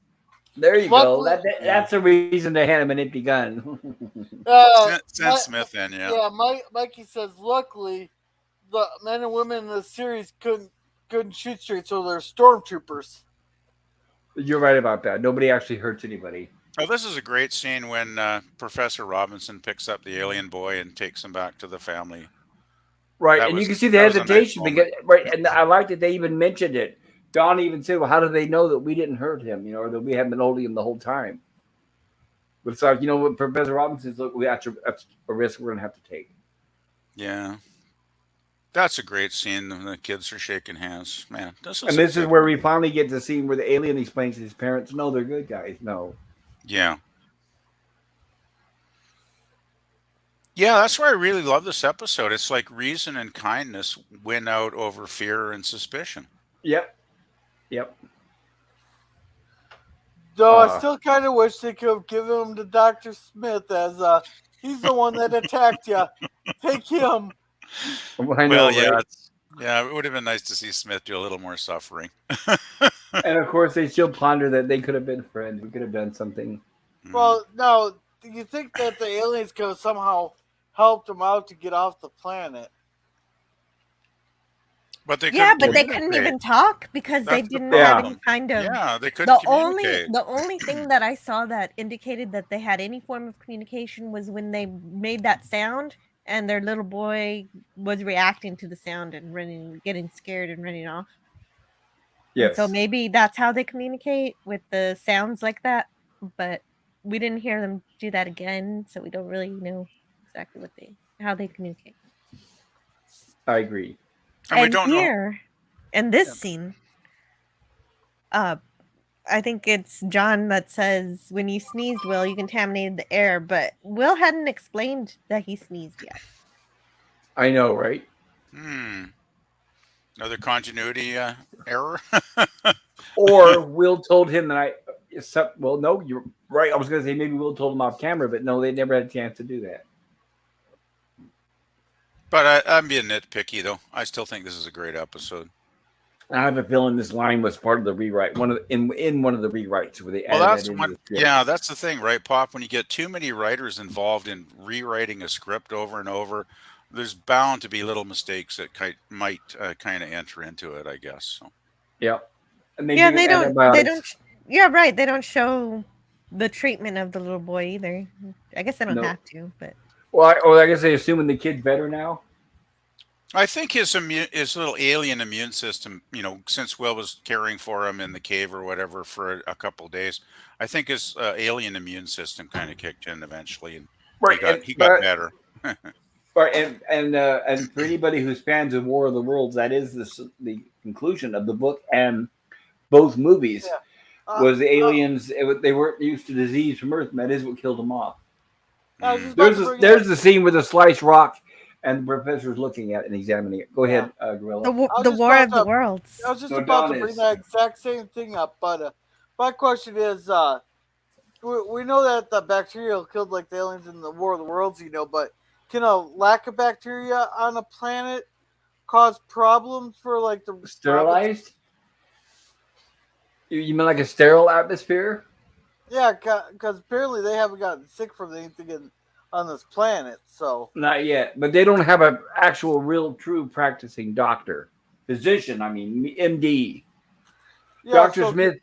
There you Luckily- go. That's a reason to hand him an empty gun. Send Smith in. Yeah. Yeah, Mikey says, luckily, the men and women in the series couldn't shoot straight, so they're stormtroopers. You're right about that. Nobody actually hurts anybody. Oh, this is a great scene when Professor Robinson picks up the alien boy and takes him back to the family. Right, That and was- you can see the that was a nice hesitation moment. because right, and I like that they even mentioned it. Don even said, "Well, how do they know that we didn't hurt him? Or that we haven't been holding him the whole time?" But it's like what Professor Robinson says, "Look, that's a risk we're going to have to take." Yeah. That's a great scene. The kids are shaking hands. Man, this is And this is where we finally get the scene where the alien explains to his parents, "No, they're good guys. No." Yeah. Yeah, that's why I really love this episode. It's like reason and kindness win out over fear and suspicion. Yep. Though I still kind of wish they could have given him to Dr. Smith as he's the one that attacked you. Take him. I know, yeah, right? it would have been nice to see Smith do a little more suffering. And of course, they still ponder that they could have been friends. We could have done something. Well, no, do you think that the aliens could have somehow helped him out to get off the planet? But they Yeah, couldn't but they couldn't communicate. even talk because they That's the didn't have any problem. kind of. Yeah, they couldn't communicate. The only thing that I saw that indicated that they had any form of communication was when they made that sound and their little boy was reacting to the sound and running, getting scared and running off. Yes. So maybe that's how they communicate with the sounds like that. But we didn't hear them do that again, so we don't really know exactly how they communicate. I agree. And we don't know. Here, in this scene, I think it's John that says, when you sneezed, Will, you contaminated the air. But Will hadn't explained that he sneezed yet. I know, right? Another continuity error. Or Will told him that well, no, you're right. I was going to say maybe Will told him off camera, but no, they never had a chance to do that. But I'm being nitpicky, though. I still think this is a great episode. I have a feeling this line was part of the rewrite, in one of the rewrites where they added Well, that into the script. yeah, that's the thing, right, Pop? When you get too many writers involved in rewriting a script over and over, there's bound to be little mistakes that might kind of enter into it, I guess. So. Yeah. And They don't. Yeah, right. They don't show the treatment of the little boy either. I guess they don't have to, but. Well, I guess they assuming the kid's better now. I think his little alien immune system, since Will was caring for him in the cave or whatever for a couple of days, I think his alien immune system kind of kicked in eventually, and he got better. Right, and for anybody who's fans of War of the Worlds, that is the conclusion of the book and both movies. Yeah. Was the aliens? They weren't used to disease from Earth, and that is what killed them off. There's the scene with the sliced rock, and the professor's looking at it and examining it. Go ahead, Gorilla. The War of the Worlds. I was just about to bring that exact same thing up, but my question is, we know that the bacteria killed like the aliens in the War of the Worlds, but can a lack of bacteria on a planet cause problems for like the sterilized? You mean like a sterile atmosphere? Yeah, because apparently they haven't gotten sick from anything on this planet, so. Not yet, but they don't have an actual, real, true practicing physician, MD. Yeah, Dr. Smith,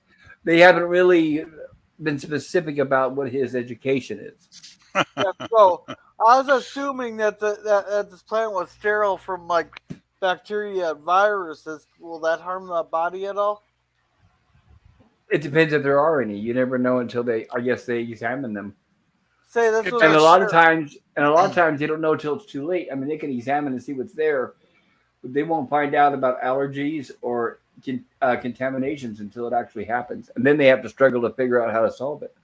they haven't really been specific about what his education is. Yeah, so I was assuming that that this planet was sterile from like bacteria and viruses. Will that harm the body at all? It depends if there are any. You never know until they examine them. Say this It was And a does. lot of times, they don't know till it's too late. I mean, they can examine and see what's there, but they won't find out about allergies or contaminations until it actually happens, and then they have to struggle to figure out how to solve it.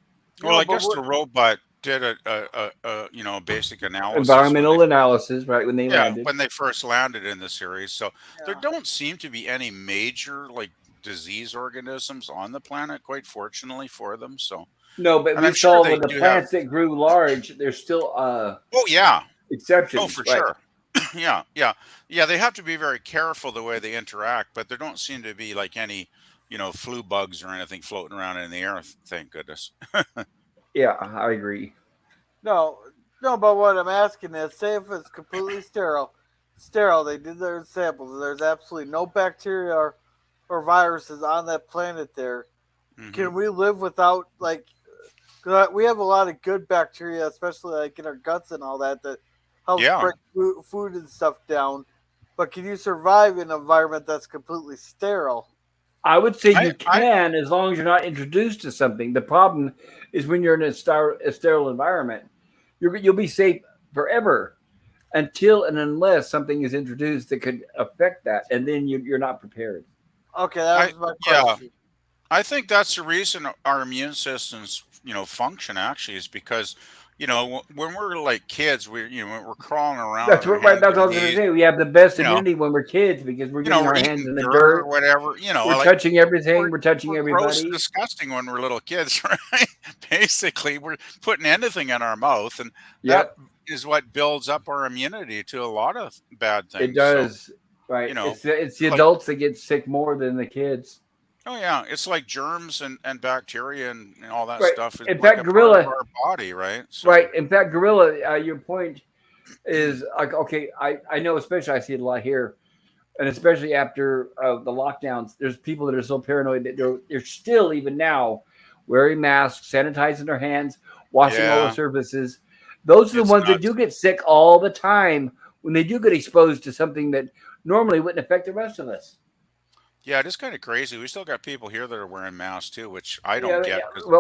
Well, no, I but guess what? the robot did a basic analysis when they Environmental analysis, right when they yeah landed. when they first landed in the series. So there Yeah. don't seem to be any major like disease organisms on the planet, quite fortunately for them. So, No, but and we I'm sure saw they with the do have. plants that grew large, there's still Oh yeah, oh exceptions, for right? sure. Yeah, yeah, yeah. They have to be very careful the way they interact, but there don't seem to be like any, flu bugs or anything floating around in the air. Thank goodness. Yeah, I agree. No, no, but what I'm asking is, say if it's completely sterile, they did their samples, and there's absolutely no bacteria or viruses on that planet there. Hmm. Can we live without, like, 'cause we have a lot of good bacteria, especially like in our guts and all that, that helps Yeah, break food and stuff down. But can you survive in an environment that's completely sterile? I would say I, you I, can as long as you're not introduced to something. The problem is when you're in a sterile environment, you'll be safe forever until and unless something is introduced that could affect that, and then you're not prepared. Okay, that I, was my yeah. question. I think that's the reason our immune systems, function actually is because, when we're like kids, we're crawling around on That's our what right. hands That's what I and was going to knees, say. We have the best you know, immunity when we're kids because we're getting we're our hands eating in the dirt or dirt. whatever, We're like touching everything. we're, We're touching we're gross and everybody. disgusting when we're little kids, right? Basically, we're putting anything in our mouth, and that Yep, is what builds up our immunity to a lot of bad it things. So, does. Right. you know, It's the like, adults that get sick more than the kids. oh yeah, it's like germs and bacteria and all that Right. stuff is In like fact, a part of gorilla. our body, right? So. Right. In fact, gorilla. Your point is like okay. I know, especially I see it a lot here, and especially after the lockdowns. There's people that are so paranoid that they're still even now wearing masks, sanitizing their hands, washing all the Yeah, surfaces. Those are the it's ones that do nuts. get sick all the time when they do get exposed to something that normally wouldn't affect the rest of us. Yeah, it is kind of crazy. We still got people here that are wearing masks too, which I don't Yeah, get yeah. because, you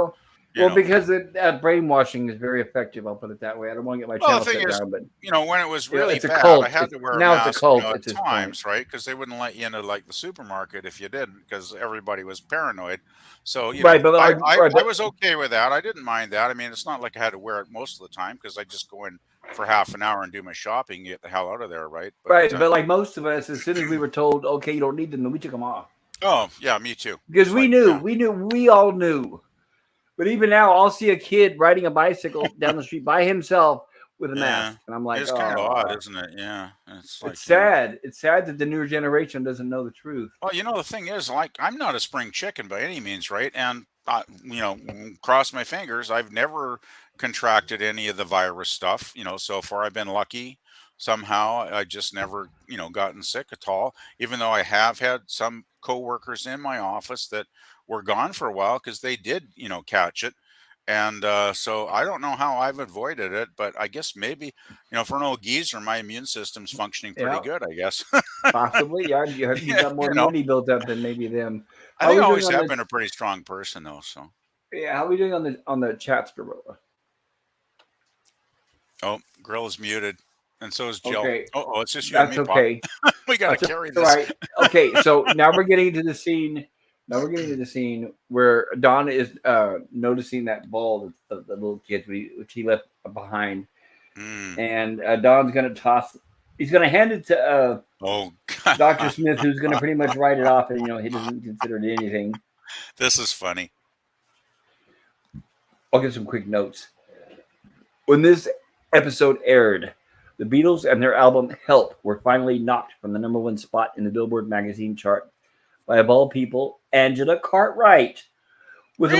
Well, know. because that brainwashing is very effective. I'll put it that way. I don't want to get my Well, the channel thing shut is, down, but when it was really it's a bad, I cult. had It's to wear a now it's a mask, cult at at this point. times, right? Because they wouldn't let you into like the supermarket if you didn't, because everybody was paranoid. So, Right, but I, like, I, right, I but was okay with that. I didn't mind that. I mean, it's not like I had to wear it most of the time because I just go in for half an hour and do my shopping, and get the hell out of there, right? But right, but like most of us, as soon as we were told, okay, you don't need them, then we took them off oh yeah, me too. because It's like, yeah, we all knew. But even now, I'll see a kid riding a bicycle down the street by himself with a yeah. mask, and I'm like, It's kind of odd, oh, isn't it? Yeah, it's it's like, sad. It's sad that the newer generation doesn't know the truth. well, the thing is, like, I'm not a spring chicken by any means, right? And, cross my fingers, I've never contracted any of the virus stuff. So far I've been lucky. Somehow I just never, gotten sick at all, even though I have had some coworkers in my office that were gone for a while because they did, catch it. And so I don't know how I've avoided it, but I guess maybe, for an old geezer, my immune system's functioning pretty Yeah, good, I guess. possibly. Yeah, you Yeah, got more immunity built up than maybe them. I How are think we I doing always on have the? been a pretty strong person though. So, Yeah, how are we doing on the chat, Gorilla? oh, Grill is muted, and so is Jill. Okay, Oh, it's just you and that's me, Pop. okay. We got to That's carry all this. right. Okay, so now we're getting to the scene. Now we're getting to the scene where Don is noticing that ball that the little kid which he left behind, Mm. and Don's gonna toss. He's gonna hand it to Oh, Doctor Smith, who's gonna pretty much write it off, and he doesn't consider it anything. this is funny. I'll give some quick notes. When this episode aired, the Beatles and their album "Help" were finally knocked from the #1 spot in the Billboard magazine chart by, of all people, Angela Cartwright, Really?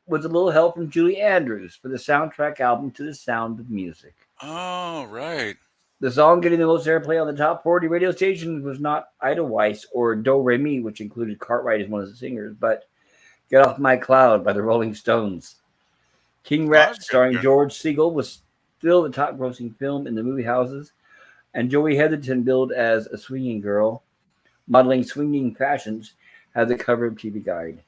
with a little help from Julie Andrews for the soundtrack album To the Sound of Music. Oh, right. The song getting the most airplay on the top 40 radio stations was not Edelweiss or Do Re Mi, which included Cartwright as one of the singers, but Get Off My Cloud by the Rolling Stones. King Oh, that's Rat, a good starring tune. George Segal, was still the top grossing film in the movie houses, and Joey Heatherton, billed as a swinging girl, modeling swinging fashions, had the cover of TV Guide.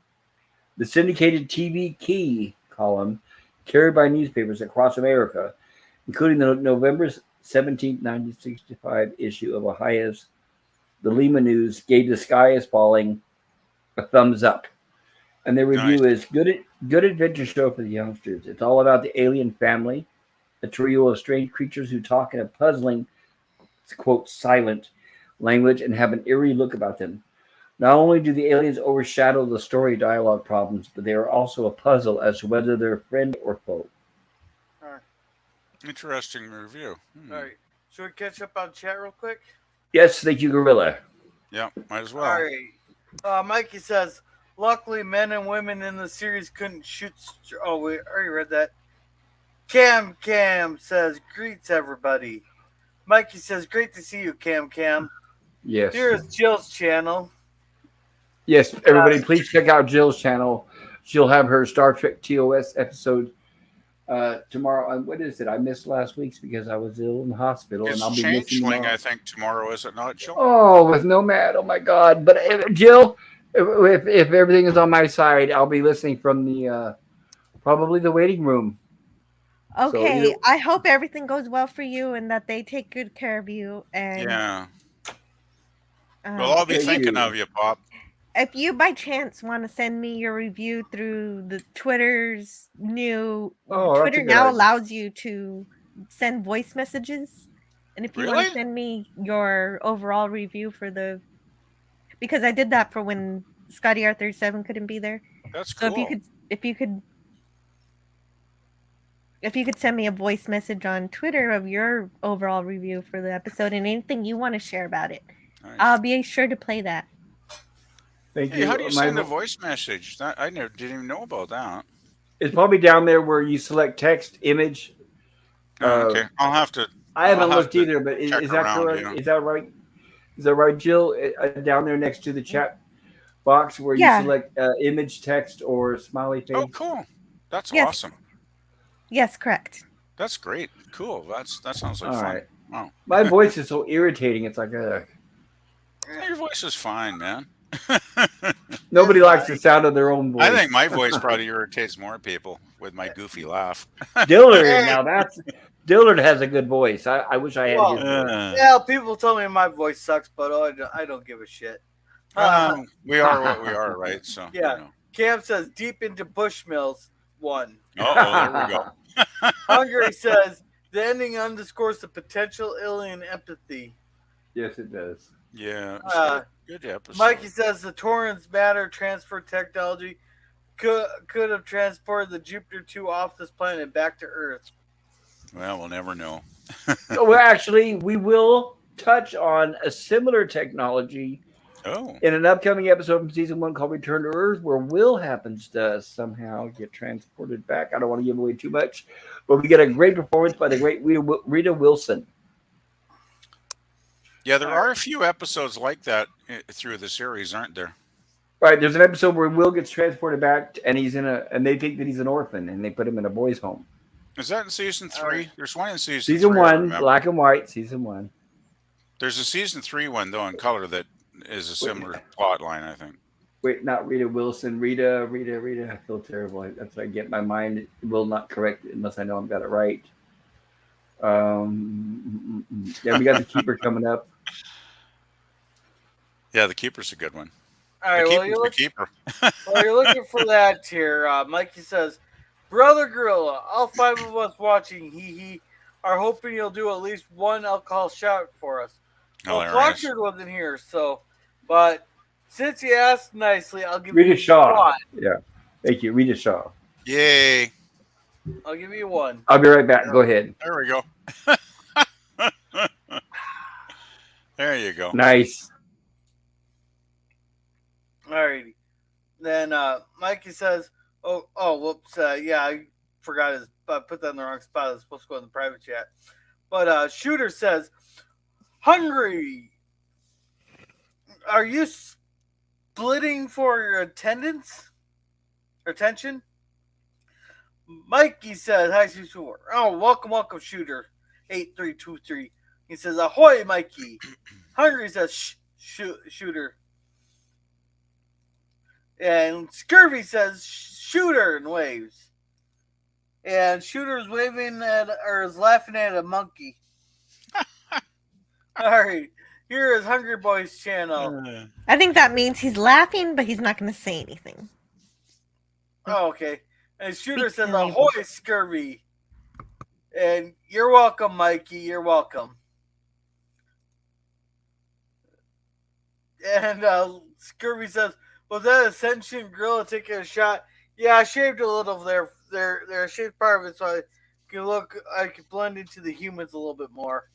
The syndicated TV Key column, carried by newspapers across America, including the November 17th, 1965 issue of Ohio's The Lima News, gave The Sky is Falling a thumbs up. And their review Nice. is good adventure show for the youngsters. It's all about the alien family, a trio of strange creatures who talk in a puzzling, quote, silent language and have an eerie look about them. Not only do the aliens overshadow the story dialogue problems, but they are also a puzzle as to whether they're friend or foe. All right. Interesting review. All right. Should we catch up on chat real quick? Yes, thank you, Gorilla. Yeah, might as well. All right. Mikey says, luckily, men and women in the series couldn't shoot. Oh, we already read that. Cam says, greets everybody. Mikey says, great to see you, Cam. Yes. Here's Jill's channel. Yes, everybody, please check out Jill's channel. She'll have her Star Trek TOS episode tomorrow. What is it? I missed last week's because I was ill in the hospital, It's and I'll be missing Changeling, tomorrow. I think, tomorrow, is it not, Jill? Oh, with Nomad. Oh my God! But Jill, if everything is on my side, I'll be listening from the probably the waiting room. Okay, So, I hope everything goes well for you and that they take good care of you. And Yeah. Well, I'll be thank thinking you. of you, Pop. if you by chance want to send me your review through the Twitter's new Oh, that's a Twitter good now idea. allows you to send voice messages. And if you want Really? to send me your overall review for the because I did that for when Scotty R37 couldn't be there. That's So cool. if you could send me a voice message on Twitter of your overall review for the episode and anything you want to share about it, Nice. I'll be sure to play that. Thank Hey, you. how do you My send a vo- voice message? I didn't even know about that. It's probably down there where you select text, image. Oh, okay, I'll have to. I haven't I'll have looked to either, but check is that around, correct? yeah. Is that right? Is that right, Jill? Down there next to the chat box where you Yeah. select image, text, or smiley face. Oh, cool. That's Yes. awesome. Yes, correct. That's great. Cool. That sounds like All fun. right. Wow. My voice is so irritating. It's like Your voice is fine, man. nobody likes the sound of their own voice. I think my voice probably irritates more people with my goofy laugh. Dillard. Now Dillard has a good voice. I wish I had Well, his voice. Yeah, people tell me my voice sucks, but I don't give a shit. We are what we are, right? So Yeah. You know. Cam says, deep into Bushmills, 1. There we go. Hungary says, the ending underscores the potential alien empathy. Yes, it does. Yeah. Good episode. Mikey says, the Taurons matter transfer technology could have transported the Jupiter 2 off this planet and back to Earth. Well, we'll never know. Well, actually, we will touch on a similar technology in an upcoming episode from season 1 called Return to Earth, where Will happens to somehow get transported back. I don't want to give away too much, but we get a great performance by the great Rita Wilson. Yeah, there are a few episodes like that through the series, aren't there? Right, there's an episode where Will gets transported back, and and they think that he's an orphan, and they put him in a boys' home. Is that in season 3? There's one in season 3. Season I 1, remember. black and white, season 1. There's a season 3 one though in color that is a similar plot line, I think. Wait, not Rita Wilson. Rita. I feel terrible. That's what I get. My mind will not correct it unless I know I've got it right. Yeah, we got the Keeper coming up. Yeah, the Keeper's a good one. All right, the Keeper. Well, you're looking for that here. Mikey says, Brother Gorilla, all 5 of us watching, are hoping you'll do at least one alcohol shot for us. Well, Flockard wasn't here, but since you asked nicely, I'll give Rita you Shaw. one. Yeah, thank you, Rita Shaw. Yay! I'll give you one. I'll be right back. Go ahead. There we go. There you go. Nice. Alrighty. Then Mikey says, "Oh, whoops! Yeah, I forgot I put that in the wrong spot. I was supposed to go in the private chat." But Shooter says, "Hungry, are you splitting for your attention?" Mikey says, "Hi, Shooter. Oh, welcome, Shooter. 8323." He says, "Ahoy, Mikey." Hungry says, Shooter. And Scurvy says, "Shooter," and waves. And Shooter's waving at, or is laughing at a monkey. All right, here is Hungry Boy's channel. I think that means he's laughing, but he's not going to say anything. Oh, okay. And Shooter Speak says, to "Ahoy, Scurvy." And you're welcome, Mikey. You're welcome. And Scurvy says, "Was that a sentient gorilla taking a shot?" Yeah, I shaved a little there. I shaved part of it so I could blend into the humans a little bit more.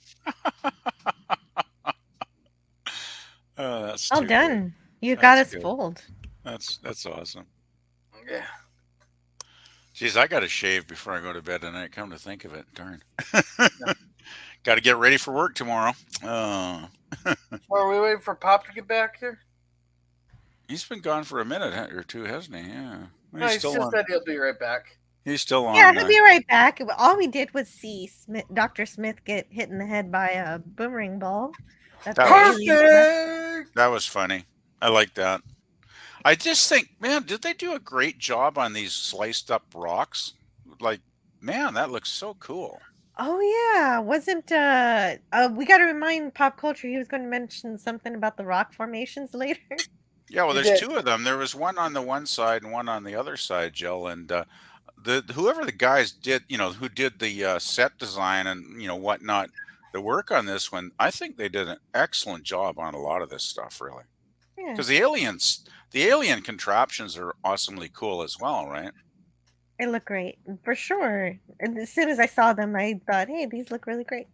Oh, that's All too done. good. You got That's us good. fooled. That's awesome. Yeah. Geez, I got to shave before I go to bed tonight. Come to think of it, darn. Got to get ready for work tomorrow. Are we waiting for Pop to get back here? He's been gone for a minute or two, hasn't he? Yeah. No, he just said he'll be right back. He's still on. Yeah, he'll be right back. All we did was see Dr. Smith get hit in the head by a boomerang ball. That was funny. I like that. I just think, man, did they do a great job on these sliced up rocks? Like, man, that looks so cool. Oh yeah, wasn't we got to remind Pop Culture he was going to mention something about the rock formations later. Yeah, well, there's two of them. There was one on the one side and one on the other side, Jill, and whoever the guys did, who did the set design and whatnot, the work on this one, I think they did an excellent job on a lot of this stuff, really. Because the alien contraptions are awesomely cool as well, right? They look great, for sure. And as soon as I saw them, I thought, hey, these look really great.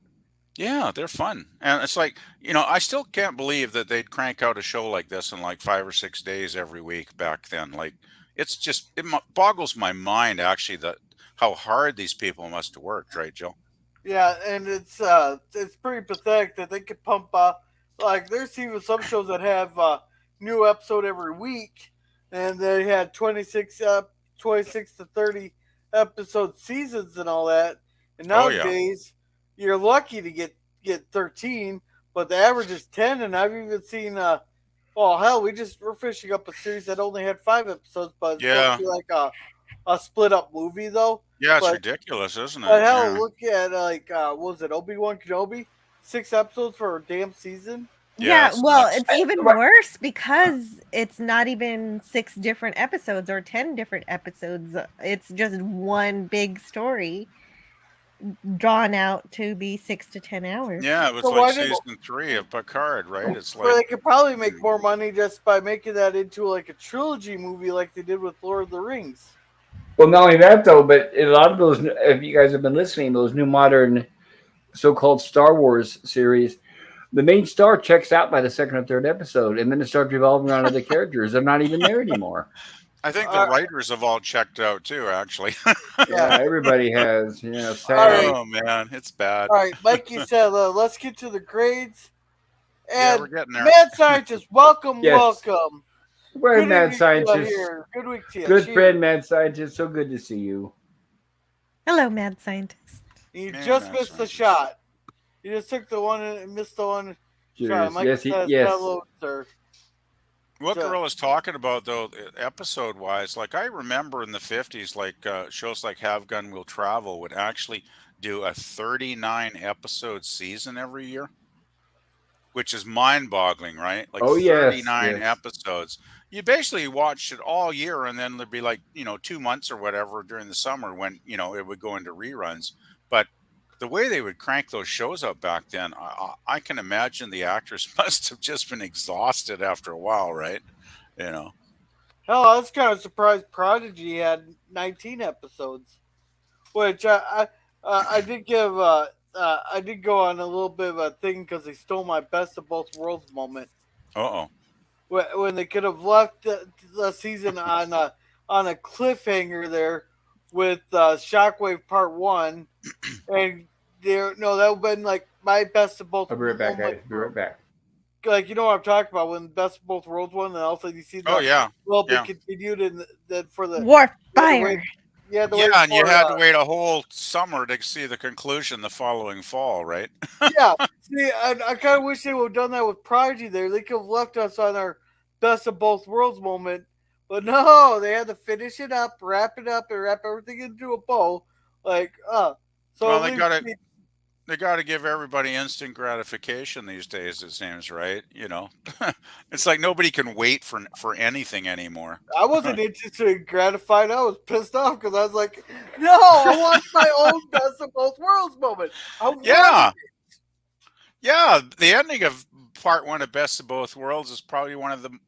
Yeah, they're fun. And it's like, I still can't believe that they'd crank out a show like this in like 5 or 6 days every week back then. Like, it boggles my mind, actually, that how hard these people must have worked, right, Jill? Yeah, and it's pretty pathetic that they could pump like there's even some shows that have new episode every week, and they had 26 to 30 episode seasons and all that. And nowadays, you're lucky to get 13, but the average is 10. And I've even seen we're finishing up a series that only had 5 episodes, but it's supposed to be like a split up movie though. Yeah, it's ridiculous, isn't it? But hell, look at what was it, Obi-Wan Kenobi? 6 episodes for a damn season. Yeah, well, it's even worse because it's not even 6 different episodes or 10 different episodes. It's just one big story drawn out to be 6 to 10 hours. Yeah, it was like season 3 of Picard, right? It's like, they could probably make more money just by making that into like a trilogy movie like they did with Lord of the Rings. Well, not only that, though, but a lot of those, if you guys have been listening, those new modern so-called Star Wars series, the main star checks out by the 2nd or 3rd episode, and then it starts revolving around other characters. They're not even there anymore. I think the writers have all checked out, too, actually. Yeah, everybody has. Yeah, Oh, man, it's bad. All right, Mikey said, let's get to the grades. And we're getting there. Mad Scientist, welcome. We're Mad Scientist. Good week to you. Good friend, Mad Scientist. So good to see you. Hello, Mad Scientist. You just missed the shot. You just took the one and missed the one shot. Yes. Hello, sir. What Gorilla's talking about, though, episode-wise, like I remember in the 50s, like shows like Have Gun Will Travel would actually do a 39-episode season every year, which is mind-boggling, right? Like 39 episodes. You basically watched it all year, and then there'd be like 2 months or whatever during the summer when it would go into reruns. But the way they would crank those shows out back then, I can imagine the actors must have just been exhausted after a while, right? Hell, I was kind of surprised Prodigy had 19 episodes, which I did give. I did go on a little bit of a thing because they stole my best of both worlds moment. When they could have left the season on a cliffhanger there with Shockwave Part 1, and that would have been like my best of both. I'll be right back, guys. Be right back. Like, you know what I'm talking about, when Best of Both Worlds won, and also you see that will be continued and then for the Warfire. And you had to wait a whole summer to see the conclusion the following fall, right? Yeah. See, I kind of wish they would have done that with Prodigy there. They could have left us on our Best of Both Worlds moment But no, they had to finish it up, wrap it up, and wrap everything into a bow. Like, so Well, they got to give everybody instant gratification these days. It seems, right? You know, it's like nobody can wait for anything anymore. I wasn't interested in gratified. I was pissed off because I was like, no, I want my own best of both worlds moment. Yeah. Yeah, the ending of part one of Best of Both Worlds is probably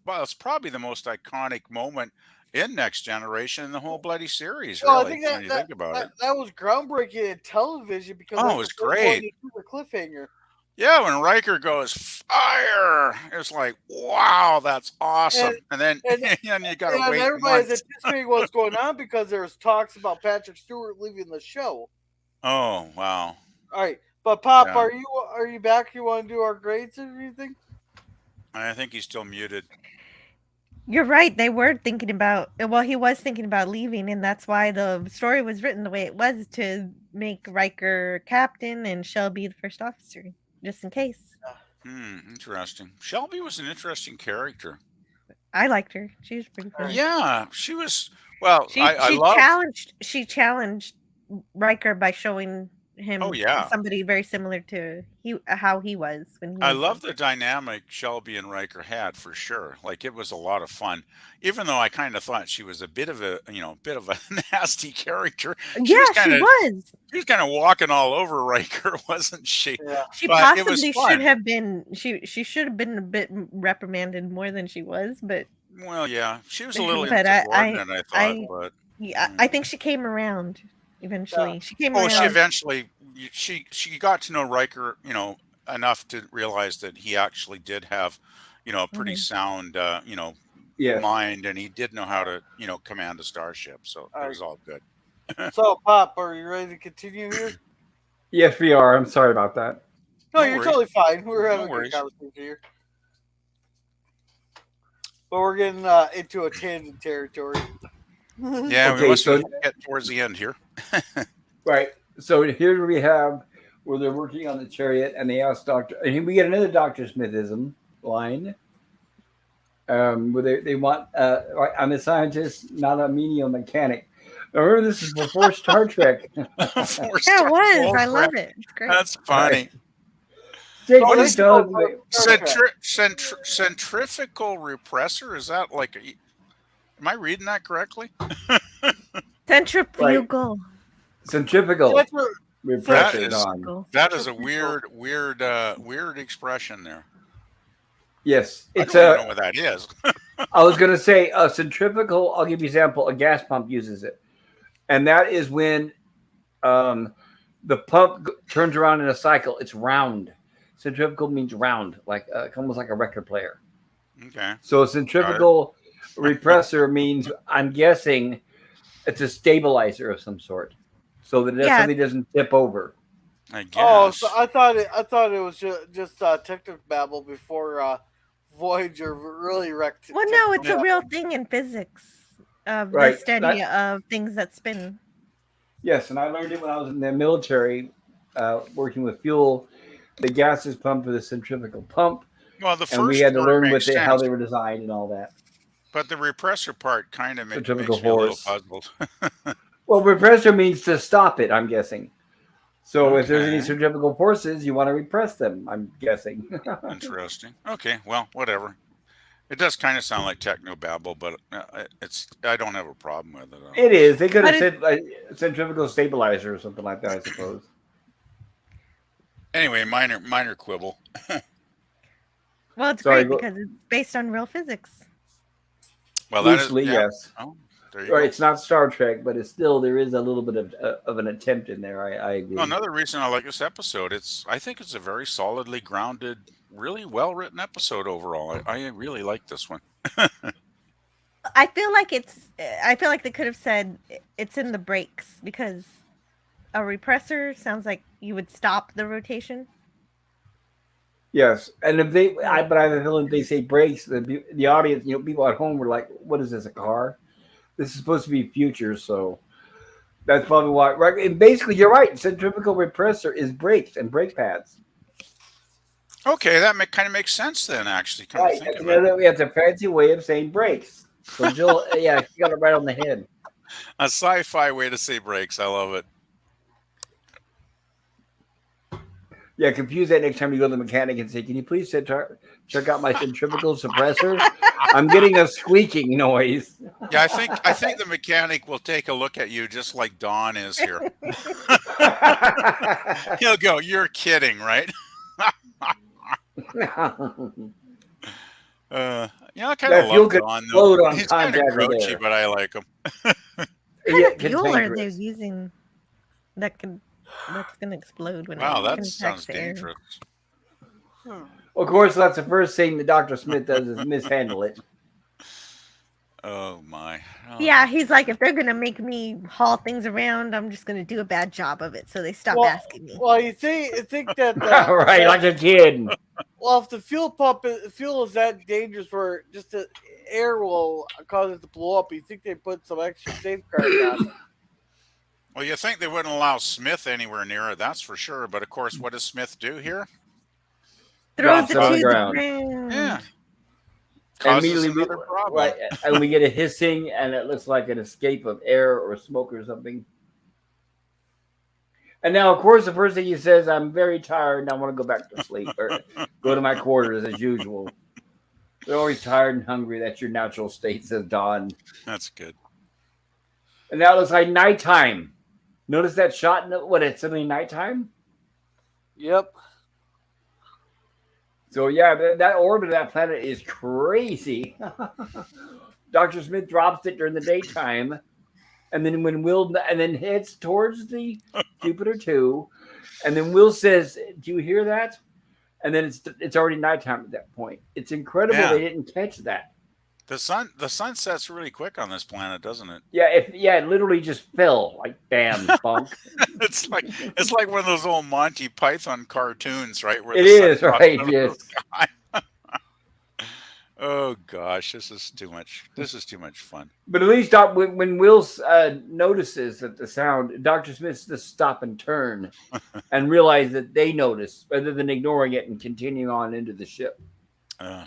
it's probably the most iconic moment in Next Generation in the whole bloody series, No, really, I think when you think about it. that was groundbreaking in television because Oh, it was great. The cliffhanger. Yeah, when Riker goes fire, it's like, wow, that's awesome. And then and you gotta wait everybody's months. anticipating what's going on because there's talks about Patrick Stewart leaving the show. Oh, wow. All right. But Pop, Yeah. are you back? You want to do our grades or anything? I think he's still muted. You're right. They were thinking about. Well, he was thinking about leaving, and that's why the story was written the way it was to make Riker captain and Shelby the first officer, just in case. Interesting. Shelby was an interesting character. I liked her. She was pretty cool. Yeah, she was. Well, She challenged Riker by showing him somebody very similar to how he was when he I was love the dynamic Shelby and Riker had, for sure. Like, it was a lot of fun, even though I kind of thought she was a bit of a nasty character. She was. She was kind of walking all over Riker, wasn't she? Yeah. She possibly should have been. She should have been a bit reprimanded more than she was, but well, yeah, she was a little insubordinate. I thought, but yeah, I think she came around. Eventually, she came around. She got to know Riker, enough to realize that he actually did have, a pretty sound, mind, and he did know how to, command a starship. So it was all good. So, Pop, are you ready to continue here? Yes, we are. I'm sorry about that. No, you're totally fine. We're having a good conversation here. But we're getting into a tangent territory. Yeah, we must get towards the end here. Right. So here we have where they're working on the chariot, and they ask Doctor, and we get another Dr. Smithism line. Where they want, I'm a scientist, not a menial mechanic. Remember, this is before Star Trek. Yeah, it was. I love it. It's great. That's funny. Centrifugal repressor? Is that like am I reading that correctly? Centrifugal. Right. Centrifugal repressor. That is a weird expression there. Yes, I don't know what that is. I was going to say centrifugal. I'll give you an example. A gas pump uses it, and that is when the pump turns around in a cycle. It's round. Centrifugal means round, like almost like a record player. Okay. So a centrifugal repressor means, I'm guessing, it's a stabilizer of some sort, so that something doesn't tip over. I guess. Oh, so I thought it was just technical babble before Voyager really wrecked. Well, no, it's a real thing in physics of the study of things that spin. Yes, and I learned it when I was in the military, working with fuel. The gas is pumped with a centrifugal pump. Well, the first and we had to learn with it how sense. they were designed and all that. But the repressor part kind of makes me a Centrifugal little force. puzzled. Well, repressor means to stop it, I'm guessing. So if there's any centrifugal forces, you want to repress them, I'm guessing. Interesting. Okay, well, whatever. It does kind of sound like technobabble, but I don't have a problem with it. It is. They could have said like centrifugal stabilizer or something like that, I suppose. Anyway, minor quibble. Well, it's great because it's based on real physics. Well, loosely, yes. Oh, there you go. It's not Star Trek, but it's still, there is a little bit of an attempt in there. I agree. Well, another reason I like this episode, I think it's a very solidly grounded, really well written episode overall. I really like this one. I feel like they could have said it's in the brakes, because a repressor sounds like you would stop the rotation. Yes, and if I have a feeling if they say brakes, the audience, people at home were like, "What is this? A car? This is supposed to be future." So that's probably why. Right, and basically, you're right. Centrifugal repressor is brakes and brake pads. Okay, that kind of makes sense then. Actually, right, it's a fancy way of saying brakes. So Jill, yeah, she got it right on the head. A sci-fi way to say brakes. I love it. Yeah, confuse that next time you go to the mechanic and say, "Can you please check out my centrifugal suppressor? I'm getting a squeaking noise." Yeah, I think the mechanic will take a look at you just like Don is here. He'll go, "You're kidding, right?" I kind of That fuel love could Don though. explode on He's kind of contact with grouchy, air. but I like him. What kind of fuel are they using that's gonna explode when Wow, it that contacts sounds the air? dangerous. Of course, that's the first thing that Dr. Smith does is mishandle it. Oh my. Oh, Yeah, he's like, if they're gonna make me haul things around, I'm just gonna do a bad job of it, so they stop asking me. Well, you think that right, like a kid. Well, if the fuel is that dangerous, where just the air will cause it to blow up, you think they put some extra safeguards on it? Well, you think they wouldn't allow Smith anywhere near it, that's for sure. But of course, what does Smith do here? Throws it Drops on to the the ground. ground. Yeah. And Causes immediately, another problem. right, and we get a hissing, and it looks like an escape of air or smoke or something. And now, of course, the first thing he says, "I'm very tired and I want to go back to sleep or go to my quarters as usual." They're always tired and hungry. That's your natural state, says Don. That's good. And now it looks like nighttime. Notice that shot? What? It's suddenly nighttime. Yep. So yeah, that orbit of that planet is crazy. Dr. Smith drops it during the daytime, and then and then heads towards the Jupiter 2, and then Will says, "Do you hear that?" And then it's already nighttime at that point. It's incredible they didn't catch that. The sun sets really quick on this planet, doesn't it? Yeah, it literally just fell like bam, bunk. It's like one of those old Monty Python cartoons, right? Where It the sun is drops right. out of the Yes. sky. Oh gosh, this is too much. This is too much fun. But at least when Will notices that the sound, Dr. Smith just stop and turn and realize that they notice rather than ignoring it and continuing on into the ship.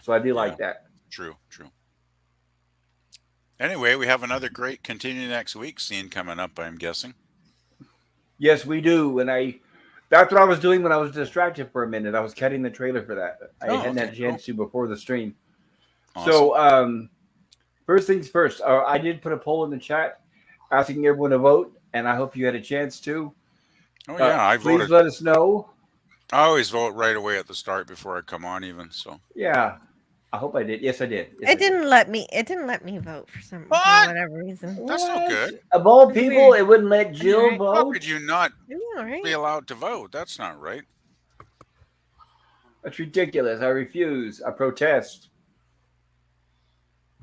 So I do like that. True. Anyway, we have another great continue next week scene coming up, I'm guessing. Yes, we do. And that's what I was doing when I was distracted for a minute. I was cutting the trailer for that. I hadn't had a chance to before the stream. Awesome. So first things first, I did put a poll in the chat asking everyone to vote, and I hope you had a chance to. Oh yeah, I voted. Please let us know. I always vote right away at the start before I come on, even so. Yeah, I hope I did. Yes, I did. Yes, it didn't let me. It didn't let me vote for whatever reason. That's not good. Of all people, it wouldn't let Jill vote. How could you not be allowed to vote? That's not right. That's ridiculous. I refuse. I protest.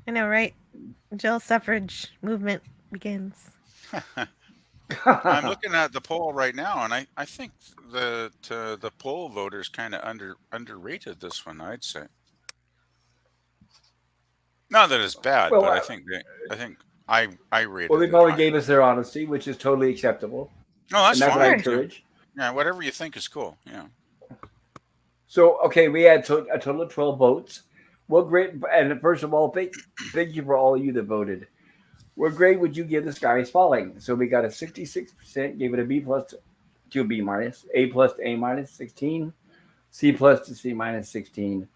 I know, right? Jill suffrage movement begins. I'm looking at the poll right now, and I think the poll voters kind of underrated this one. I'd say. Not that it's bad, but I think I rated. Well, they probably gave us their honesty, which is totally acceptable. No, that's fine. What I encourage. Yeah, whatever you think is cool. Yeah. So okay, we had a total of 12 votes. What grade? And first of all, thank you for all of you that voted. What grade would you give The Sky Is Falling? So we got a 66%, gave it a B plus to a B minus, A plus to A minus 16, C plus to C minus 16.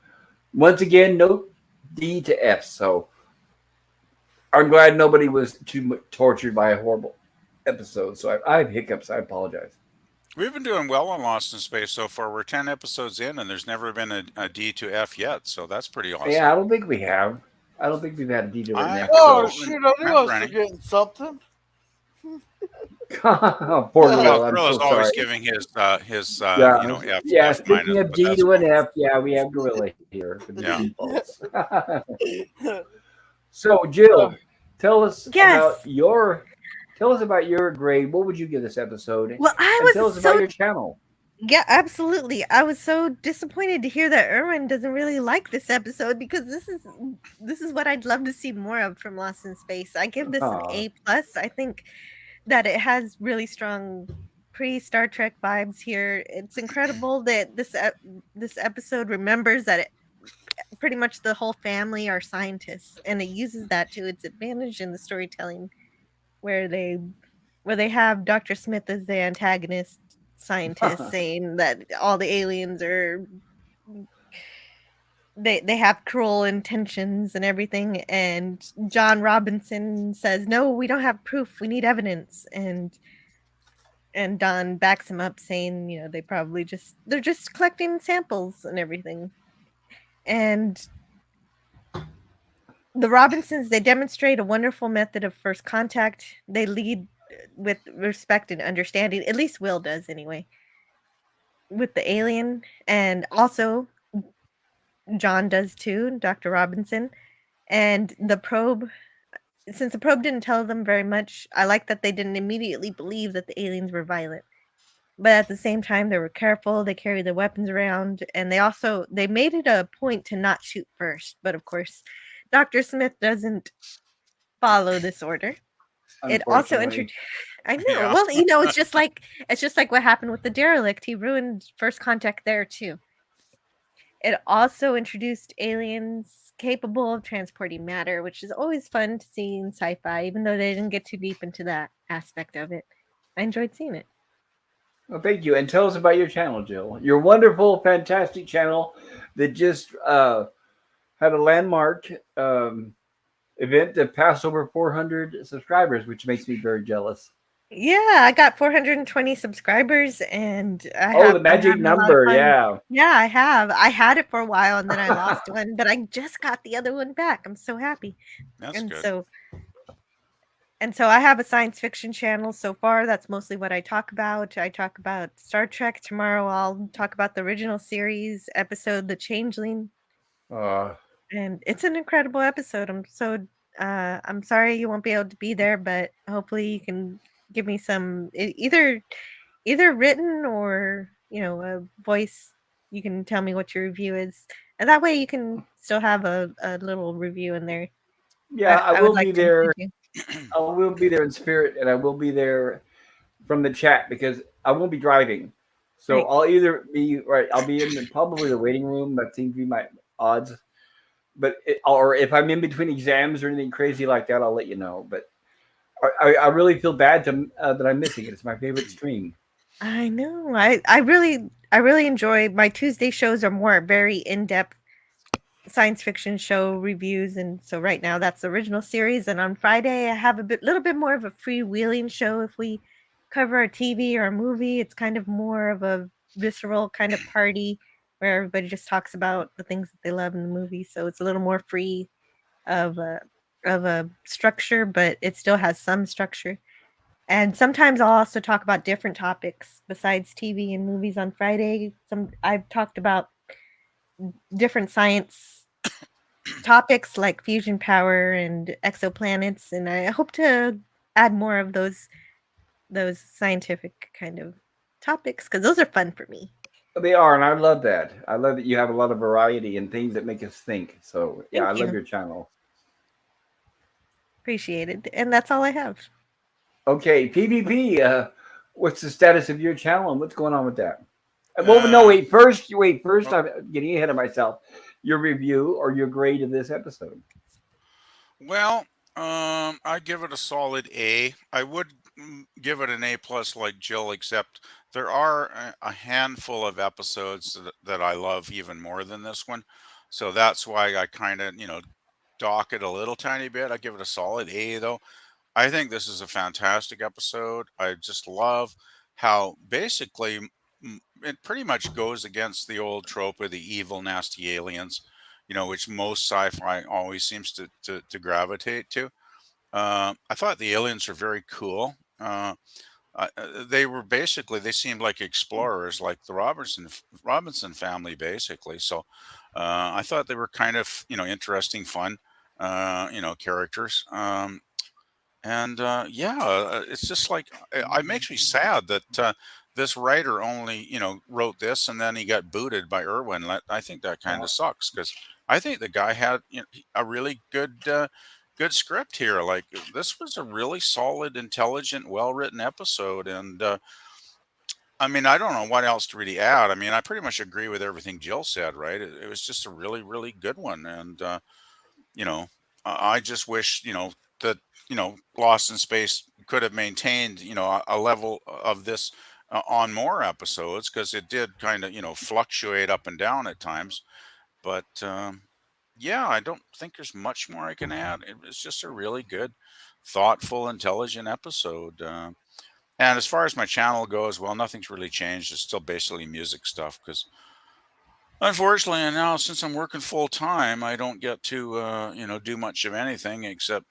Once again, note D to F. So I'm glad nobody was too tortured by a horrible episode. So I have hiccups. I apologize. We've been doing well on Lost in Space so far. We're 10 episodes in, and there's never been a D to F yet. So that's pretty awesome. Yeah, I don't think we have. I don't think we've had a D to F. Oh, shoot, I knew I was forgetting something. Poor Will. I'm Gorilla's so always sorry. giving his F. Yeah, speaking of D to an F, yeah, we have Gorilla here for the defaults. So, Jill, tell us about your grade. What would you give this episode? Well, tell us about your channel. Yeah, absolutely. I was so disappointed to hear that Erwin doesn't really like this episode because this is what I'd love to see more of from Lost in Space. I give this an A plus. I think that it has really strong pre-Star Trek vibes here. It's incredible that this episode remembers that pretty much the whole family are scientists, and it uses that to its advantage in the storytelling, where they have Dr. Smith as the antagonist scientist saying that all the aliens are they have cruel intentions and everything, and John Robinson says, "No, we don't have proof. We need evidence." And Don backs him up saying, they're just collecting samples and everything. And the Robinsons, they demonstrate a wonderful method of first contact. They lead with respect and understanding. At least Will does anyway. With the alien, and also John does too, Dr. Robinson. And the probe, since the probe didn't tell them very much, I like that they didn't immediately believe that the aliens were violent. But at the same time, they were careful. They carried their weapons around, and they made it a point to not shoot first. But of course, Dr. Smith doesn't follow this order. It also Unfortunately. I know. Yeah. Well, it's just like what happened with the derelict. He ruined first contact there too. It also introduced aliens capable of transporting matter, which is always fun to see in sci-fi, even though they didn't get too deep into that aspect of it. I enjoyed seeing it. Well, thank you. And tell us about your channel, Jill. Your wonderful, fantastic channel that just had a landmark event to pass over 400 subscribers, which makes me very jealous. Yeah, I got 420 subscribers, and the magic number, yeah. Yeah, I have. I had it for a while, and then I lost one, but I just got the other one back. I'm so happy. That's and good. so I have a science fiction channel so far. That's mostly what I talk about. I talk about Star Trek. Tomorrow I'll talk about the original series episode, The Changeling. And it's an incredible episode. I'm sorry you won't be able to be there, but hopefully you can give me some either written or a voice. You can tell me what your review is, and that way you can still have a little review in there. Yeah, I will be there. To I will be there in spirit, and I will be there from the chat because I won't be driving. So Right. I'll either be I'll be in probably the waiting room. That seems to be my odds. But or if I'm in between exams or anything crazy like that, I'll let you know. But I really feel bad that I'm missing it. It's my favorite stream. I know. I really enjoy my Tuesday shows are more very in-depth science fiction show reviews, and so right now that's the original series, and on Friday I have little bit more of a freewheeling show. If we cover a TV or a movie, it's kind of more of a visceral kind of party where everybody just talks about the things that they love in the movie, so it's a little more free of a structure, but it still has some structure. And sometimes I'll also talk about different topics besides TV and movies on Friday. I've talked about different science topics like fusion power and exoplanets, and I hope to add more of those scientific kind of topics because those are fun for me. They are, and I love that. I love that you have a lot of variety and things that make us think. So yeah, I love your channel. Appreciate it, and that's all I have. Okay, PvP. What's the status of your channel and what's going on with that? Well, no, wait. First, I'm getting ahead of myself. Your review or your grade of this episode? Well, I give it a solid A. I would give it an A plus like Jill, except there are a handful of episodes that I love even more than this one. So that's why I kind of, dock it a little tiny bit. I give it a solid A though. I think this is a fantastic episode. I just love how basically it pretty much goes against the old trope of the evil, nasty aliens, which most sci-fi always seems to gravitate to. I thought the aliens were very cool. They seemed like explorers, like the Robinson family, basically. So I thought they were kind of, interesting, fun, characters. It's just like it makes me sad that this writer only wrote this and then he got booted by Irwin. I think that kind of sucks because I think the guy had a really good script here. Like this was a really solid, intelligent, well written episode, and I mean, I don't know what else to really add. I mean, I pretty much agree with everything Jill said, right? It was just a really, really good one. And, you know, I just wish, that, Lost in Space could have maintained, a level of this on more episodes, because it did kind of, fluctuate up and down at times. But yeah, I don't think there's much more I can add. It was just a really good, thoughtful, intelligent episode. And as far as my channel goes, well, nothing's really changed. It's still basically music stuff because, unfortunately, and now since I'm working full time, I don't get to do much of anything except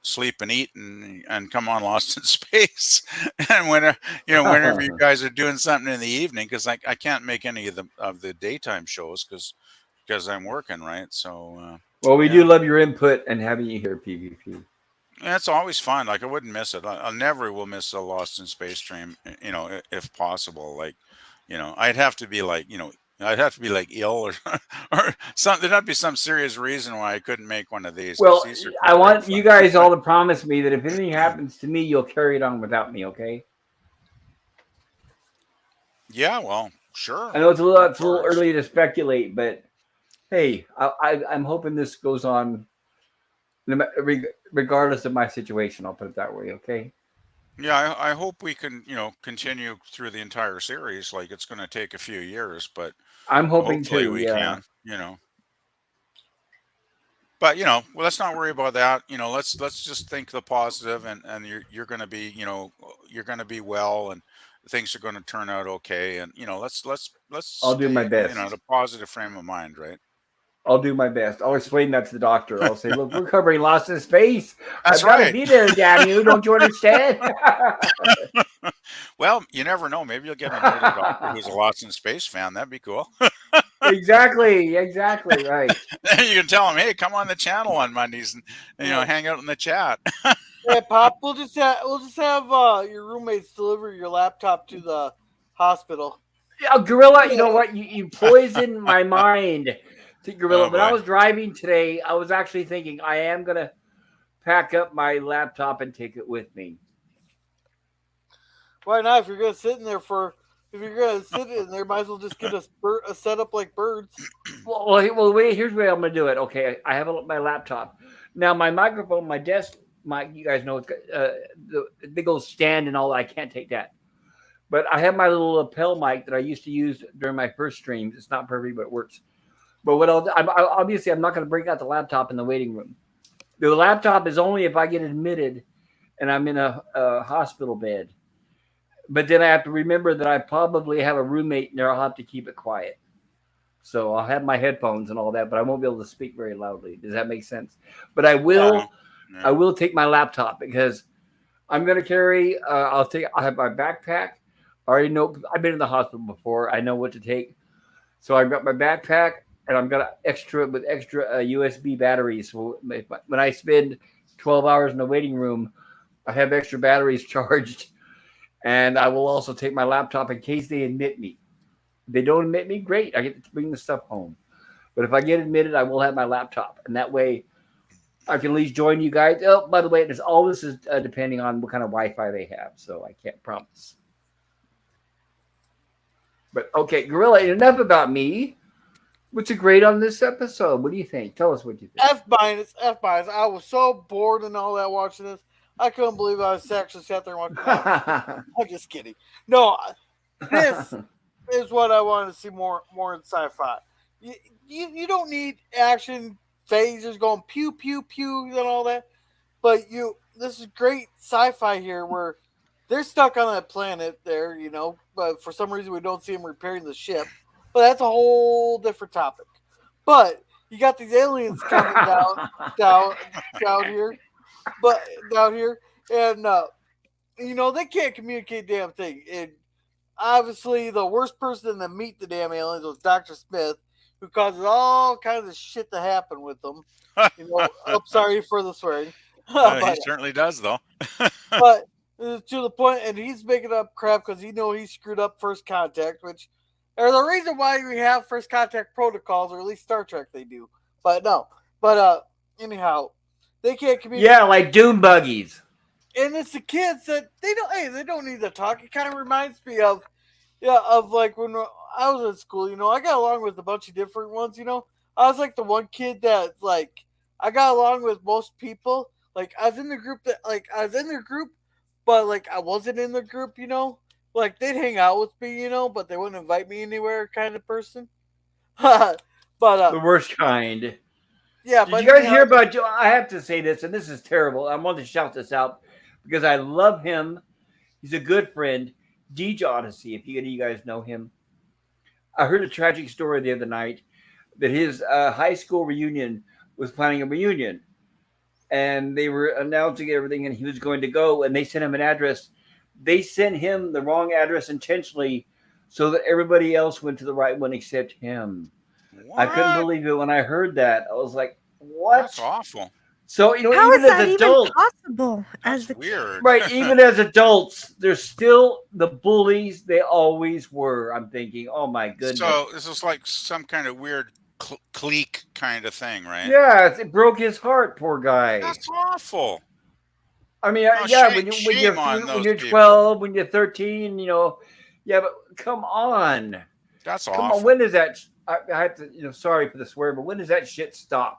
sleep and eat and come on Lost in Space. And whenever you guys are doing something in the evening, because I can't make any of the daytime shows because I'm working, right? So Well, we yeah. do love your input and having you here, PvP. It's always fun. Like, I wouldn't miss it. I never will miss a Lost in Space stream, if possible. Like, I'd have to be like, I'd have to be like ill or or something. There'd have to be some serious reason why I couldn't make one of these. 'Cause Well, these are I great want fun. you guys all to promise me that if anything happens to me, you'll carry it on without me, okay? Yeah, well, sure. I know it's a Of little course. early to speculate, but hey, I'm hoping this goes on regardless of my situation. I'll put it that way, okay? Yeah, I hope we can, continue through the entire series. Like, it's going to take a few years, but I'm hoping hopefully to, we yeah. can. But well, let's not worry about that. Let's just think the positive, and you're going to be, you're going to be well, and things are going to turn out okay. And let's I'll do my stay, best. in a positive frame of mind, right? I'll do my best. I'll explain that to the doctor. I'll say, look, we're covering Lost in Space. That's I've got to right. be there, damn you. Don't you understand? Well, you never know. Maybe you'll get another doctor who's a Lost in Space fan. That'd be cool. exactly right. You can tell him, hey, come on the channel on Mondays and hang out in the chat. Yeah, Pop. We'll just have your roommates deliver your laptop to the hospital. Yeah, Gorilla, you know what? You poisoned my mind. Gorilla, Oh, when I boy. was driving today, I was actually thinking I am going to pack up my laptop and take it with me. Why not? If you're going to sit in there might as well just get a setup like birds. Well, wait. Here's where I'm going to do it. Okay, I have my laptop. Now, my microphone, my desk, you guys know, the big old stand and all that. I can't take that. But I have my little lapel mic that I used to use during my first streams. It's not perfect, but it works. But what obviously, I'm not going to bring out the laptop in the waiting room. The laptop is only if I get admitted and I'm in a hospital bed. But then I have to remember that I probably have a roommate and I'll have to keep it quiet. So I'll have my headphones and all that, but I won't be able to speak very loudly. Does that make sense? But I will take my laptop because I'm going to carry. I'll have my backpack. I already know. I've been in the hospital before. I know what to take. So I've got my backpack, and I'm gonna extra USB batteries. So when I spend 12 hours in the waiting room, I have extra batteries charged, and I will also take my laptop in case they admit me. If they don't admit me, great. I get to bring the stuff home. But if I get admitted, I will have my laptop, and that way I can at least join you guys. Oh, by the way, all this is depending on what kind of Wi-Fi they have, so I can't promise. But okay, Gorilla, enough about me. What's a grade on this episode? What do you think? Tell us what you think. F minus. I was so bored and all that watching this. I couldn't believe I was actually sat there and watching. I'm just kidding. No, this is what I want to see more in sci-fi. You don't need action phasers going pew pew pew and all that, but this is great sci-fi here where they're stuck on that planet there, but for some reason we don't see them repairing the ship. But that's a whole different topic. But you got these aliens coming down here, and they can't communicate damn thing. And obviously, the worst person to meet the damn aliens was Dr. Smith, who causes all kinds of shit to happen with them. I'm sorry for the swearing. He certainly does, though. But to the point, and he's making up crap because he screwed up First Contact, which are the reason why we have First Contact protocols, or at least Star Trek they do. But no. But anyhow, they can't communicate. Yeah, like Doom buggies. And it's the kids that they don't need to talk. It kind of reminds me of, Yeah, of like when I was in school, I got along with a bunch of different ones. I was like the one kid that like I got along with most people. Like I was in the group I was in the group, but like I wasn't in the group. Like they'd hang out with me, but they wouldn't invite me anywhere, kind of person. but The worst kind. yeah, Did but you guys anyhow, hear about Joe? I have to say this, and this is terrible. I want to shout this out because I love him. He's a good friend. DJ Odyssey, if you guys know him. I heard a tragic story the other night that his high school reunion was planning a reunion, and they were announcing everything, and he was going to go, and they sent him an address. They sent him the wrong address intentionally so that everybody else went to the right one except him. I couldn't What? believe it when I heard that. I was like, That's what? awful. So, How even is as that even adults, possible? That's As a kid? weird. right, even as adults, they're still the bullies they always were. I'm thinking, oh my goodness. So this is like some kind of weird clique kind of thing, right? Yes, it broke his heart, poor guy. That's awful. I mean, No, yeah, shame on when those you're people. 12, when you're 13, yeah, but come on. That's Come on, awful. when does that I have to, sorry for the swear, but when does that shit stop?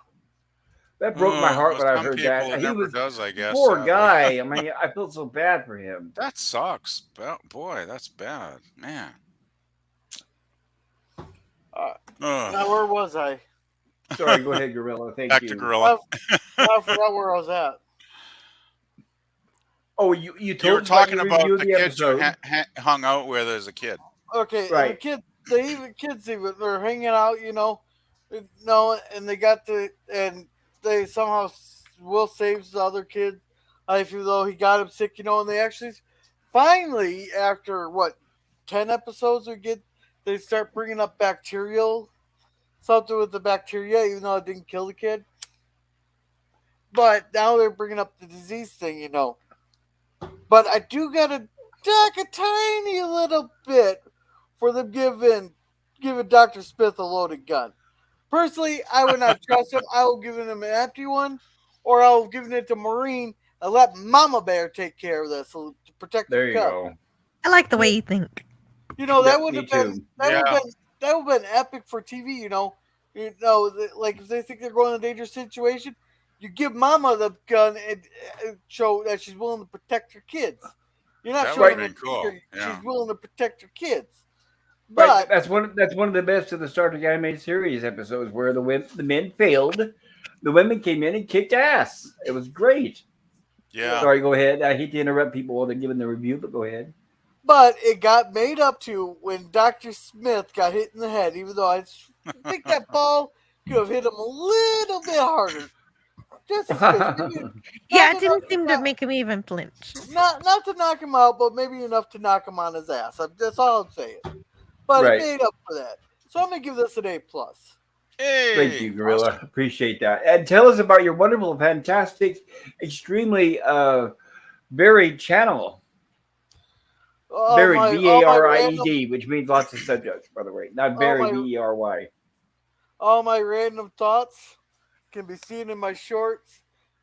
That broke my heart Well, when I some heard people that. it He never was does, I guess, poor sadly. guy. I mean, I feel so bad for him. That sucks. Boy, that's bad. Man. Ugh. now where was I? Sorry, go ahead, Gorilla. Thank Back to you. Gorilla. I forgot where I was at. Oh, you You told were us about talking your about review of the the kids you episode. hung out with as a kid. Okay, and the Right. kids even they're hanging out, and they got and they somehow Will saves the other kid, even though he got him sick, and they actually finally after what 10 episodes they start bringing up bacterial something with the bacteria, even though it didn't kill the kid. But now they're bringing up the disease thing. But I do gotta duck a tiny little bit for them giving Dr. Smith a loaded gun. Personally, I would not trust him. I will give him an empty one, or I'll give it to Maureen and let Mama Bear take care of this to protect her There you cub. go. I like the way you think. That would Me have been too. Yeah. that would have been epic for TV. Like if they think they're going in a dangerous situation, you give Mama the gun and show that she's willing to protect her kids. You're not That showing would've them been cool, yeah. she's willing to protect her kids. Right, But that's one of the best of the Star Trek animated series episodes where the men failed, the women came in and kicked ass. It was great. Yeah. Sorry, go ahead. I hate to interrupt people while they're giving the review, but go ahead. But it got made up to when Dr. Smith got hit in the head, even though I think that ball could have hit him a little bit harder. Just a smidge. Yeah, it didn't seem to make him even flinch. Not to knock him out, but maybe enough to knock him on his ass. That's all I'm saying. But Right. it made up for that. So I'm gonna give this an A+. Hey. Thank you, Gorilla. Awesome. Appreciate that. And tell us about your wonderful, fantastic, extremely varied channel. Varied, Varied, which means lots of subjects, by the way. Not very, Very. All my random thoughts can be seen in my shorts.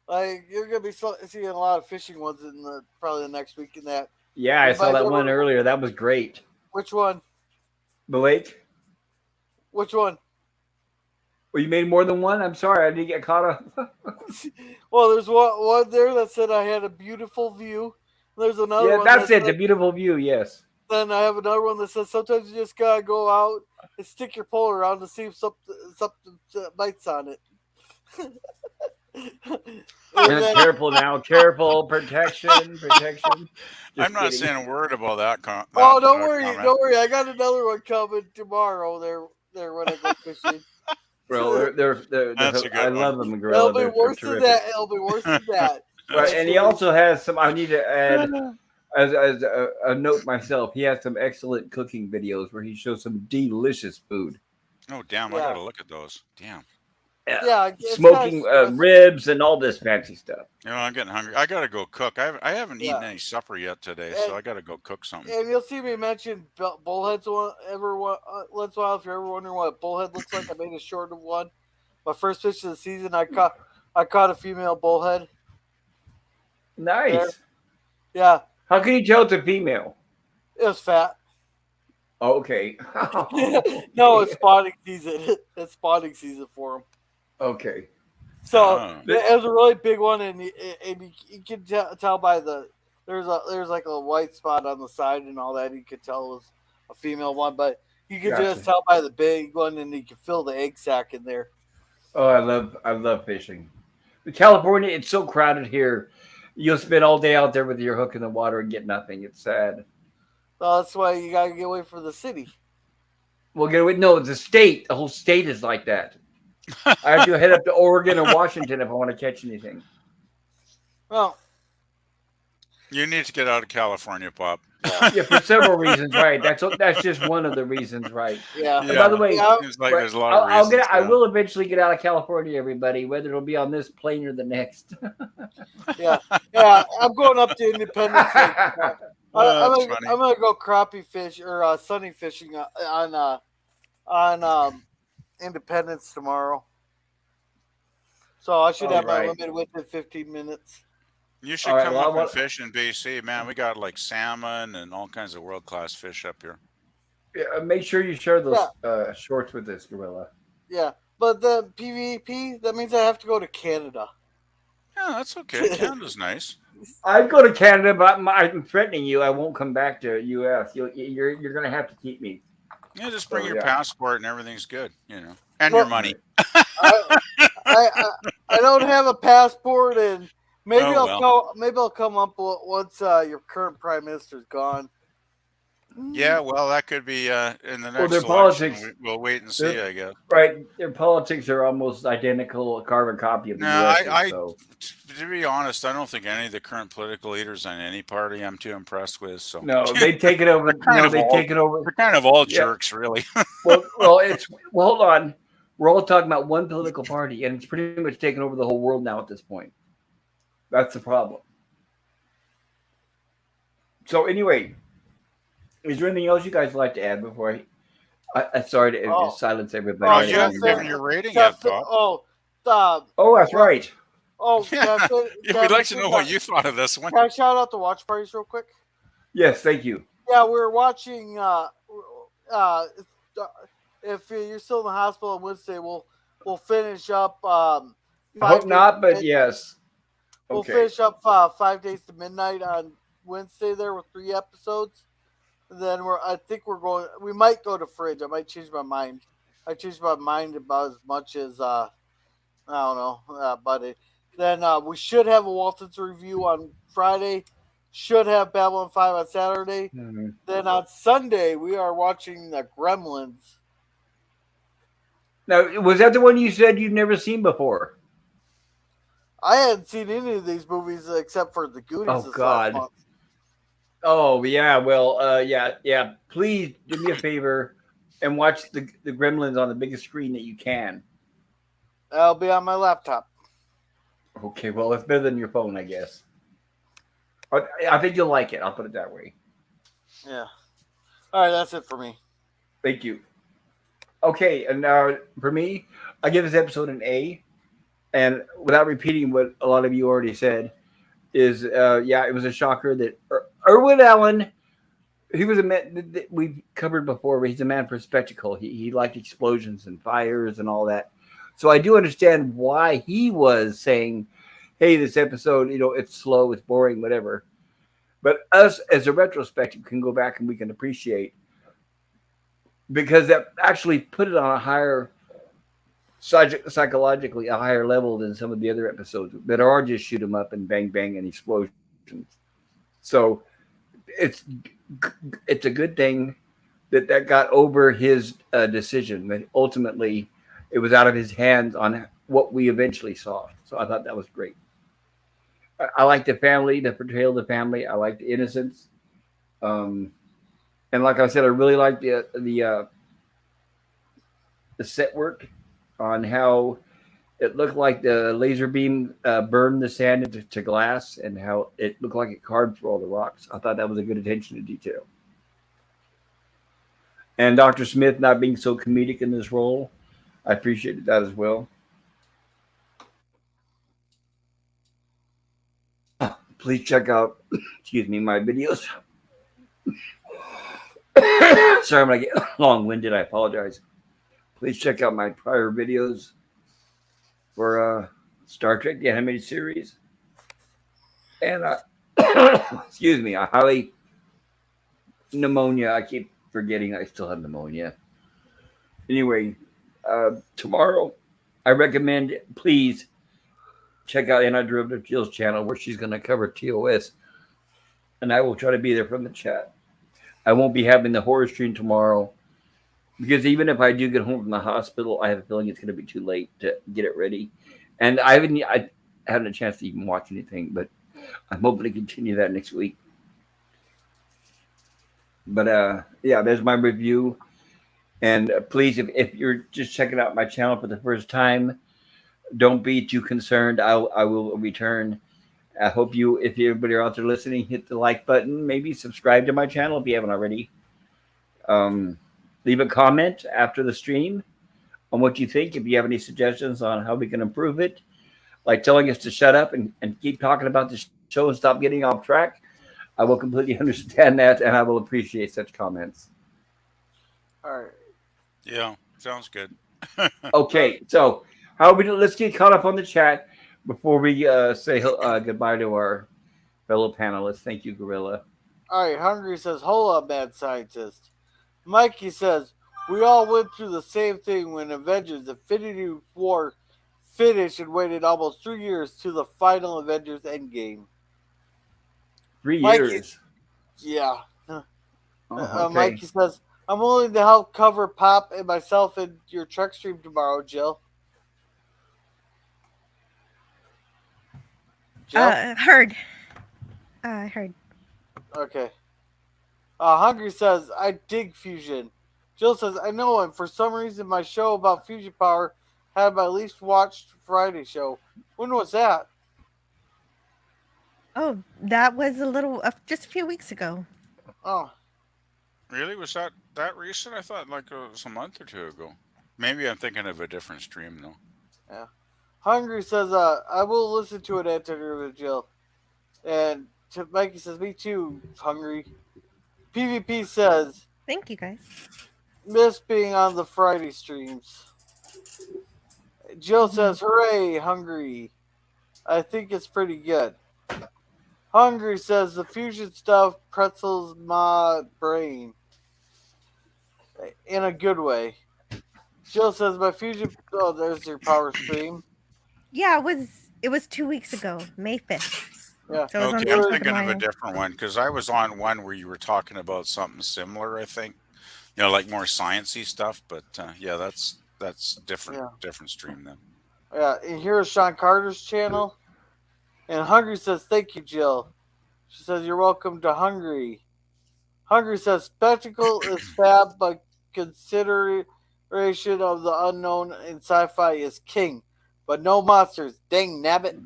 Like you're gonna be seeing a lot of fishing ones in probably the next week in that. Yeah, I saw that one earlier. That was great. Which one? The lake? Which one? Well, you made more than one? I'm sorry, I didn't get caught up. Well, there's one there that said I had a beautiful view. There's another one. Yeah, that's it. The beautiful view, yes. Then I have another one that says sometimes you just gotta go out and stick your pole around to see if something bites on it. Careful now. Careful. Protection. I'm not saying a word about that. Don't worry. Don't worry. I got another one coming tomorrow. There when I go fishing. Bro, That's a good I one. love them. It'll be worse than that. It'll be worse than that. Right, and he also has some. I need to add as a note myself. He has some excellent cooking videos where he shows some delicious food. Oh damn! I gotta look at those. Damn. Yeah, smoking ribs and all this fancy stuff. I'm getting hungry. I gotta go cook. I haven't eaten any supper yet today, so I gotta go cook something. And you'll see me mention bullheads once in a while. If you're ever wondering what a bullhead looks like, I made a short of one. My first fish of the season, I caught a female bullhead. Nice. Yeah. How can you tell it's a female? It was fat. Okay. No, it's spawning season. It's spawning season for them. Okay. So Oh. it was a really big one, and you can tell by there's like a white spot on the side and all that. You could tell it was a female one, but you could Gotcha. just tell by the big one, and you can feel the egg sac in there. Oh, I love fishing. In California, it's so crowded here. You'll spend all day out there with your hook in the water and get nothing. It's sad. So that's why you gotta get away from the city. Well, get away. No, the state. The whole state is like that. I have to head up to Oregon or Washington if I want to catch anything. Well, You need to get out of California, Bob. Yeah, for several reasons, right? That's just one of the reasons, right? yeah. And by the way, Yeah. Seems like right, there's a lot of reasons. I will eventually get out of California, everybody, whether it'll be on this plane or the next. Yeah, I'm going up to Independence. I'm gonna go crappie fish or sunny fishing on Independence tomorrow. So I should have my limit within 15 minutes. You should come up and fish in BC, man. We got like salmon and all kinds of world class fish up here. Yeah, make sure you share those shorts with this gorilla. Yeah, but the PvP, that means I have to go to Canada. Yeah, that's okay. Canada's nice. I'd go to Canada, but I'm threatening you. I won't come back to U.S. You're going to have to keep me. Yeah, just bring your passport and everything's good, and your money. I don't have a passport, and maybe I'll come up once your current prime minister's gone. Yeah, well, that could be in the next their election. politics. We'll wait and see, I guess. Right, their politics are almost identical, a carbon copy of the U.S. To be honest, I don't think any of the current political leaders on any party I'm too impressed with. So no, they take it over. They're kind of all jerks, really. well, hold on. We're all talking about one political party, and it's pretty much taken over the whole world now at this point. That's the problem. So anyway, is there anything else you guys would like to add before I sorry to silence everybody? You haven't given your rating yet, Bob. That's right. Yeah. We'd like to know what you thought of this one. Can I shout out the watch parties real quick? Yes, thank you. Yeah, we were watching. If you're still in the hospital on Wednesday, we'll finish up. I hope not, but yes. Okay. We'll finish up 5 days to midnight on Wednesday there with 3 episodes. And then we might go to Fridge. I might change my mind. I changed my mind about as much as I don't know, but then we should have a Walton's review on Friday. Should have Babylon 5 on Saturday. Mm-hmm. Then on Sunday we are watching the Gremlins. Now, was that the one you said you'd never seen before? I hadn't seen any of these movies except for the Goonies. Oh God. Month. Oh yeah, well, yeah. Please do me a favor and watch the Gremlins on the biggest screen that you can. I'll be on my laptop. Okay, well, it's better than your phone, I guess. I think you'll like it. I'll put it that way. Yeah. All right, that's it for me. Thank you. Okay, and now for me, I give this episode an A. And without repeating what a lot of you already said, is it was a shocker that Irwin Allen, he was a man that we've covered before, but he's a man for spectacle. He liked explosions and fires and all that. So I do understand why he was saying, hey, this episode, it's slow, it's boring, whatever. But us as a retrospective can go back and we can appreciate, because that actually put it on a higher, psychologically, a higher level than some of the other episodes that are just shoot 'em up and bang, bang and explosions. So it's a good thing that got over his decision, that ultimately it was out of his hands on what we eventually saw. So I thought that was great. I like the family, the portrayal of the family. I like the innocence. And like I said, I really like the set work on how it looked like the laser beam burned the sand into glass, and how it looked like it carved through all the rocks. I thought that was a good attention to detail. And Dr. Smith not being so comedic in this role, I appreciated that as well. Please check out, my videos. Sorry, when I get long-winded, I apologize. Please check out my prior videos for Star Trek, the animated series. And, excuse me, I highly... Pneumonia. I keep forgetting I still have pneumonia. Anyway, tomorrow, I recommend, please, check out Antiderivative Jill's channel where she's going to cover TOS. And I will try to be there from the chat. I won't be having the horror stream tomorrow. Because even if I do get home from the hospital, I have a feeling it's going to be too late to get it ready. And I haven't a chance to even watch anything, but I'm hoping to continue that next week. But yeah, there's my review. And please, if you're just checking out my channel for the first time, don't be too concerned. I will return. I hope if everybody out there listening, hit the like button. Maybe subscribe to my channel if you haven't already. Leave a comment after the stream on what you think. If you have any suggestions on how we can improve it, like telling us to shut up and keep talking about the show and stop getting off track, I will completely understand that, and I will appreciate such comments. All right. Yeah, sounds good. Okay, so let's get caught up on the chat before we say goodbye to our fellow panelists. Thank you, Gorilla. All right. Hungry says, "Hold up, mad scientist." Mikey says, "We all went through the same thing when Avengers: Infinity War finished and waited almost 3 years to the final Avengers Endgame." 3 Mikey, years. Yeah. Okay. Mikey says, "I'm willing to help cover Pop and myself in your truck stream tomorrow, Jill." Jill? Heard. I heard. Okay. Hungry says, "I dig fusion." Jill says, "I know him. For some reason, my show about fusion power had my least watched Friday show. When was that?" Oh, that was just a few weeks ago. Oh. Really? Was that recent? I thought like it was a month or two ago. Maybe I'm thinking of a different stream though. Yeah. Hungry says, "I will listen to it at with Jill." And Mikey says, "Me too, Hungry." PvP says, "Thank you, guys. Miss being on the Friday streams." Jill says, "Hooray, Hungry. I think it's pretty good." Hungry says, "The fusion stuff pretzels my brain." In a good way. Jill says, "My fusion..." Oh, there's your power stream. Yeah, it was 2 weeks ago, May 5th. Yeah. So it was Okay, on I'm thinking of a Mile. different one because I was on one where you were talking about something similar. I think, like more sciencey stuff. But yeah, that's different. Yeah. Different stream then. Yeah, and here's Sean Carter's channel. And Hungry says, "Thank you, Jill." She says, "You're welcome to Hungry." Hungry says, "Spectacle is fab, but consideration of the unknown in sci-fi is king. But no monsters. Dang nabbit."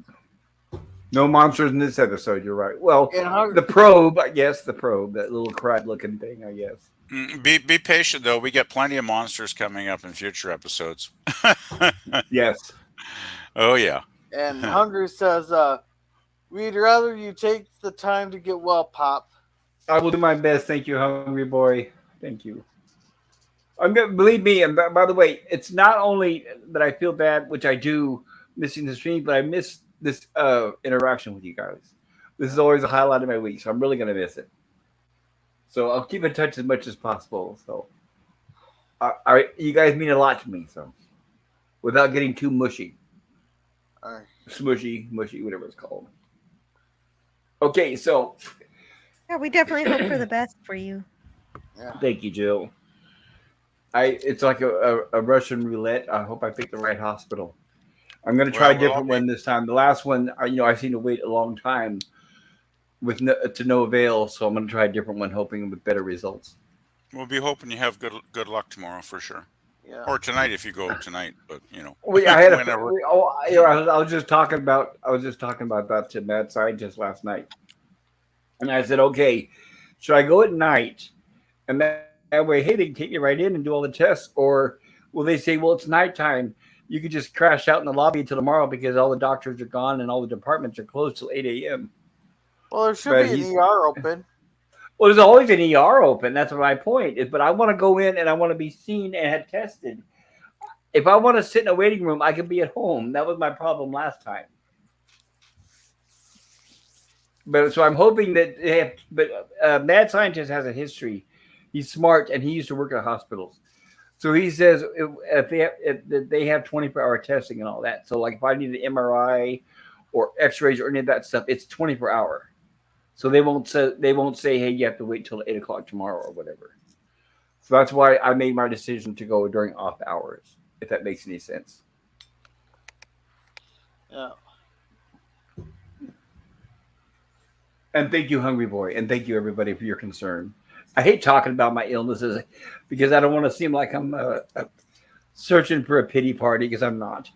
No monsters in this episode. You're right. Well, the probe, I guess. The probe, that little crab-looking thing, I guess. Be patient though. We get plenty of monsters coming up in future episodes. Yes. Oh yeah. And Hungry says, "We'd rather you take the time to get well, Pop." I will do my best. Thank you, Hungry Boy. Thank you. Believe me, and by the way, it's not only that I feel bad, which I do, missing the stream, but I miss this interaction with you guys. This is always a highlight of my week, so I'm really going to miss it. So I'll keep in touch as much as possible. So you guys mean a lot to me, so without getting too mushy. All right. Smushy, mushy, whatever it's called. Okay, so... Yeah, we definitely hope for the best for you. Yeah. Thank you, Jill. It's like a Russian roulette. I hope I picked the right hospital. I'm going to try a different one this time. The last one, I seem to wait a long time to no avail, so I'm going to try a different one, hoping with better results. We'll be hoping you have good luck tomorrow for sure. Yeah. Or tonight if you go tonight, but I was just talking about that to Mad Scientist last night, and I said, okay, should I go at night, and that way, hey, they can take you right in and do all the tests, or will they say, well, it's nighttime, you could just crash out in the lobby until tomorrow because all the doctors are gone and all the departments are closed till 8 a.m. Well, there should be an ER open. Well, there's always an ER open. That's my point. But I want to go in and I want to be seen and had tested. If I want to sit in a waiting room, I can be at home. That was my problem last time. But so I'm hoping that they have. But mad scientist has a history. He's smart and he used to work at hospitals. So he says if they have 24-hour testing and all that. So like if I need an MRI or X-rays or any of that stuff, it's 24-hour. So they won't say hey, you have to wait till 8 o'clock tomorrow or whatever. So that's why I made my decision to go during off hours, if that makes any sense. Yeah. And thank you, Hungry Boy, and thank you everybody for your concern. I hate talking about my illnesses because I don't want to seem like I'm searching for a pity party because I'm not.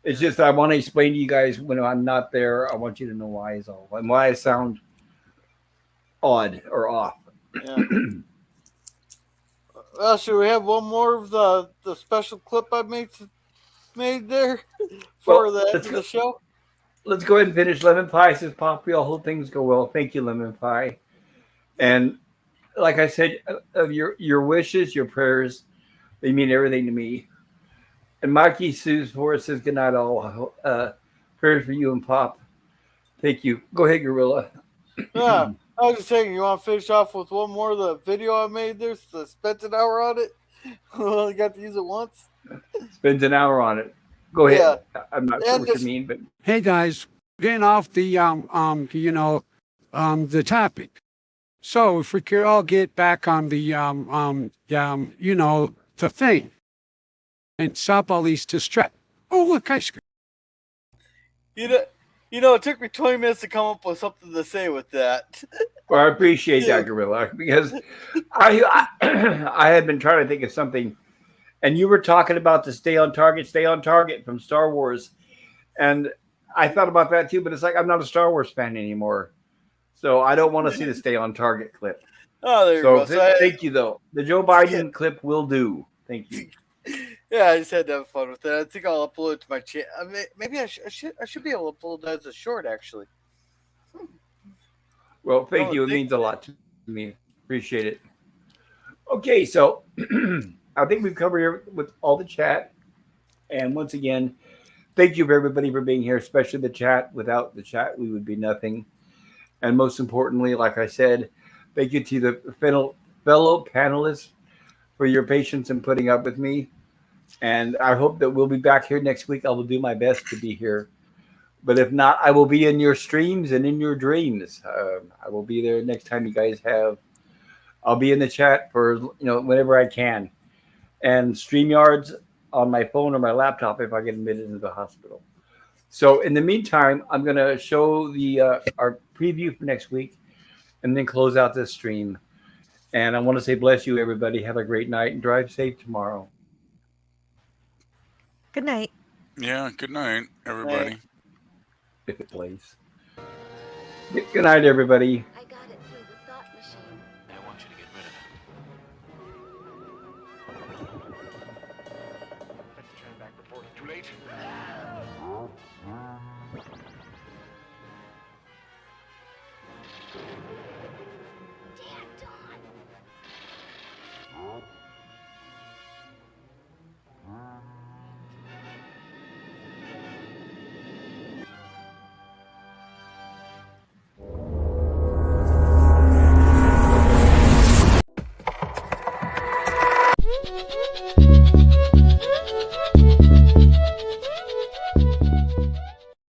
It's just I want to explain to you guys when I'm not there. I want you to know why is all and why I sound odd or off. Yeah. Well, should we have one more of the special clip I made there for the end of the show? Let's go ahead and finish. Lemon Pie says, Pop, we all hope things go well. Thank you, Lemon Pie. And like I said, your wishes, your prayers, they mean everything to me. And Mikey Sue's Forest says, good night, all. Prayers for you and Pop. Thank you. Go ahead, Gorilla. Yeah. I was just saying, you want to finish off with one more of the video I made there? So spent an hour on it. Only got to use it once. Spends an hour on it. Go ahead. Yeah. I'm not sure what you mean, but hey guys, getting off the the topic. So if we could all get back on the the thing, and stop all these distract. Oh look, ice cream. You know, it took me 20 minutes to come up with something to say with that. Well, I appreciate that, Gorilla, because I had been trying to think of something, and you were talking about the stay on target from Star Wars, and I thought about that too, but it's like I'm not a Star Wars fan anymore, so I don't want to see the stay on target clip. Oh, there you go. Thank you, though. The Joe Biden clip will do. Thank you. Yeah, I just had to have fun with it. I think I'll upload it to my channel. Maybe I should be able to upload that as a short, actually. Well, thank you. It means a lot to me. Appreciate it. Okay, so I think we've covered with all the chat. And once again, thank you for everybody for being here, especially the chat. Without the chat, we would be nothing. And most importantly, like I said, thank you to the fellow panelists for your patience in putting up with me. And I hope that we'll be back here next week. I will do my best to be here. But if not, I will be in your streams and in your dreams. I will be there next time you guys have. I'll be in the chat for whenever I can. And StreamYards on my phone or my laptop if I get admitted into the hospital. So in the meantime, I'm going to show our preview for next week and then close out this stream. And I want to say bless you, everybody. Have a great night and drive safe tomorrow. Good night. Yeah, good night, everybody. If it plays. Good night, everybody.